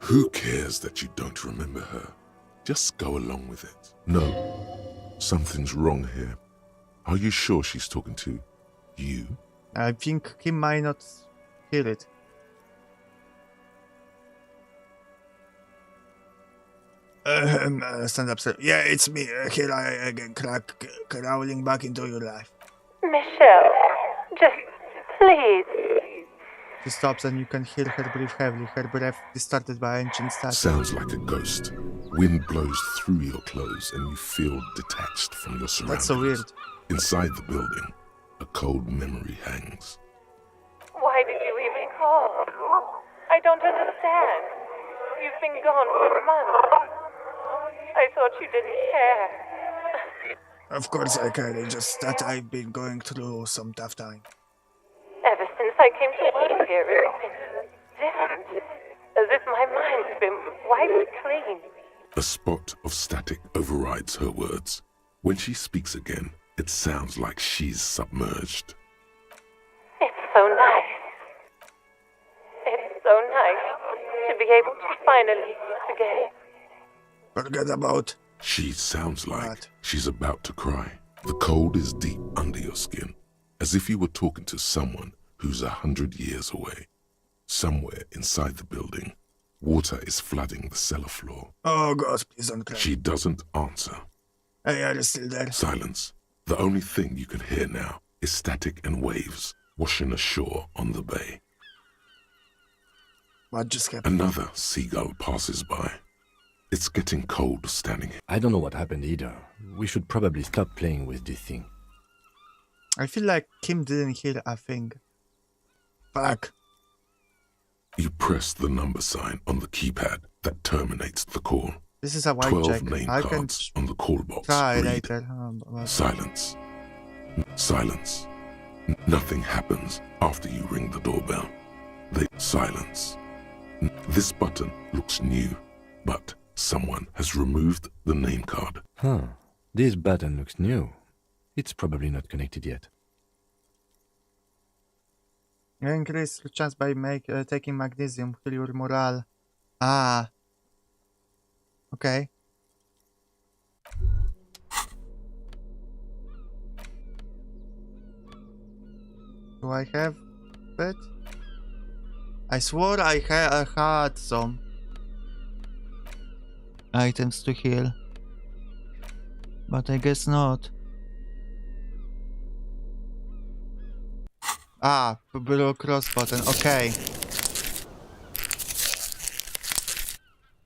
Who cares that you don't remember her? Just go along with it. No, something's wrong here. Are you sure she's talking to you? I think he might not hear it. Stand up, sir. Yeah, it's me. Here I again, crawling back into your life. Michelle, just please. She stops and you can hear her breathe heavily. Her breath distorted by ancient static. Sounds like a ghost. Wind blows through your clothes and you feel detached from your surroundings. That's so weird. Inside the building, a cold memory hangs. Why did you even call? I don't understand. You've been gone for months. I thought you didn't care. Of course I care, it's just that I've been going through some tough time. Ever since I came to work here, it's been different. As if my mind's been wiped clean. A spot of static overrides her words. When she speaks again, it sounds like she's submerged. It's so nice. It's so nice to be able to finally forget. Forget about... She sounds like she's about to cry. The cold is deep under your skin, as if you were talking to someone who's 100 years away. Somewhere inside the building, water is flooding the cellar floor. Oh God, please don't cry. She doesn't answer. Hey, are you still there? Silence. The only thing you can hear now is static and waves washing ashore on the bay. What just happened? Another seagull passes by. It's getting cold standing here. I don't know what happened either. We should probably stop playing with this thing. I feel like Kim didn't hear a thing. Fuck. You press the number sign on the keypad that terminates the call. This is a white 12 check. name I can cards on the call box try read later. silence. Silence. Nothing happens after you ring the doorbell. Silence. This button looks new, but someone has removed the name card. Huh. This button looks new. It's probably not connected yet. Increase chance by taking magnesium. Kill your morale. Ah. Okay. Do I have it? I swore I had some items to heal, but I guess not. Ah, blue cross button. Okay.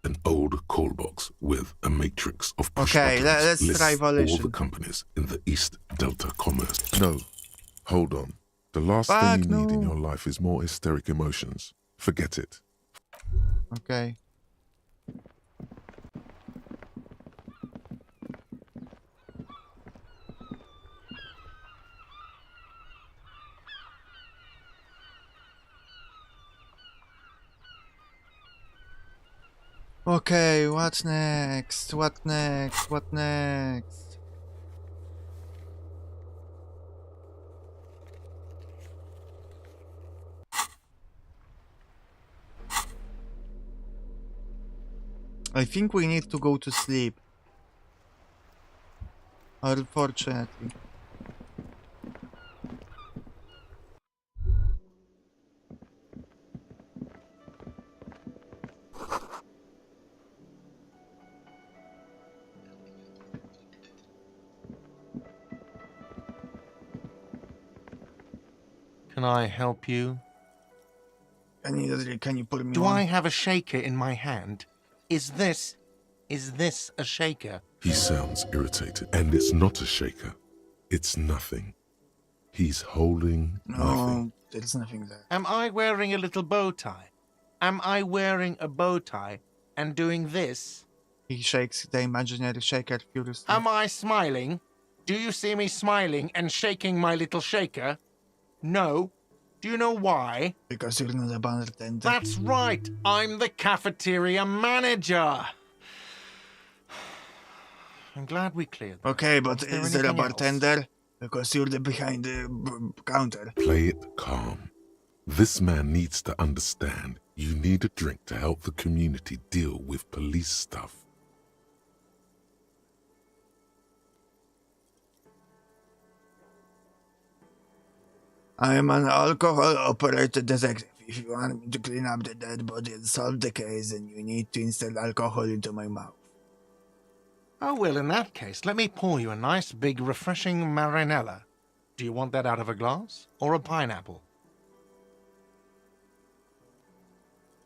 An old call box with a matrix of push Okay, buttons let's lists try all Volition. the companies in the East Delta Commerce. No, hold on. The last Fuck, thing you need in no. your life is more hysteric emotions. Forget it. Okay. Okay, what next? What next? What next? I think we need to go to sleep. Unfortunately. Can I help you? Can you put me Do on? I have a shaker in my hand? Is this a shaker? He sounds irritated, and it's not a shaker. It's nothing. He's holding nothing. No, there's nothing there. Am I wearing a little bow tie? Am I wearing a bow tie and doing this? He shakes the imaginary shaker furiously. Am I smiling? Do you see me smiling and shaking my little shaker? No. Do you know why? Because you're not a bartender. That's right. I'm the cafeteria manager. I'm glad we cleared that. Okay, but there is there a anything else? bartender? Because you're the behind the counter. Play it calm. This man needs to understand you need a drink to help the community deal with police stuff. I am an alcohol operated detective. If you want me to clean up the dead body and solve the case, then you need to instill alcohol into my mouth. Oh, well, in that case, let me pour you a nice, big, refreshing marinella. Do you want that out of a glass or a pineapple?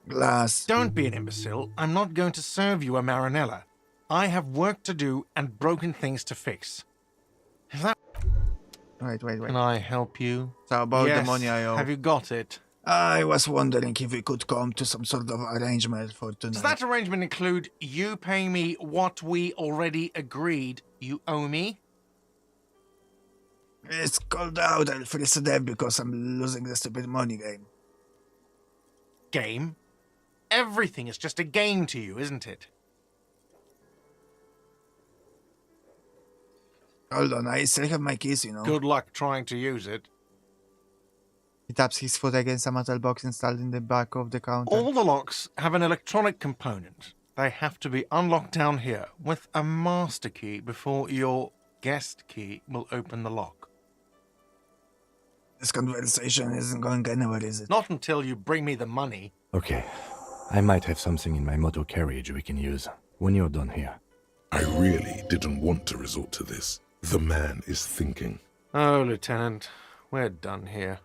Glass. Don't be an imbecile. I'm not going to serve you a marinella. I have work to do and broken things to fix. Is that... Wait. Can I help you? So about Yes. the money I owe. Have you got it? I was wondering if we could come to some sort of arrangement for tonight. Does that arrangement include you paying me what we already agreed you owe me? It's cold out. I'll freeze to death because I'm losing the stupid money game. Game? Everything is just a game to you, isn't it? Hold on, I still have my keys, you know. Good luck trying to use it. He taps his foot against a metal box installed in the back of the counter. All the locks have an electronic component. They have to be unlocked down here with a master key before your guest key will open the lock. This conversation isn't going anywhere, is it? Not until you bring me the money. Okay. I might have something in my motor carriage we can use when you're done here. I really didn't want to resort to this. The man is thinking. Oh, Lieutenant, we're done here.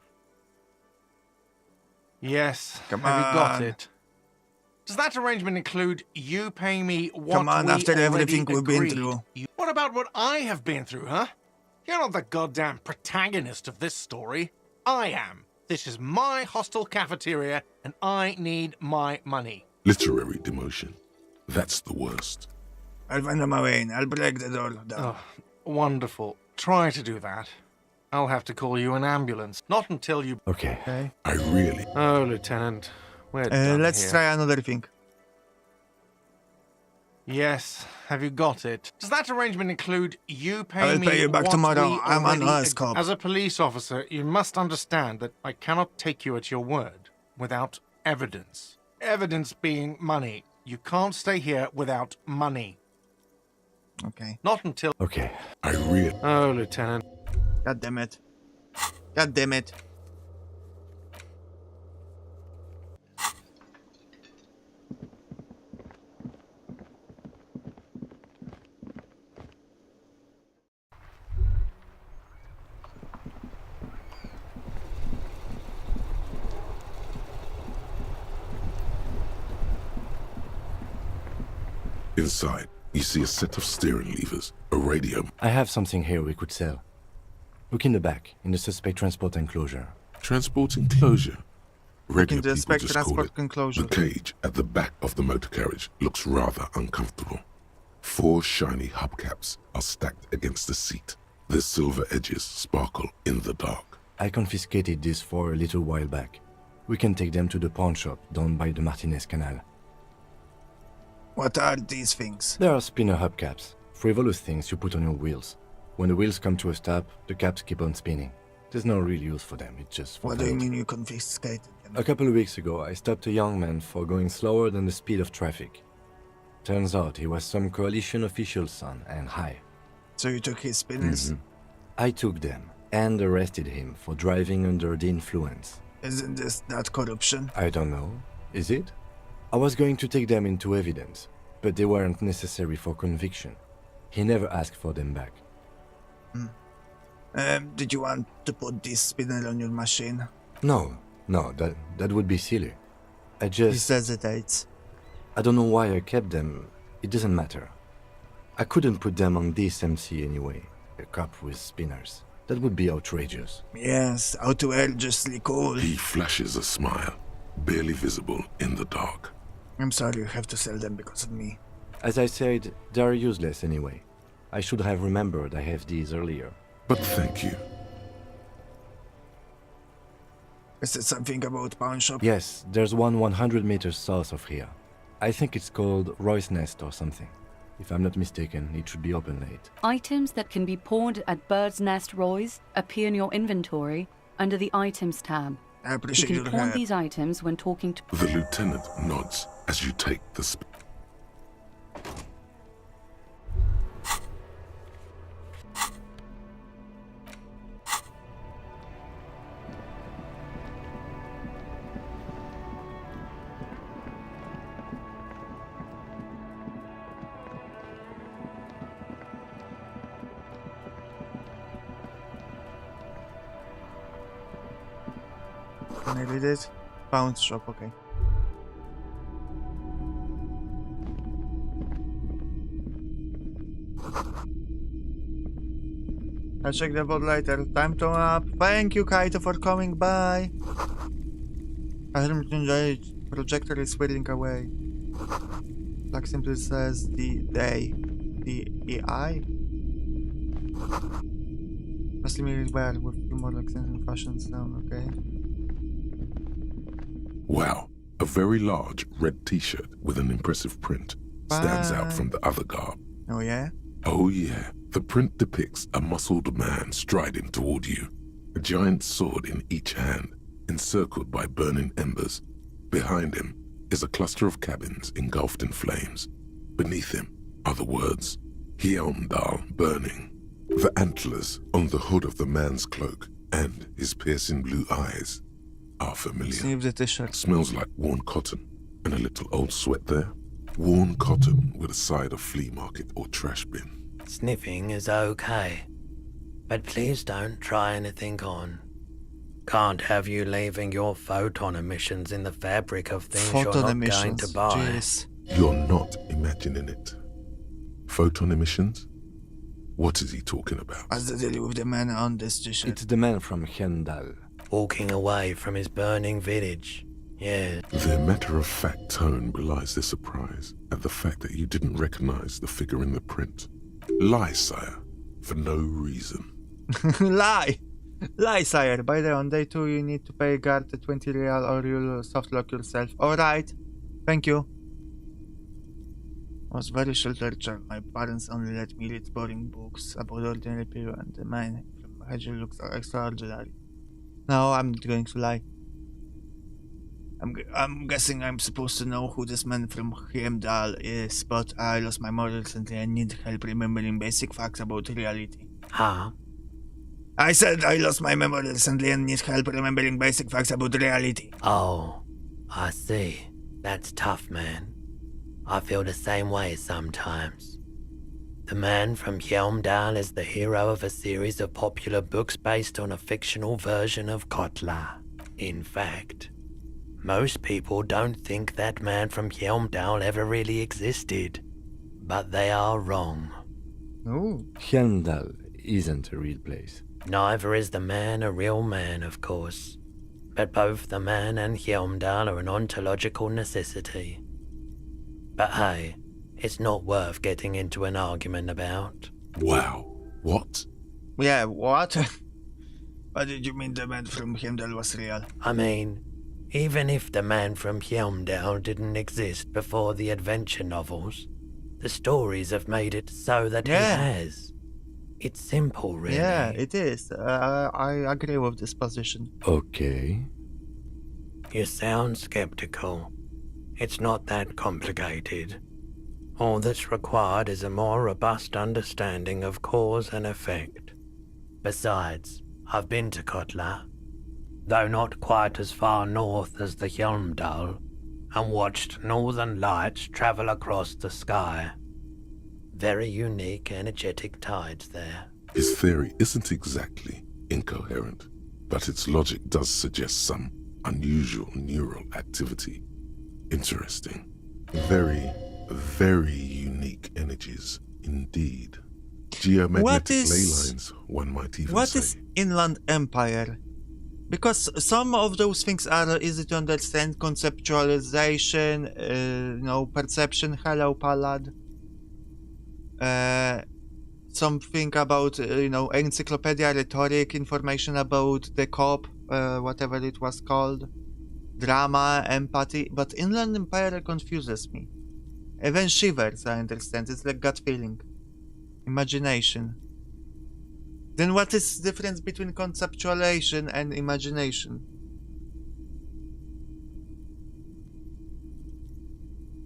Yes, Come have you got on. it? Does that arrangement include you paying me what Come on, we after already everything we've been agreed? through. What about what I have been through, huh? You're not the goddamn protagonist of this story. I am. This is my hostel cafeteria, and I need my money. Literary demotion. That's the worst. I'll find my way in. I'll break the door down. Oh, wonderful. Try to do that. I'll have to call you an ambulance. Not until you... Okay. I really... Oh, Lieutenant, we're done Let's here. try another thing. Yes, have you got it? Does that arrangement include you paying I'll me pay you back what tomorrow. we I'm an already cop. As a police officer, you must understand that I cannot take you at your word without evidence. Evidence being money. You can't stay here without money. Okay. Not until... Okay. I really... Oh, Lieutenant. God damn it. God damn it. Inside, you see a set of steering levers, a radio. I have something here we could sell. Look in the back, in the suspect transport enclosure. Transport enclosure. Radio In the people suspect just call transport it. enclosure. The cage at the back of the motor carriage looks rather uncomfortable. 4 shiny hubcaps are stacked against the seat. Their silver edges sparkle in the dark. I confiscated these 4 a little while back. We can take them to the pawn shop down by the Martinez Canal. What are these things? They are spinner hubcaps, frivolous things you put on your wheels. When the wheels come to a stop, the caps keep on spinning. There's no real use for them, it's just for What do you fun. mean you confiscated them? A couple of weeks ago, I stopped a young man for going slower than the speed of traffic. Turns out he was some coalition official's son and high. So you took his spinners? I took them and arrested him for driving under the influence. Isn't this that corruption? I don't know. Is it? I was going to take them into evidence, but they weren't necessary for conviction. He never asked for them back. Did you want to put this spinner on your machine? No, that would be silly. I He just... hesitates. I don't know why I kept them. It doesn't matter. I couldn't put them on this MC anyway. A cop with spinners. That would be outrageous. Yes, outrageously cool. He flashes a smile, barely visible in the dark. I'm sorry you have to sell them because of me. As I said, they are useless anyway. I should have remembered I have these earlier. But thank you. Is it something about pawn shop? Yes, there's one 100 meters south of here. I think it's called Roy's Nest or something. If I'm not mistaken, it should be open late. Items that can be pawned at Bird's Nest Roy's appear in your inventory under the Items tab. I appreciate you your can pawn help. these items when talking to... The lieutenant nods as you take the Can I read it? Pawn shop, okay. I'll check the board later. Time to up. Thank you, Kaito, for coming by. I haven't enjoyed. Projector is whirling away. Like simply says the day. The AI? Mostly me well with a few more accents and fashions down, okay? Wow, a very large red t-shirt with an impressive print stands out from the other garb. Oh yeah? Oh yeah, the print depicts a muscled man striding toward you, a giant sword in each hand, encircled by burning embers. Behind him is a cluster of cabins engulfed in flames. Beneath him are the words, Hyundal burning. The antlers on the hood of the man's cloak and his piercing blue eyes are familiar. Sniff the t-shirt. Smells like worn cotton and a little old sweat there. Worn cotton with a side of flea market or trash bin. Sniffing is okay. But please don't try anything on. Can't have you leaving your photon emissions in the fabric of things you're Photon not going to emissions. buy. Jeez. You're not imagining it. Photon emissions? What is he talking about? What's the deal with the man on this t-shirt? It's the man from Hendal. Walking away from his burning village. Yeah. Their matter-of-fact tone belies their surprise at the fact that you didn't recognize the figure in the print. Lie, sire, for no reason. Lie! Lie, sire. By the way, on day 2 you need to pay guard the 20 real or you'll softlock yourself. Alright. Thank you. I was very sheltered child. My parents only let me read boring books about ordinary people, and the man from Hedgehog looks extraordinary. No, I'm not going to lie. I'm guessing I'm supposed to know who this man from Heimdall is, but I lost my mother recently and need help remembering basic facts about reality. Huh? I said I lost my memory recently and need help remembering basic facts about reality. Oh, I see. That's tough, man. I feel the same way sometimes. The man from Helmdal is the hero of a series of popular books based on a fictional version of Kotla. In fact, most people don't think that man from Helmdal ever really existed. But they are wrong. Oh. Helmdal isn't a real place. Neither is the man a real man, of course. But both the man and Helmdal are an ontological necessity. But hey, it's not worth getting into an argument about. Wow. What? Yeah, what? What did you mean the man from Heimdall was real? I mean, even if the man from Helmdal didn't exist before the adventure novels, the stories have made it so that he has. It's simple, really. Yeah, it is. I agree with this position. Okay. You sound skeptical. It's not that complicated. All that's required is a more robust understanding of cause and effect. Besides, I've been to Kotla, though not quite as far north as the Helmdal, and watched northern lights travel across the sky. Very unique, energetic tides there. His theory isn't exactly incoherent, but its logic does suggest some unusual neural activity. Interesting. Very, very unique energies indeed. Geomagnetic ley lines, one might even say. What is Inland Empire? Because some of those things are easy to understand, conceptualization, perception, hello Palad. Something about, encyclopedia, rhetoric, information about the cop, whatever it was called, drama, empathy, but Inland Empire confuses me. Even shivers, I understand, it's like gut feeling. Imagination. Then what is the difference between conceptualization and imagination?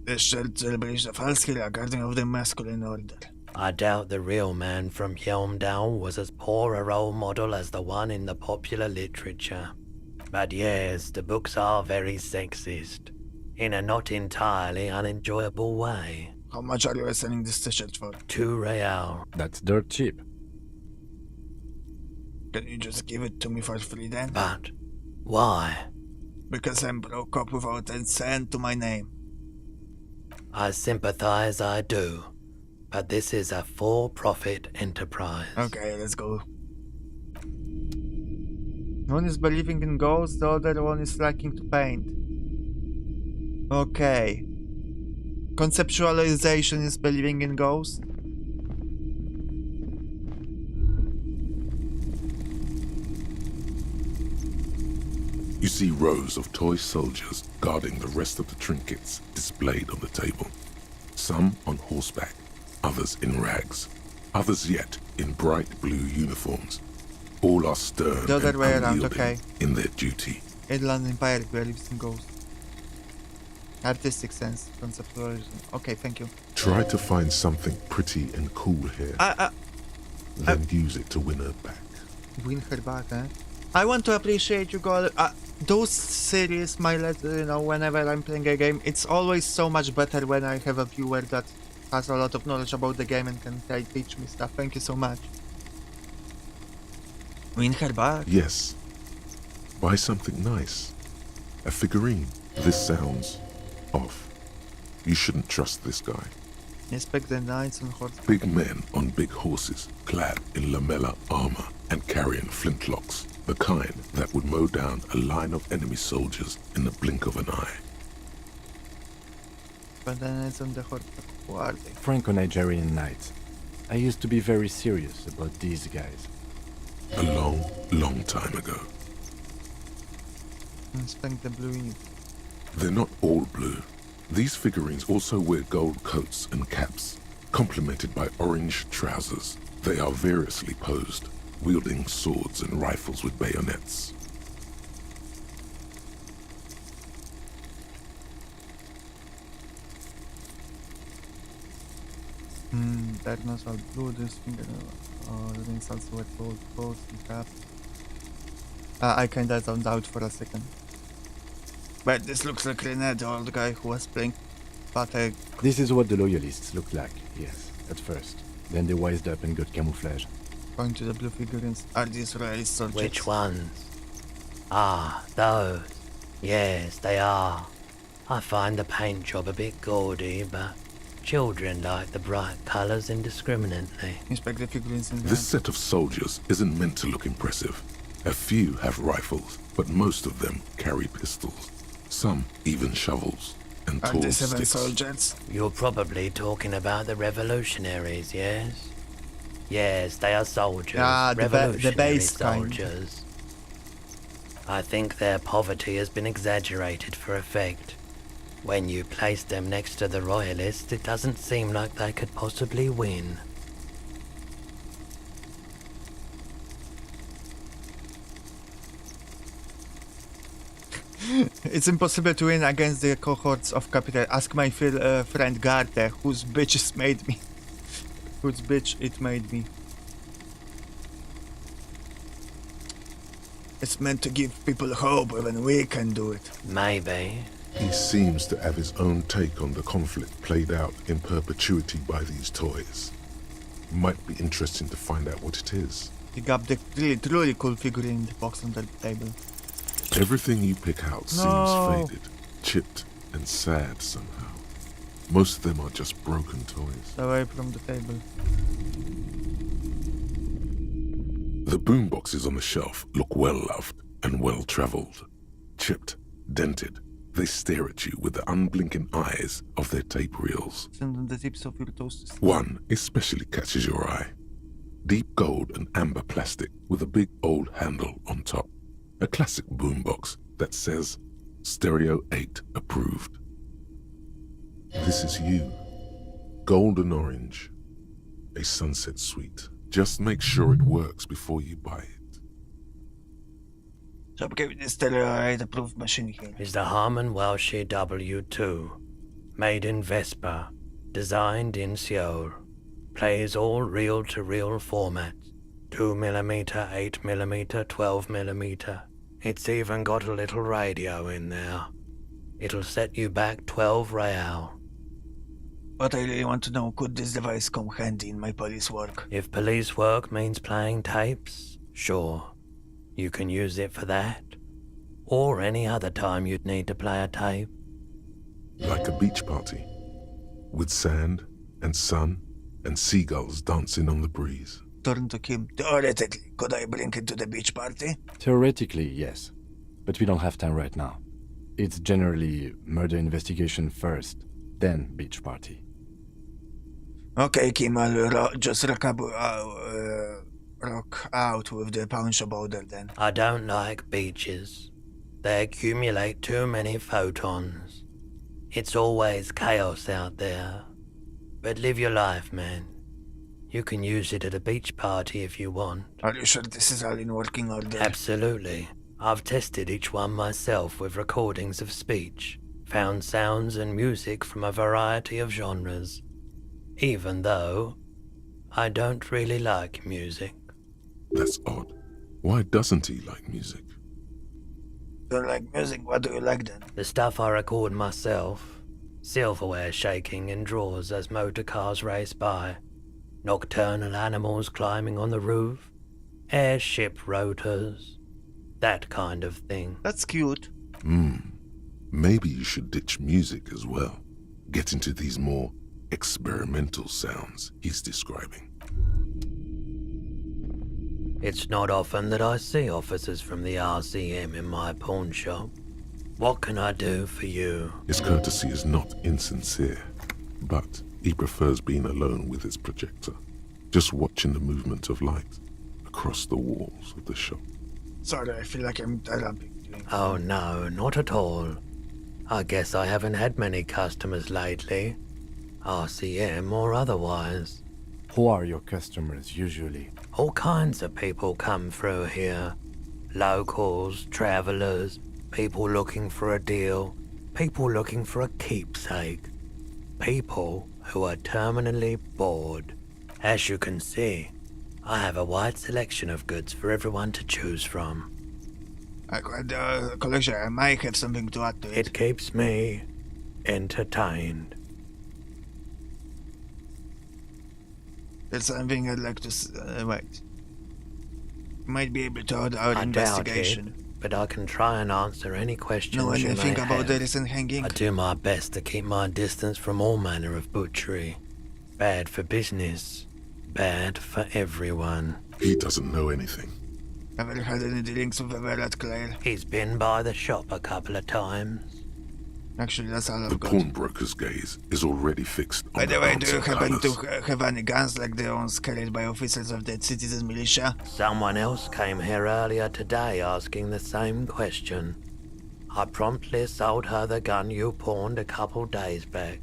The shared celebration of Halskir, guardian of the masculine order. I doubt the real man from Helmdal was as poor a role model as the one in the popular literature. But yes, the books are very sexist, in a not entirely unenjoyable way. How much are you selling this t-shirt for? 2 real. That's dirt cheap. Can you just give it to me for free then? But why? Because I'm broke up without a cent to my name. I sympathize, I do. But this is a for-profit enterprise. Okay, let's go. One is believing in ghosts, the other one is liking to paint. Okay. Conceptualization is believing in ghosts. You see rows of toy soldiers guarding the rest of the trinkets displayed on the table. Some on horseback, others in rags, others yet in bright blue uniforms. All are stern The other and way around, unyielding okay. in their duty. Inland Empire believes in ghosts. Artistic sense, conceptualization. Okay, thank you. Try to find something pretty and cool here. Then use it to win her back. Win her back, eh? I want to appreciate you, God. Those series, whenever I'm playing a game, it's always so much better when I have a viewer that has a lot of knowledge about the game and can teach me stuff. Thank you so much. Win her back? Yes. Buy something nice. A figurine. This sounds off. You shouldn't trust this guy. Inspect the knights on horse. Big men on big horses, clad in lamella armor and carrying flintlocks, the kind that would mow down a line of enemy soldiers in the blink of an eye. But the knights on the horse. Who are they? Franco-Nigerian knights. I used to be very serious about these guys. A long, long time ago. Inspect the blue uniform. They're not all blue. These figurines also wear gold coats and caps, complemented by orange trousers. They are variously posed, wielding swords and rifles with bayonets. Diagonals are blue, this finger rings also with gold coats and cap. I kinda zoned out for a second. But this looks like René, the old guy who was playing Patek. This is what the loyalists looked like, yes, at first. Then they wised up and got camouflage. Going to the blue figurines. Are these royalist soldiers? Which ones? Ah, those. Yes, they are. I find the paint job a bit gaudy, but children like the bright colours indiscriminately. Inspect the figurines in the This set of soldiers isn't meant to look impressive. A few have rifles, but most of them carry pistols. Some even shovels and Are tall they 7 sticks. soldiers? You're probably talking about the revolutionaries, yes? Yes, they are soldiers. Ah, the revolutionary base kind. soldiers. I think their poverty has been exaggerated for effect. When you place them next to the royalists, it doesn't seem like they could possibly win. It's impossible to win against the cohorts of capital. Ask my friend Garte, whose bitches made me. Whose bitch it made me. It's meant to give people hope when we can do it. Maybe. He seems to have his own take on the conflict played out in perpetuity by these toys. Might be interesting to find out what it is. Pick up the really truly cool figurine in the box on the table. Everything you pick out seems faded, chipped, and sad somehow. Most of them are just broken toys. Away from the table. The boomboxes on the shelf look well-loved and well-traveled. Chipped, dented, they stare at you with the unblinking eyes of their tape reels. Send on the tips of your toes. One especially catches your eye. Deep gold and amber plastic with a big old handle on top. A classic boombox that says Stereo 8 approved. This is you. Golden orange. A sunset suite. Just make sure it works before you buy it. So give the Stereo 8 approved machine here. Is the Harman Welsh W2. Made in Vespa. Designed in Seoul. Plays all reel-to-reel formats. 2mm, 8mm, 12mm. It's even got a little radio in there. It'll set you back 12 real. What I really want to know, could this device come handy in my police work? If police work means playing tapes, sure. You can use it for that. Or any other time you'd need to play a tape. Like a beach party. With sand and sun and seagulls dancing on the breeze. Turn to Kim. Theoretically, could I bring it to the beach party? Theoretically, yes. But we don't have time right now. It's generally murder investigation first, then beach party. Okay, Kim, I'll just rock out with the pawn shop order then. I don't like beaches. They accumulate too many photons. It's always chaos out there. But live your life, man. You can use it at a beach party if you want. Are you sure this is all in working order? Absolutely. I've tested each one myself with recordings of speech, found sounds and music from a variety of genres. Even though I don't really like music. That's odd. Why doesn't he like music? Don't like music, what do you like then? The stuff I record myself. Silverware shaking in drawers as motor cars race by. Nocturnal animals climbing on the roof. airship rotors, that kind of thing. That's cute. Maybe you should ditch music as well. Get into these more experimental sounds he's describing. It's not often that I see officers from the RCM in my pawn shop. What can I do for you? His courtesy is not insincere, but he prefers being alone with his projector, just watching the movement of light across the walls of the shop. Sorry, I feel like I'm interrupting. Oh no, not at all. I guess I haven't had many customers lately, RCM or otherwise. Who are your customers usually? All kinds of people come through here. Locals, travelers, people looking for a deal, people looking for a keepsake, people who are terminally bored. As you can see, I have a wide selection of goods for everyone to choose from. The collection, I might have something to add to it. It keeps me entertained. There's something I'd like to wait. Might be able to order our I investigation. doubt it, but I can try and answer any questions Know you anything may about have. the recent hanging? I do my best to keep my distance from all manner of butchery. Bad for business, bad for everyone. He doesn't know anything. Ever had any dealings with Everett Clare? He's been by the shop a couple of times. Actually, that's all The I've got. pawnbroker's gaze is already fixed By on the way, do bouncing you happen colours. to have any guns like the ones carried by officers of the citizens militia? Someone else came here earlier today asking the same question. I promptly sold her the gun you pawned a couple days back.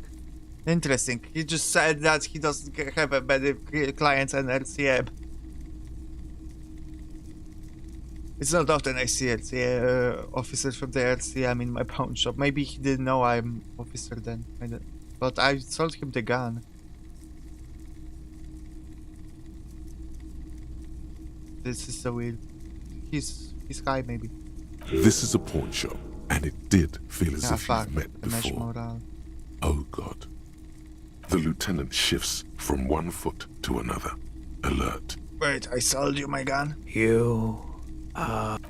Interesting. He just said that he doesn't have a better clients than RCM. It's not often I see officers from the RCM in my pawn shop. Maybe he didn't know I'm officer then. But I sold him the gun. This is so weird. He's high maybe. This is a pawn shop, and it did feel as if fuck. you've met The mesh before. morale. Oh God. The lieutenant shifts from one foot to another, alert. Wait, I sold you my gun? You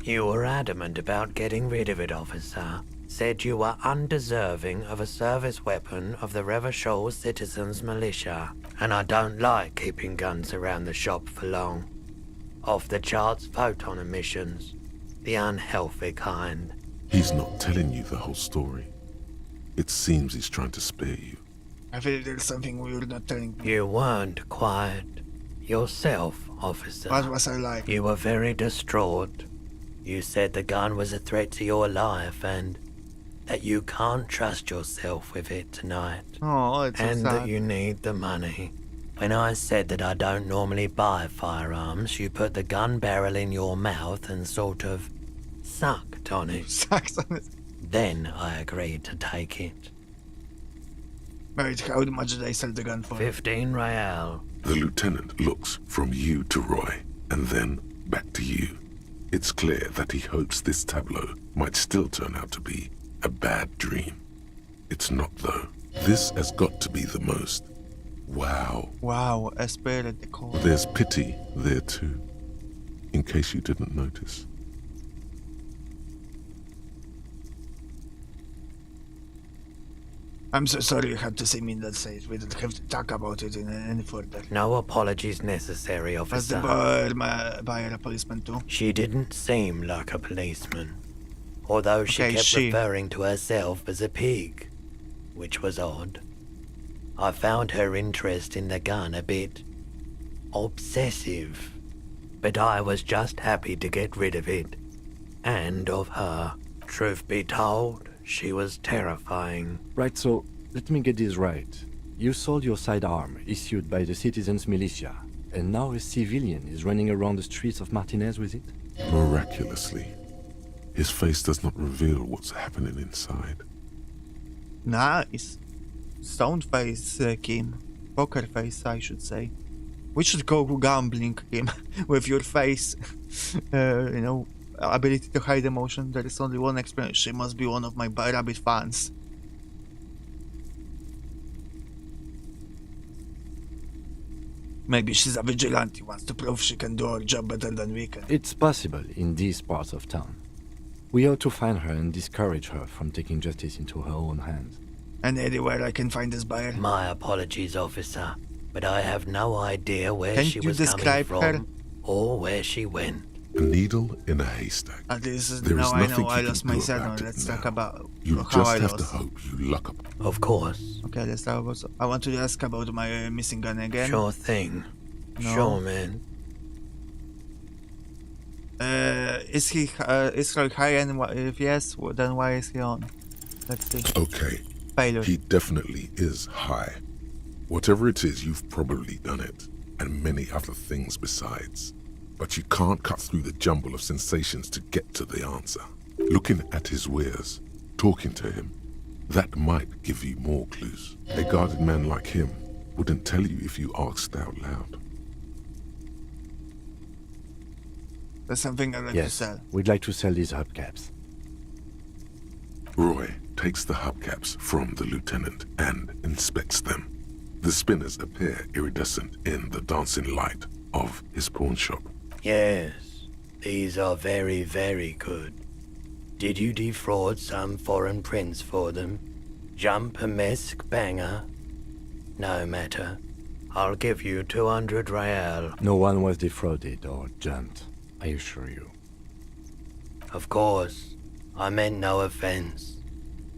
were adamant about getting rid of it, officer. Said you were undeserving of a service weapon of the Revachol Citizens Militia. And I don't like keeping guns around the shop for long. Off the charts photon emissions. The unhealthy kind. He's not telling you the whole story. It seems he's trying to spare you. I feel there's something you're not telling me. You weren't quiet yourself, officer. What was I like? You were very distraught. You said the gun was a threat to your life and that you can't trust yourself with it tonight. Oh, it's so and sad. that you need the money. When I said that I don't normally buy firearms, you put the gun barrel in your mouth and sort of sucked on it. Sucks on it. Then I agreed to take it. Wait, how much did I sell the gun for? 15 real. The lieutenant looks from you to Roy, and then back to you. It's clear that he hopes this tableau might still turn out to be a bad dream. It's not, though. This has got to be the most. Wow. Wow, a spirit the call. There's pity there too, in case you didn't notice. I'm so sorry you had to see me in that state. We don't have to talk about it any further. No apologies necessary, Was officer. the buyer a policeman too? She didn't seem like a policeman, although she Okay, kept she. referring to herself as a pig, which was odd. I found her interest in the gun a bit obsessive, but I was just happy to get rid of it, and of her. Truth be told, she was terrifying. Right, so let me get this right. You sold your sidearm, issued by the Citizens Militia, and now a civilian is running around the streets of Martinez with it? Miraculously, his face does not reveal what's happening inside. Nice. Stone face, Kim. Poker face, I should say. We should go gambling, Kim, with your face. Ability to hide emotion. There is only one explanation. She must be one of my rabbit fans. Maybe she's a vigilante, wants to prove she can do her job better than we can. It's possible in these parts of town. We ought to find her and discourage her from taking justice into her own hands. And anywhere I can find this buyer? My apologies, officer, but I have no idea where Can she you was coming describe from her? or where she went. A needle in a haystack. At least There now is I nothing know I you lost can my do saddle. about it Let's now. talk about You how just I have to lost. hope you luck up. Of course. Okay, let's talk about. I want to ask about my missing gun again. Sure thing. No. Sure, man. Is he high? And if yes, then why is he on? Let's see. Okay. Failure. He definitely is high. Whatever it is, you've probably done it, and many other things besides. But you can't cut through the jumble of sensations to get to the answer. Looking at his wares, talking to him, that might give you more clues. A guarded man like him wouldn't tell you if you asked out loud. There's something I'd like to Yes, sell. we'd like to sell these hubcaps. Roy takes the hubcaps from the lieutenant and inspects them. The spinners appear iridescent in the dancing light of his pawn shop. Yes, these are very, very good. Did you defraud some foreign prince for them? Jump-a-mesk banger? No matter. I'll give you 200 real. No one was defrauded or jumped, I assure you. Of course. I meant no offense.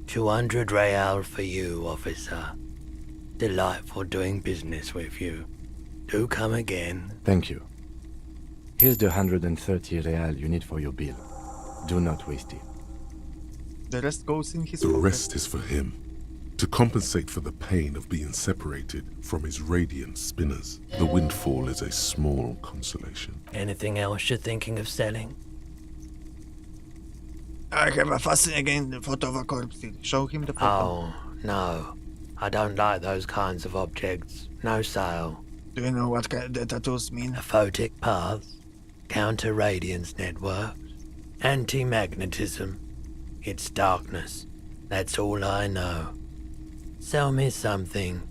200 real for you, officer. Delightful doing business with you. Do come again. Thank you. Here's the 130 real you need for your bill. Do not waste it. The rest goes in his The pocket. rest is for him, to compensate for the pain of being separated from his radiant spinners. The windfall is a small consolation. Anything else you're thinking of selling? I have a fascinating photo of a corpse. Show him the photo. Oh, no. I don't like those kinds of objects. No sale. Do you know what the tattoos mean? Aphotic paths, counter-radiance networks, anti-magnetism. It's darkness. That's all I know. Sell me something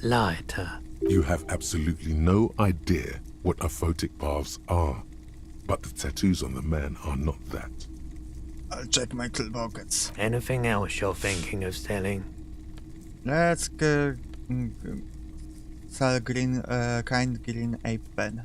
lighter. You have absolutely no idea what aphotic paths are, but the tattoos on the man are not that. I'll check my pockets. Anything else you're thinking of selling? Let's sell kind green ape pen.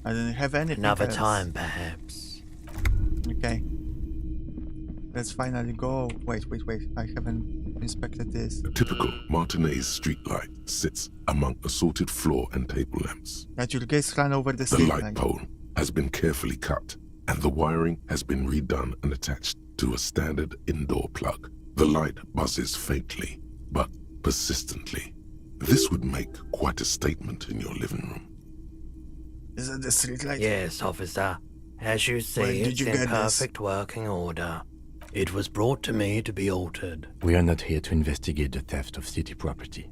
I don't have anything Another else. time, perhaps. Okay. Let's finally go. Wait. I haven't inspected this. A typical Martinez streetlight sits among assorted floor and table lamps. That your gaze ran over the The street light light. pole has been carefully cut, and the wiring has been redone and attached to a standard indoor plug. The light buzzes faintly, but persistently. This would make quite a statement in your living room. Is that the street light? Yes, officer. As you see, Where did it's you in get this? perfect working order. It was brought to me to be altered. We are not here to investigate the theft of city property.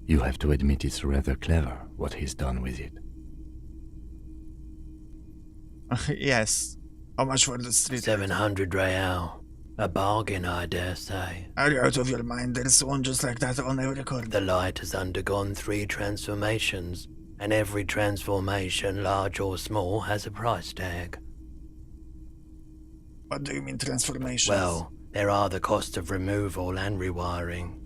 You have to admit it's rather clever what he's done with it. Yes. How much for the street? 700 real. A bargain, I dare say. Are you out of your mind? There's one just like that on every corner. The light has undergone 3 transformations, and every transformation, large or small, has a price tag. What do you mean transformations? Well, there are the costs of removal and rewiring.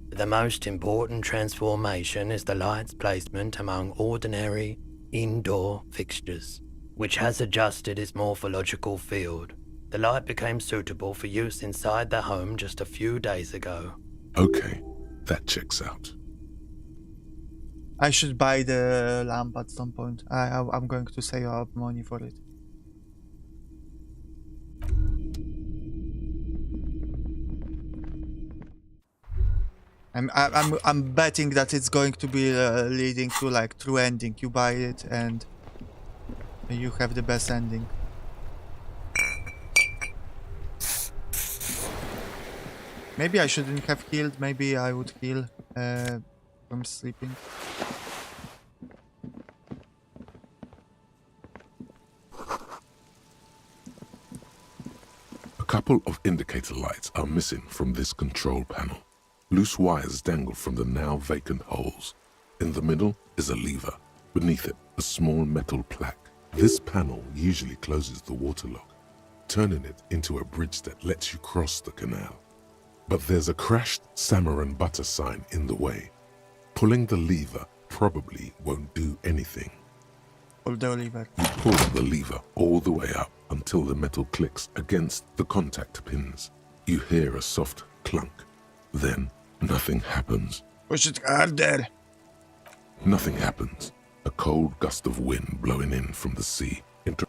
The most important transformation is the light's placement among ordinary indoor fixtures, which has adjusted its morphological field. The light became suitable for use inside the home just a few days ago. Okay, that checks out. I should buy the lamp at some point. I'm going to save up money for it. I'm betting that it's going to be leading to like true ending. You buy it and you have the best ending. Maybe I shouldn't have healed. Maybe I would heal from sleeping. couple of indicator lights are missing from this control panel. Loose wires dangle from the now vacant holes. In the middle is a lever. Beneath it, a small metal plaque. This panel usually closes the waterlock, turning it into a bridge that lets you cross the canal. But there's a crashed salmon and butter sign in the way. Pulling the lever probably won't do anything. Pull the lever. You pull the lever all the way up until the metal clicks against the contact pins. You hear a soft clunk. Then nothing happens. Push it harder. Nothing happens. A cold gust of wind blowing in from the sea. The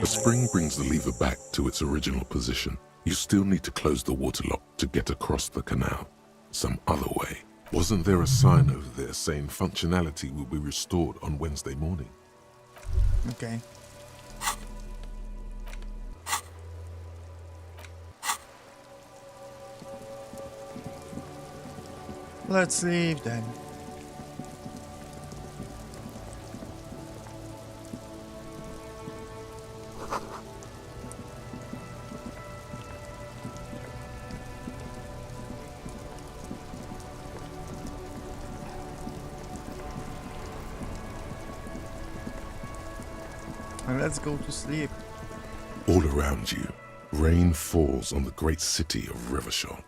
spring brings the lever back to its original position. You still need to close the waterlock to get across the canal. Some other way. Wasn't there a sign over there saying functionality will be restored on Wednesday morning? Okay. Let's leave then. And let's go to sleep. All around you, rain falls on the great city of Revachol.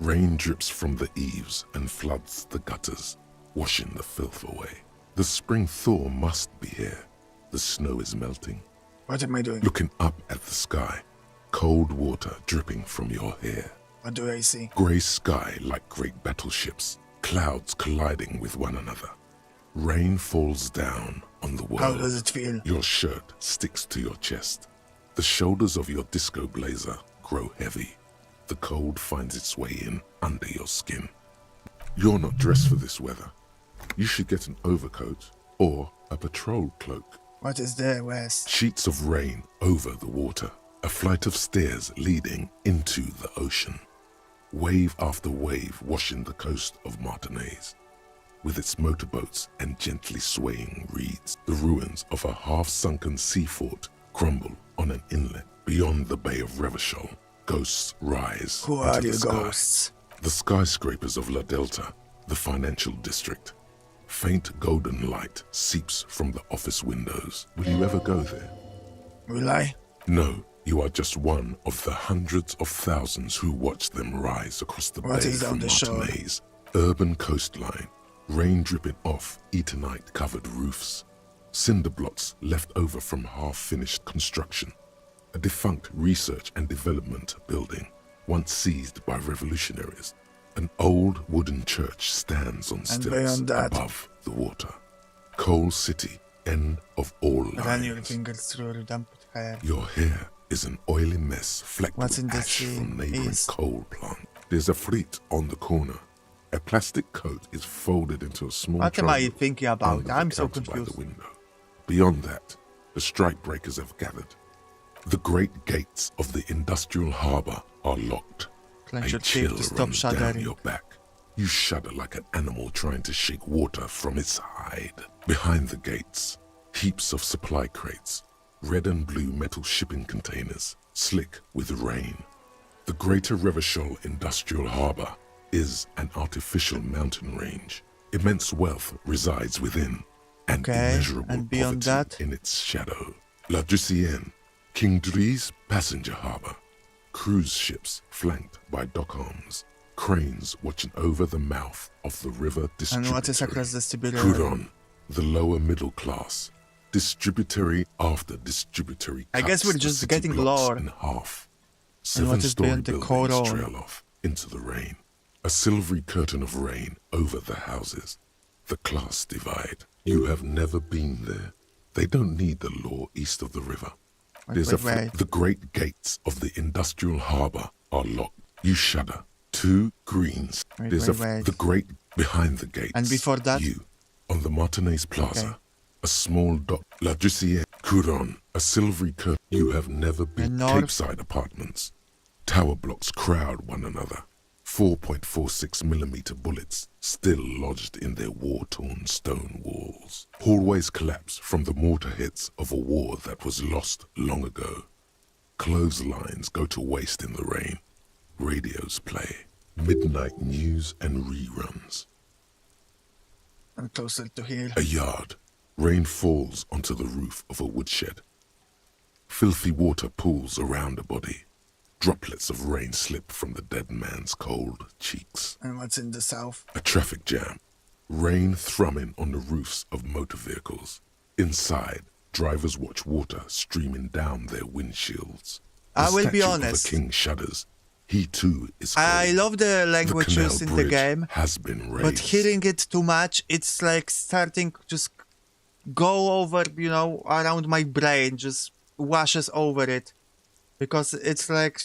Rain drips from the eaves and floods the gutters, washing the filth away. The spring thaw must be here. The snow is melting. What am I doing? Looking up at the sky, cold water dripping from your hair. What do I see? Grey sky like great battleships, clouds colliding with one another. Rain falls down on the world. How does it feel? Your shirt sticks to your chest. The shoulders of your disco blazer grow heavy. The cold finds its way in under your skin. You're not dressed for this weather. You should get an overcoat or a patrol cloak. What is there, Wes? Sheets of rain over the water. A flight of stairs leading into the ocean. Wave after wave washing the coast of Martinaise. With its motorboats and gently swaying reeds, the ruins of a half-sunken sea fort crumble on an inlet beyond the Bay of Revachol. Ghosts rise. Who are you ghosts? The skyscrapers of La Delta, the financial district. Faint golden light seeps from the office windows. Will you ever go there? Will I? No, you are just one of the hundreds of thousands who watch them rise across the bay from Martinaise. Urban coastline, rain dripping off Eternite-covered roofs. Cinder blocks left over from half-finished construction. A defunct research and development building, once seized by revolutionaries. An old wooden church stands on stilts above the water. Coal City, end of all lines. Your hair is an oily mess flecked with ash from neighboring coal plant. There's a fleet on the corner. A plastic coat is folded into a small What am I triangle thinking about? under I'm the so counter by confused. the window. Beyond that, the strike breakers have gathered. The great gates of the industrial harbour are locked. Clench your A chill teeth to stop runs down shuddering. your back. You shudder like an animal trying to shake water from its hide. Behind the gates, heaps of supply crates, red and blue metal shipping containers, slick with rain. The Greater Revachol Industrial Harbour is an artificial mountain range. Immense wealth resides within, and immeasurable and beyond poverty that? in its shadow. La Drusienne, King Dries passenger harbour. Cruise ships flanked by dock arms. Cranes watching over the mouth of the river distributary. And what is across the distributor? Huron, the lower middle class. Distributary after distributary. I guess cuts we're the just city getting blocks lore. in half. And what is 7-story beyond the buildings Coron? trail off into the rain. A silvery curtain of rain over the houses. The class divide. You have never been there. They don't need the law east of the river. There's the great gates of the industrial harbour are locked. You shudder. 2 greens. The great behind the gates. And before that? You, on the Martinaise Plaza. A small dock. La Drusienne. Couronne. A silvery curtain. You have never been. Capeside apartments. Tower blocks crowd one another. 4.46mm bullets still lodged in their war-torn stone walls. Hallways collapse from the mortar hits of a war that was lost long ago. Clotheslines go to waste in the rain. Radios play. Midnight news and reruns. I'm closer to here. A yard. Rain falls onto the roof of a woodshed. Filthy water pools around a body. Droplets of rain slip from the dead man's cold cheeks. And what's in the south? A traffic jam. Rain thrumming on the roofs of motor vehicles. Inside, drivers watch water streaming down their windshields. I will be statue honest. Of the king shudders. He too is cold. I love the language canal used in the bridge game, has been raised. but hearing it too much, it's like starting just go over, you know, around my brain, just washes over it. Because it's like,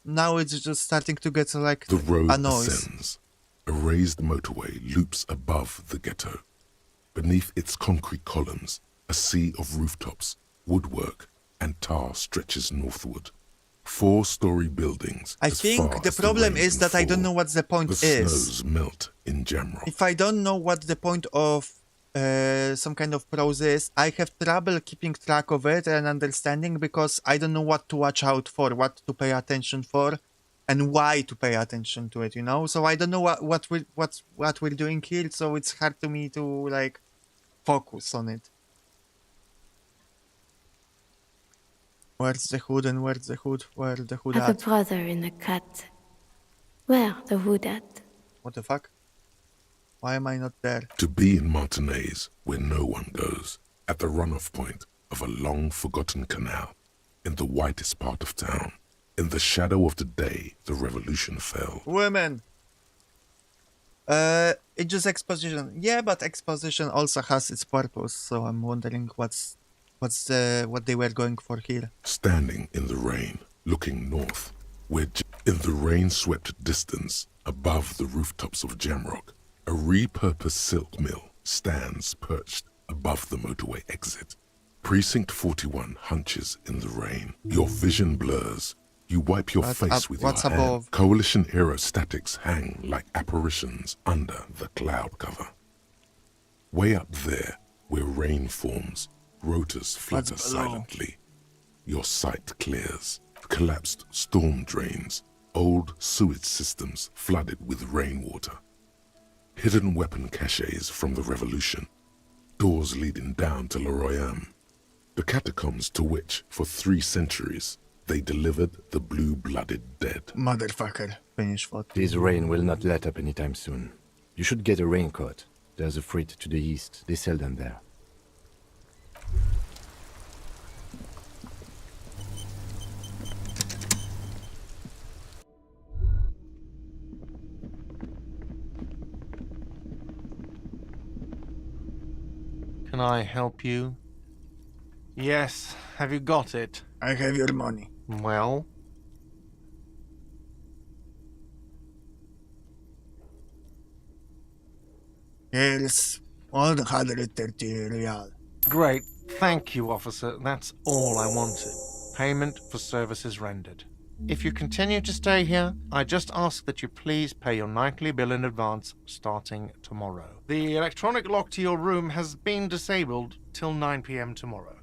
now it's just starting to get like The road a noise. ascends. A raised motorway loops above the ghetto. Beneath its concrete columns, a sea of rooftops, woodwork, and tar stretches northward. 4-story buildings. I as think far the as problem rain is can that I don't fall. know what the point The is. snows melt in Jamrock. If I don't know what the point of some kind of prose is, I have trouble keeping track of it and understanding because I don't know what to watch out for, what to pay attention for, and why to pay attention to it, you know? So I don't know what we're doing here, so it's hard to me to like focus on it. Where's the hood and where's the hood? Where the hood I have a at? brother in a cut. Where the hood at? What the fuck? Why am I not there? To be in Martinez, where no one goes, at the runoff point of a long-forgotten canal, in the whitest part of town, in the shadow of the day the revolution fell. Women! It's just exposition. Yeah, but exposition also has its purpose, so I'm wondering what they were going for here. Standing in the rain, looking north, where in the rain-swept distance, above the rooftops of Jamrock, a repurposed silk mill stands perched above the motorway exit. Precinct 41 hunches in the rain. Your vision blurs. You wipe your face with your what's hand. above? Coalition aerostatics hang like apparitions under the cloud cover. Way up there, where rain forms, rotors flutter What's below? silently. Your sight clears. Collapsed storm drains, old sewage systems flooded with rainwater. Hidden weapon caches from the revolution. Doors leading down to Loreseeker. The catacombs to which, for 3 centuries, they delivered the blue-blooded dead. Motherfucker. Finish what? This rain will not let up anytime soon. You should get a raincoat. There's a freight to the east. They sell them there. Can I help you? Yes, have you got it? I have your money. Well? Here's 130 real. Great. Thank you, officer. That's all I wanted. Payment for services rendered. If you continue to stay here, I just ask that you please pay your nightly bill in advance starting tomorrow. The electronic lock to your room has been disabled till 9 p.m. tomorrow.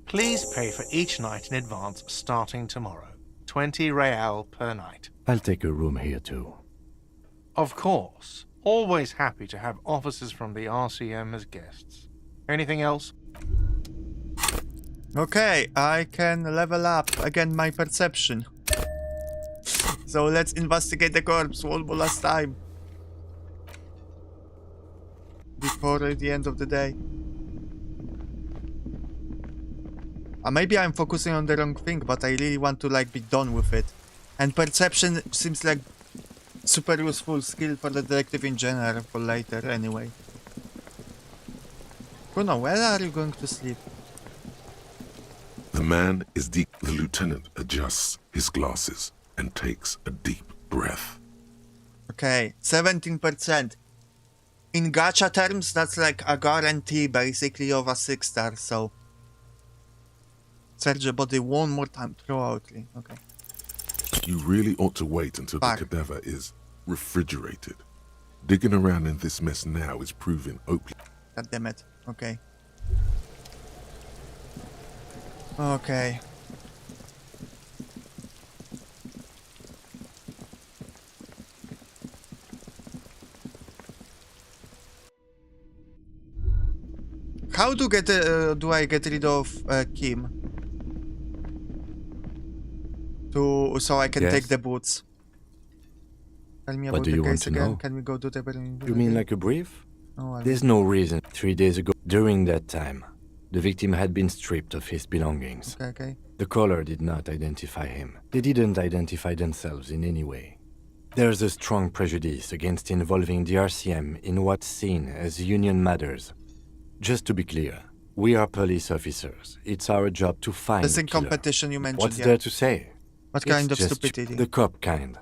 Please pay for each night in advance starting tomorrow. 20 real per night. I'll take a room here too. Of course. Always happy to have officers from the RCM as guests. Anything else? Okay, I can level up again my perception. So let's investigate the corpse one more last time. Before the end of the day. Maybe I'm focusing on the wrong thing, but I really want to like be done with it. And perception seems like super useful skill for the detective in general for later anyway. Bruno, where are you going to sleep? The man is deep. The lieutenant adjusts his glasses and takes a deep breath. Okay, 17%. In gacha terms, that's like a guarantee basically of a 6-star, so... Search the body one more time throughoutly. Okay. You really ought to wait until the cadaver is refrigerated. Digging around in this mess now is proving hopeless. God damn it. Okay. Okay. How do I get rid of Kim? So I can take the boots. Tell me What about do the you want case to again. know? Can we go to the You mean like a brief? No, There's no reason. 3 days ago, during that time, the victim had been stripped of his belongings. Okay. The caller did not identify him. They didn't identify themselves in any way. There's a strong prejudice against involving the RCM in what's seen as union matters. Just to be clear, we are police officers. It's our job to find the the same killer. competition you mentioned. What's there to say? What kind It's of just stupidity? the cop kind.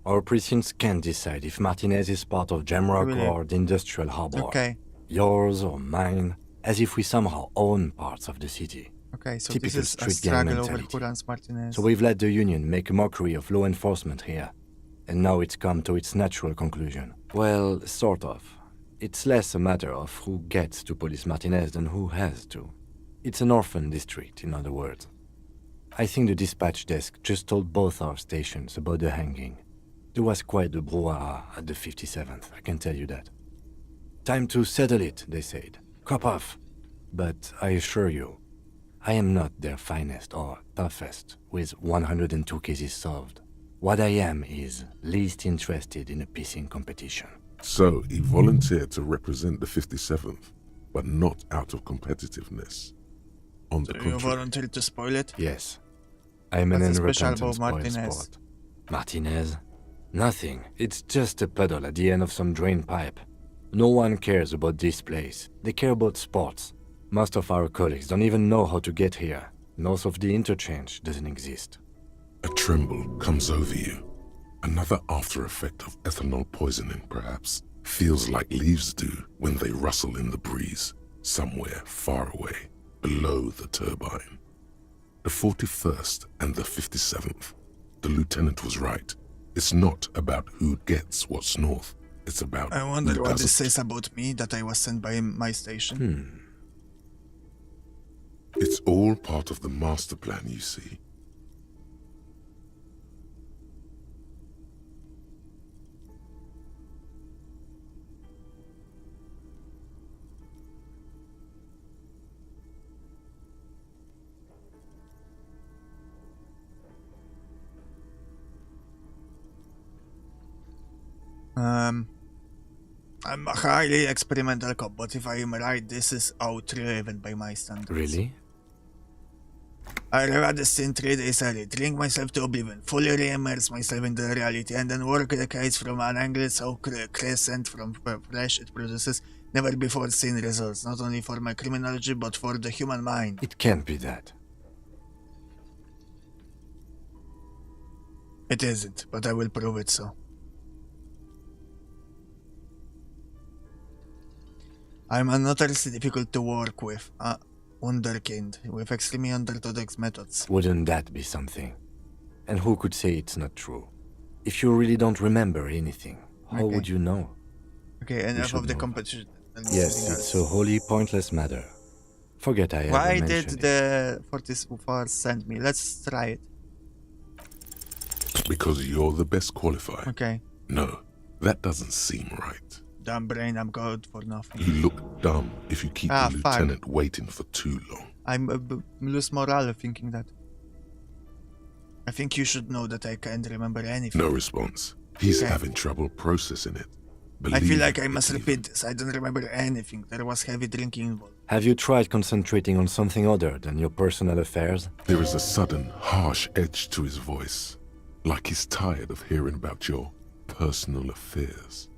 Our precincts can't decide if Martinez is part of Jamrock Really? or the Industrial Harbor. Okay. Yours or mine, as if we somehow own parts of the city. Okay, so Typical this is a street gang struggle over mentality. who runs Martinez. So we've let the union make a mockery of law enforcement here. And now it's come to its natural conclusion. Well, sort of. It's less a matter of who gets to police Martinez than who has to. It's an orphan district, in other words. I think the dispatch desk just told both our stations about the hanging. There was quite the brouhaha at the 57th, I can tell you that. Time to settle it, they said. Cop off. But I assure you, I am not their finest or toughest, with 102 cases solved. What I am is least interested in a pissing competition. So he volunteered to represent the 57th, but not out of competitiveness. On the So you contrary. volunteered to spoil it? Yes. I'm an What's so special unrepentant about spoil Martinez? sport. Martinez? Nothing. It's just a puddle at the end of some drain pipe. No one cares about this place. They care about sports. Most of our colleagues don't even know how to get here. North of the interchange doesn't exist. A tremble comes over you. Another after effect of ethanol poisoning, perhaps. Feels like leaves do when they rustle in the breeze, somewhere far away, below the turbine. The 41st and the 57th. The lieutenant was right. It's not about who gets what's north. It's about I wonder who what this doesn't. says about me, that I was sent by my station. It's all part of the master plan, you see. I'm a highly experimental cop, but if I am right, this is outraven by my standards. Really? I read the scene 3 days early, drink myself to oblivion, fully re-immerse myself in the reality, and then work the case from an angle so crescent from flesh it produces never before seen results, not only for my criminology, but for the human mind. It can't be that. It isn't, but I will prove it so. I'm notoriously difficult to work with, wunderkind, with extremely unorthodox methods. Wouldn't that be something? And who could say it's not true? If you really don't remember anything, how would you know? Okay, We enough should of the move. competition. Yes, it's a wholly pointless matter. Forget I ever Why did mentioned it. the 44 send me? Let's try it. Because you're the best qualified. Okay. No, that doesn't seem right. Dumb brain, I'm good for nothing. You look dumb if you keep the fuck. lieutenant waiting for too long. I'm lose morale thinking that. I think you should know that I can't remember anything. No response. He's Okay. having trouble processing it. I feel Believe like it, I must believe repeat this. I don't remember anything. There was heavy drinking involved. Have you tried concentrating on something other than your personal affairs? There is a sudden, harsh edge to his voice, like he's tired of hearing about your personal affairs.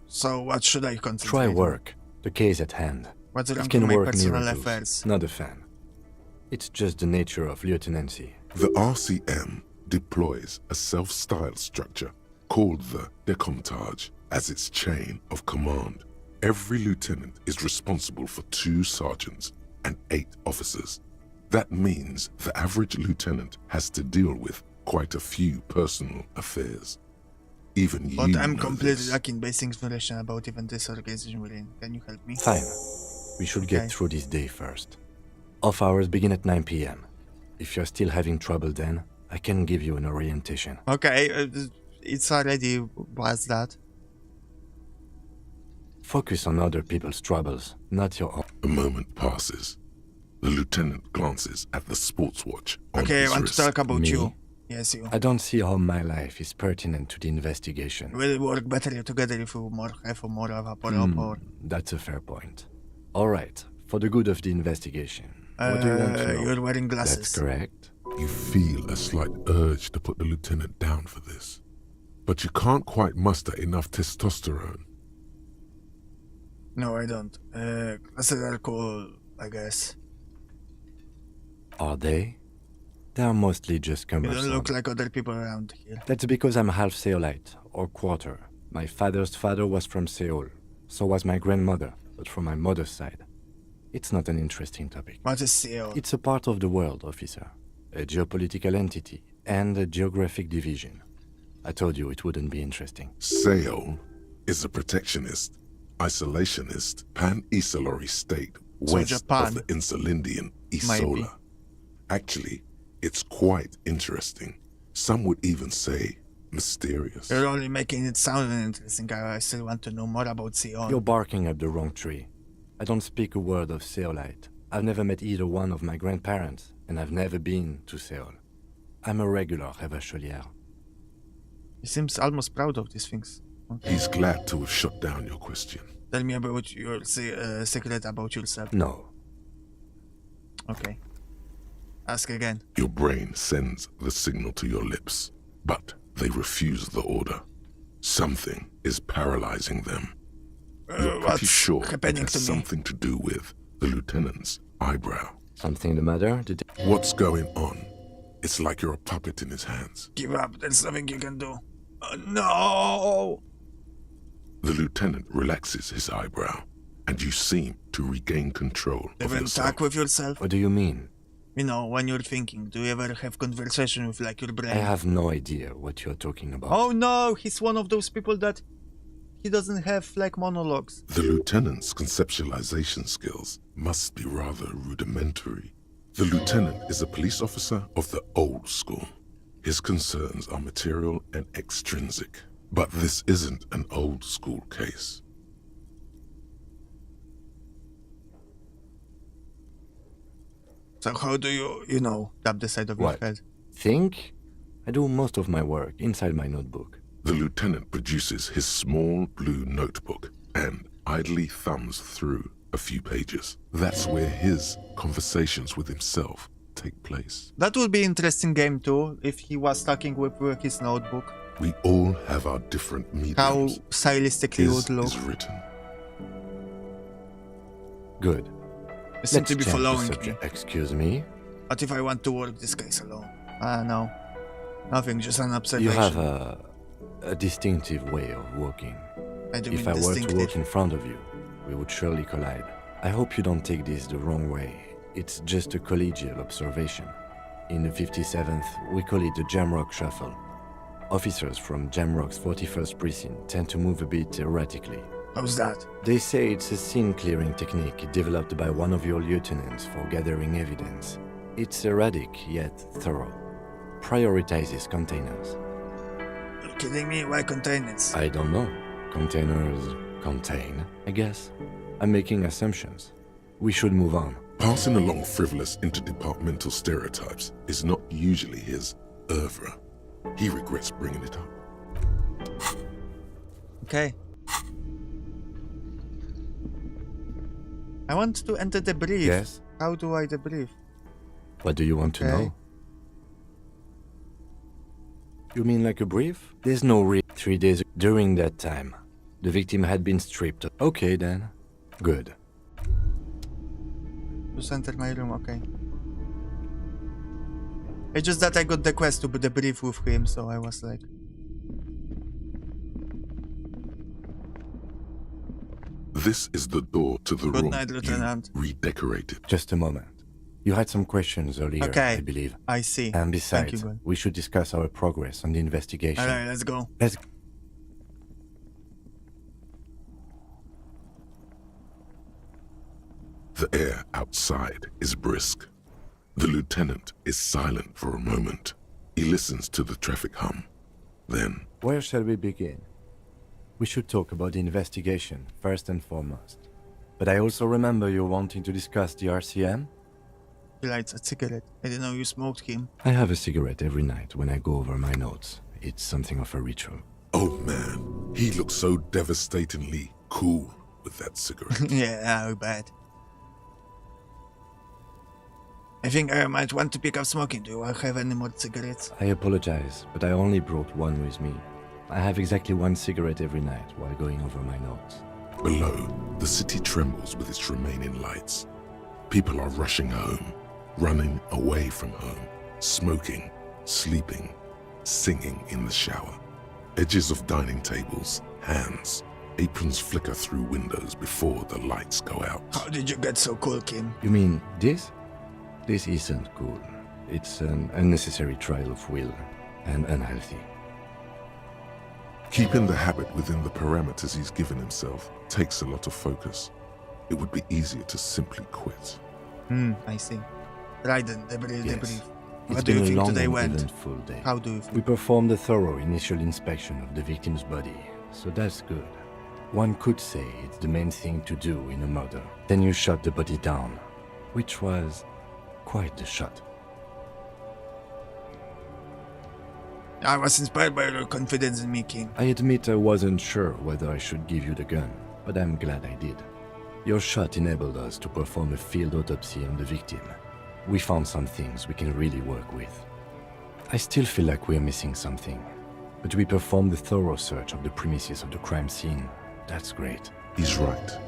So what should I concentrate Try on? work. The case at hand. What's It wrong can with my work personal miracles. affairs? Not a fan. It's just the nature of lieutenancy. The RCM deploys a self-styled structure called the Decomptage as its chain of command. Every lieutenant is responsible for 2 sergeants and 8 officers. That means the average lieutenant has to deal with quite a few personal affairs. Even you But I'm know completely this. lacking basic information about even this organization we're in. Can you help me? Fine. We should get through this day first. Off hours begin at 9 p.m. If you're still having trouble then, I can give you an orientation. Okay, it's already was that. Focus on other people's troubles, not your own. A moment passes. The lieutenant glances at the sports watch on Okay, I his want wrist. to talk about Me? you. Yes, you. I don't see how my life is pertinent to the investigation. We'll work better together if we have more of a rapport. That's a fair point. All right, for the good of the investigation. What do you want to know? You're wearing glasses. That's correct. You feel a slight urge to put the lieutenant down for this, but you can't quite muster enough testosterone. No, I don't. Glasses are cool, I guess. Are they? They are mostly just You cumbersome. don't look like other people around here. That's because I'm half Seolite, or quarter. My father's father was from Seoul. So was my grandmother, but from my mother's side. It's not an interesting topic. What is Seoul? It's a part of the world, officer. A geopolitical entity, and a geographic division. I told you it wouldn't be interesting. Seoul is a protectionist, isolationist, pan-Isolari state So west Japan, of the Insulindian Isola. Actually, it's quite interesting. Some would even say mysterious. You're only making it sound interesting. I still want to know more about Seoul. You're barking up the wrong tree. I don't speak a word of Seolite. I've never met either one of my grandparents, and I've never been to Seoul. I'm a regular Revacholière. He seems almost proud of these things. Okay. He's glad to have shut down your question. Tell me about your secret about yourself. No. Okay. Ask again. Your brain sends the signal to your lips, but they refuse the order. Something is paralyzing them. You're pretty sure it happening has to me? something to do with the lieutenant's eyebrow. Something the matter? What's going on? It's like you're a puppet in his hands. Give up. There's nothing you can do. No! The lieutenant relaxes his eyebrow, and you seem to regain control of Even yourself. talk with yourself? What do you mean? You know, when you're thinking, do you ever have conversation with like your brain? I have no idea what you're talking about. Oh no, he's one of those people that he doesn't have like monologues. The lieutenant's conceptualization skills must be rather rudimentary. The lieutenant is a police officer of the old school. His concerns are material and extrinsic. But this isn't an old school case. So how do you know, tap the side of What? your head? Think? I do most of my work inside my notebook. The lieutenant produces his small blue notebook and idly thumbs through a few pages. That's where his conversations with himself take place. That would be interesting game too, if he was talking with his notebook. We all have our different mediums. How stylistically His would look. is written. Good. You seem Let's to be change the following me. subject. Excuse me? What if I want to work this case alone? No. Nothing, just an observation. You have a distinctive way of walking. I do If mean I were to distinctive. walk in front of you, we would surely collide. I hope you don't take this the wrong way. It's just a collegial observation. In the 57th, we call it the Jamrock Shuffle. Officers from Jamrock's 41st Precinct tend to move a bit erratically. How's that? They say it's a scene-clearing technique developed by one of your lieutenants for gathering evidence. It's erratic, yet thorough. Prioritizes containers. You're kidding me? Why containers? I don't know. Containers contain, I guess. I'm making assumptions. We should move on. Passing along frivolous interdepartmental stereotypes is not usually his oeuvre. He regrets bringing it up. Okay. I want to enter the brief. Yes? How do I debrief? What do you want to know? You mean like a brief? There's no 3 days during that time. The victim had been stripped. Okay then. Good. Just enter my room, okay. It's just that I got the quest to debrief with him, so I was like... This is the door to the Good room night, Lieutenant. you redecorated. Just a moment. You had some questions earlier, Okay, I believe. I see. And Thank you, besides, good. we should discuss our progress on the investigation. Alright, let's go. The air outside is brisk. The lieutenant is silent for a moment. He listens to the traffic hum. Then, where shall we begin? We should talk about the investigation, first and foremost. But I also remember you wanting to discuss the RCM? He lights a cigarette. I didn't know you smoked him. I have a cigarette every night when I go over my notes. It's something of a ritual. oh man, he looks so devastatingly cool with that cigarette. Yeah, I bet. I think I might want to pick up smoking. Do I have any more cigarettes? I apologize, but I only brought one with me. I have exactly one cigarette every night while going over my notes. Below, the city trembles with its remaining lights. People are rushing home, running away from home, smoking, sleeping, singing in the shower. Edges of dining tables, hands, aprons flicker through windows before the lights go out. How did you get so cool, Kim? You mean this? This isn't cool. It's an unnecessary trial of will, and unhealthy. Keeping the habit within the parameters he's given himself takes a lot of focus. It would be easier to simply quit. I see. Right then, debrief. Yes. What It's do been you a think long today and went? eventful day. How do you feel? We performed a thorough initial inspection of the victim's body, so that's good. One could say it's the main thing to do in a murder. Then you shot the body down, which was quite the shot. I was inspired by your confidence in me, Kim. I admit I wasn't sure whether I should give you the gun, but I'm glad I did. Your shot enabled us to perform a field autopsy on the victim. We found some things we can really work with. I still feel like we're missing something, but we performed a thorough search of the premises of the crime scene. That's great. He's right.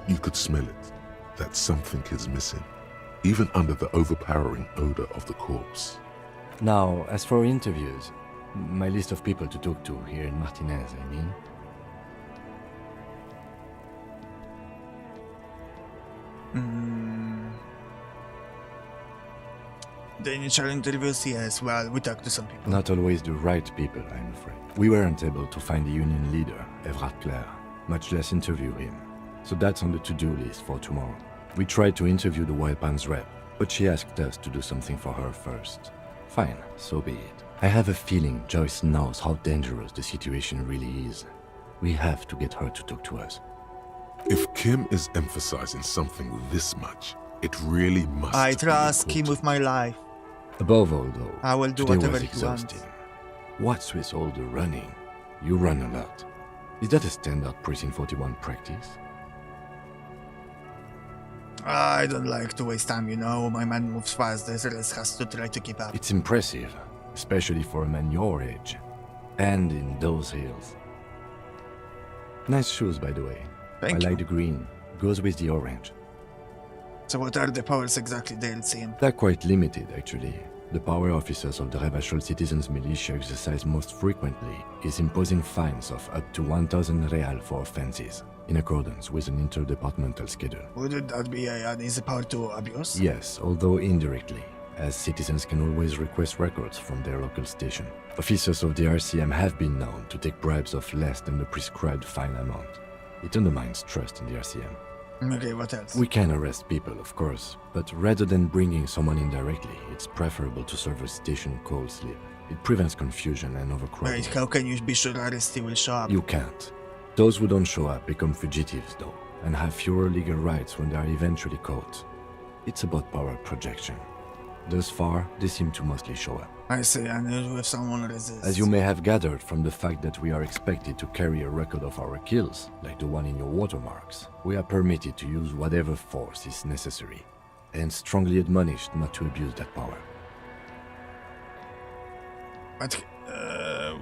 You could smell it. That something is missing, even under the overpowering odor of the corpse. Now, as for interviews, my list of people to talk to here in Martinez, I mean. The initial interviews, yes, well, we talked to some people. Not always the right people, I'm afraid. We weren't able to find the union leader, Everard Clare, much less interview him. So that's on the to-do list for tomorrow. We tried to interview the Wild Pines rep, but she asked us to do something for her first. Fine, so be it. I have a feeling Joyce knows how dangerous the situation really is. We have to get her to talk to us. If Kim is emphasizing something this much, it really must I be trust Kim important. with my life. Above all, though, I will do today whatever was he wants. exhausting. What's with all the running? You run a lot. Is that a standard Precinct 41 practice? I don't like to waste time, you know. My man moves fast. The rest has to try to keep up. It's impressive, especially for a man your age. And in those hills. Nice shoes, by the way. Thank I you. like the green. Goes with the orange. So what are the powers exactly they'll see? They're quite limited, actually. The power officers of the Rebachol Citizens Militia exercise most frequently is imposing fines of up to 1,000 real for offenses, in accordance with an interdepartmental schedule. Wouldn't that be an easy power to abuse? Yes, although indirectly, as citizens can always request records from their local station. Officers of the RCM have been known to take bribes of less than the prescribed fine amount. It undermines trust in the RCM. Okay, what else? We can arrest people, of course, but rather than bringing someone in directly, it's preferable to serve a station call slip. It prevents confusion and overcrowding. Wait, how can you be sure Arresty will show up? You can't. Those who don't show up become fugitives, though, and have fewer legal rights when they are eventually caught. It's about power projection. Thus far, they seem to mostly show up. I see, and if someone resists... As you may have gathered from the fact that we are expected to carry a record of our kills, like the one in your watermarks, we are permitted to use whatever force is necessary, and strongly admonished not to abuse that power. But,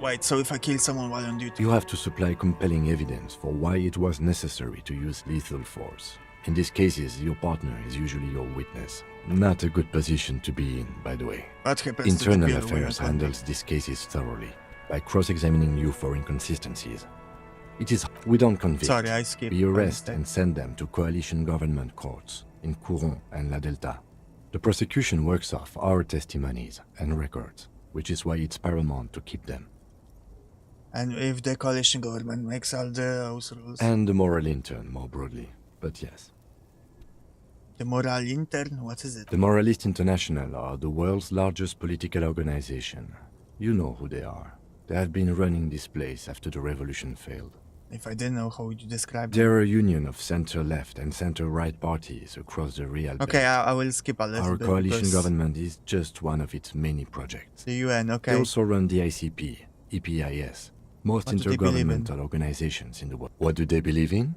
wait, so if I kill someone while on duty... You have to supply compelling evidence for why it was necessary to use lethal force. In these cases, your partner is usually your witness. Not a good position to be in, by the way. What happens to the Internal people when Affairs you're handles these cases thoroughly, by cross-examining you for inconsistencies. It is we don't convict. Sorry, I skipped. We arrest and send them to coalition government courts in Couron and La Delta. The prosecution works off our testimonies and records, which is why it's paramount to keep them. And if the coalition government makes all those rules... And the moral intern, more broadly, but yes. The Moral Intern? What is it? The Moralist International are the world's largest political organization. You know who they are. They have been running this place after the revolution failed. If I didn't know, how would you describe them? They're a union of center-left and center-right parties across the real belt. Okay, I will skip a little Our bit. coalition because government is just one of its many projects. The UN, okay. They also run the ICP, EPIS, most What do they believe in? intergovernmental organizations in the world. What do they believe in?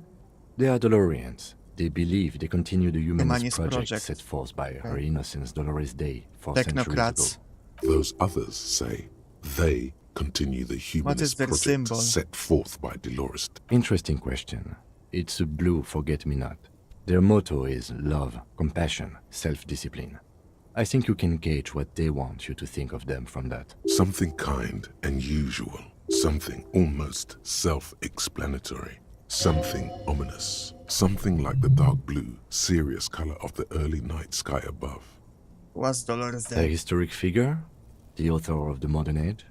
They are Dolorians. They believe they continue the humanist project set forth by Her Innocence Dolores Day 4 centuries ago. Technocrats. Those others say they continue the humanist their project symbol? set forth by Dolores. Interesting question. It's a blue forget-me-not. Their motto is love, compassion, self-discipline. I think you can gauge what they want you to think of them from that. Something kind and usual. Something almost self-explanatory. Something ominous. Something like the dark blue, serious color of the early night sky above. Was Dolores A there? historic figure? The author of the modern age?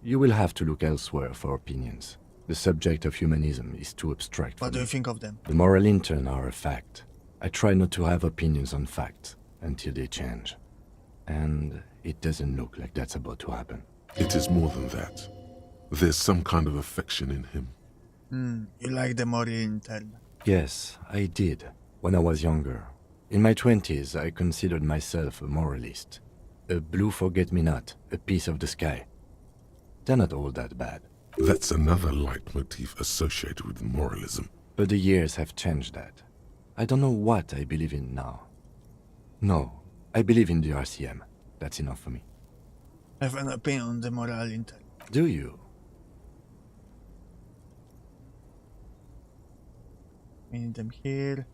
You will have to look elsewhere for opinions. The subject of humanism is too abstract for What do me. you think of them? The moral intern are a fact. I try not to have opinions on facts until they change. And it doesn't look like that's about to happen. It is more than that. There's some kind of affection in him. You like the Moral Intern? Yes, I did, when I was younger. In my 20s, I considered myself a moralist. A blue forget-me-not, a piece of the sky. They're not all that bad. That's another leitmotif associated with moralism. But the years have changed that. I don't know what I believe in now. No, I believe in the RCM. That's enough for me. I have an opinion on the Moral Intern. Do you? We need them here.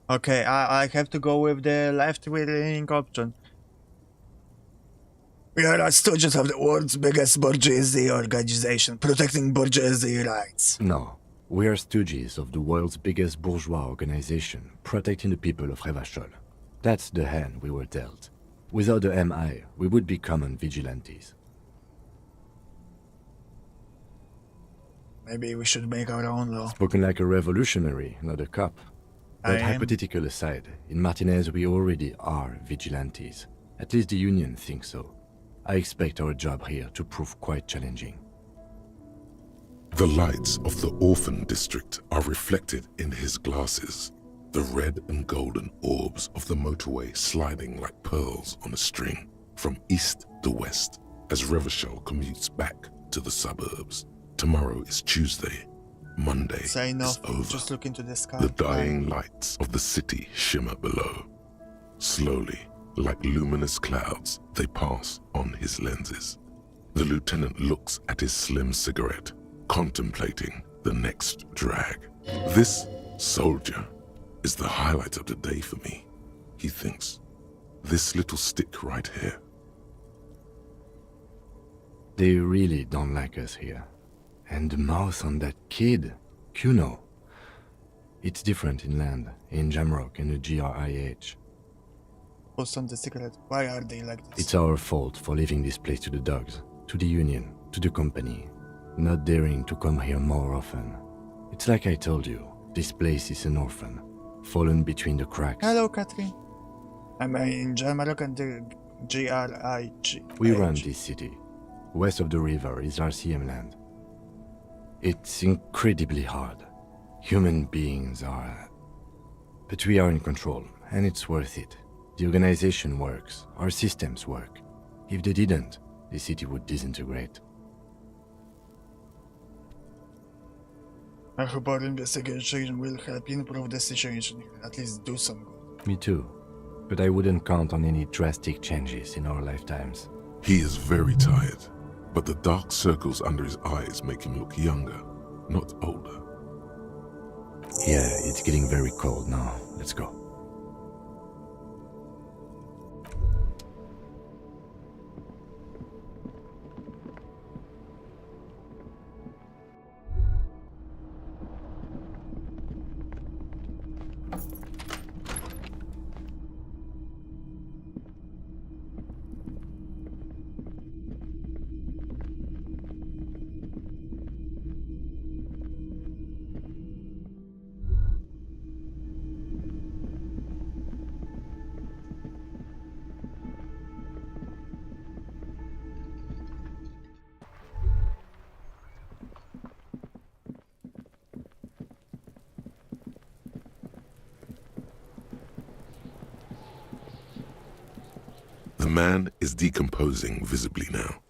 Okay, I have to go with the left-wing option. We are stooges of the world's biggest bourgeoisie organization, protecting bourgeoisie rights. No. We are stooges of the world's biggest bourgeois organization, protecting the people of Revachol. That's the hand we were dealt. Without the MI, we would be common vigilantes. Maybe we should make our own law. Spoken like a revolutionary, not a cop. But hypothetical aside, in Martinez we already are vigilantes. At least the Union thinks so. I expect our job here to prove quite challenging. The lights of the orphan district are reflected in his glasses. The red and golden orbs of the motorway sliding like pearls on a string from east to west as Revachol commutes back to the suburbs. Tomorrow is Tuesday. Monday Say no, is over. just look into the sky. The dying lights of the city shimmer below. Slowly, like luminous clouds, they pass on his lenses. The lieutenant looks at his slim cigarette, contemplating the next drag. This soldier is the highlight of the day for me, he thinks. This little stick right here. They really don't like us here. And the mouth on that kid, Kuno. It's different in land, in Jamrock and the GRIH. Post on the cigarette. Why are they like this? It's our fault for leaving this place to the dogs, to the Union, to the company, not daring to come here more often. It's like I told you, this place is an orphan, fallen between the cracks. Hello, Catherine. I'm in Jamrock and the GRIG. We run this city. West of the river is RCM land. It's incredibly hard. Human beings are... But we are in control, and it's worth it. The organization works, our systems work. If they didn't, the city would disintegrate. I hope our investigation will help improve the situation, at least do some good. Me too. But I wouldn't count on any drastic changes in our lifetimes. He is very tired, but the dark circles under his eyes make him look younger, not older. Yeah, it's getting very cold now. Let's go. man is decomposing visibly now.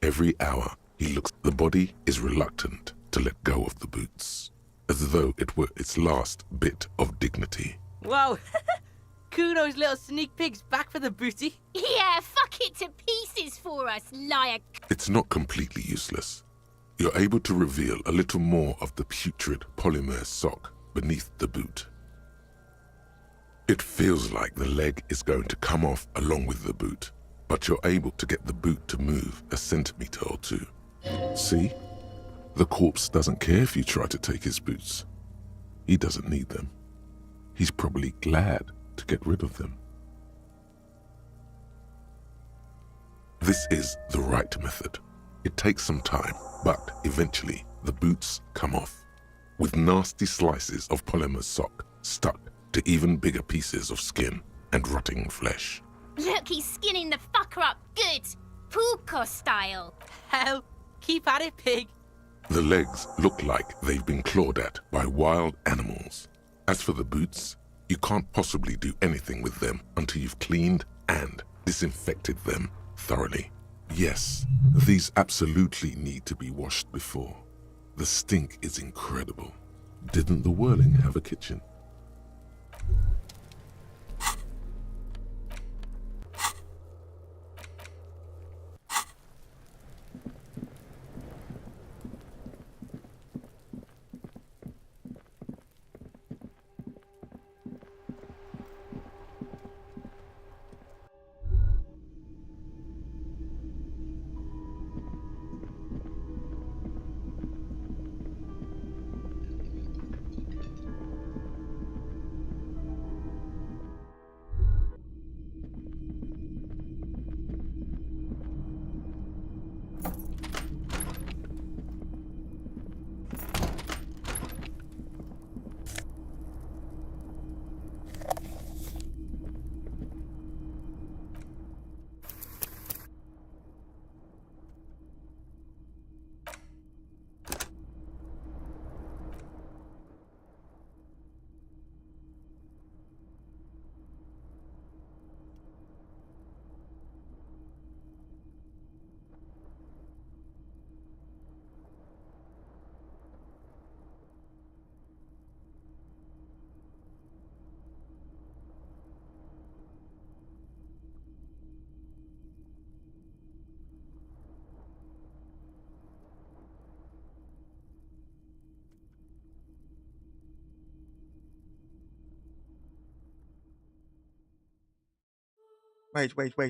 Every hour he looks, the body is reluctant to let go of the boots, as though it were its last bit of dignity. Wow. Kuno's little sneak pig's back for the booty. Yeah, fuck it to pieces for us, liar. It's not completely useless. You're able to reveal a little more of the putrid polymer sock beneath the boot. It feels like the leg is going to come off along with the boot, but you're able to get the boot to move a centimeter or two. See? The corpse doesn't care if you try to take his boots. He doesn't need them. He's probably glad to get rid of them. This is the right method. It takes some time, but eventually the boots come off, with nasty slices of polymer sock stuck to even bigger pieces of skin and rotting flesh. Look, he's skinning the fucker up good. Puko style. Hell, keep at it, pig. The legs look like they've been clawed at by wild animals. As for the boots, you can't possibly do anything with them until you've cleaned and disinfected them thoroughly. Yes, these absolutely need to be washed before. The stink is incredible. Didn't the Whirling have a kitchen?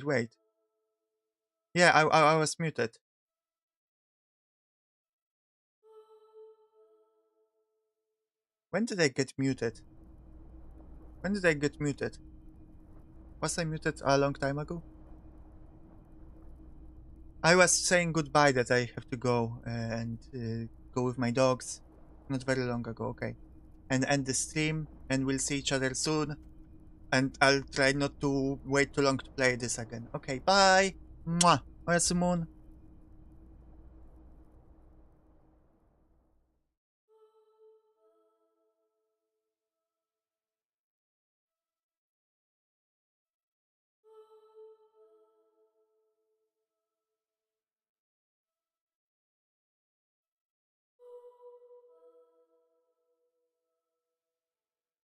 Wait. Yeah, I was muted. When did I get muted? When did I get muted? Was I muted a long time ago? I was saying goodbye that I have to go and go with my dogs. Not very long ago, okay. And end the stream, and we'll see each other soon. And I'll try not to wait too long to play this again. Okay, bye! Mwah! Moon.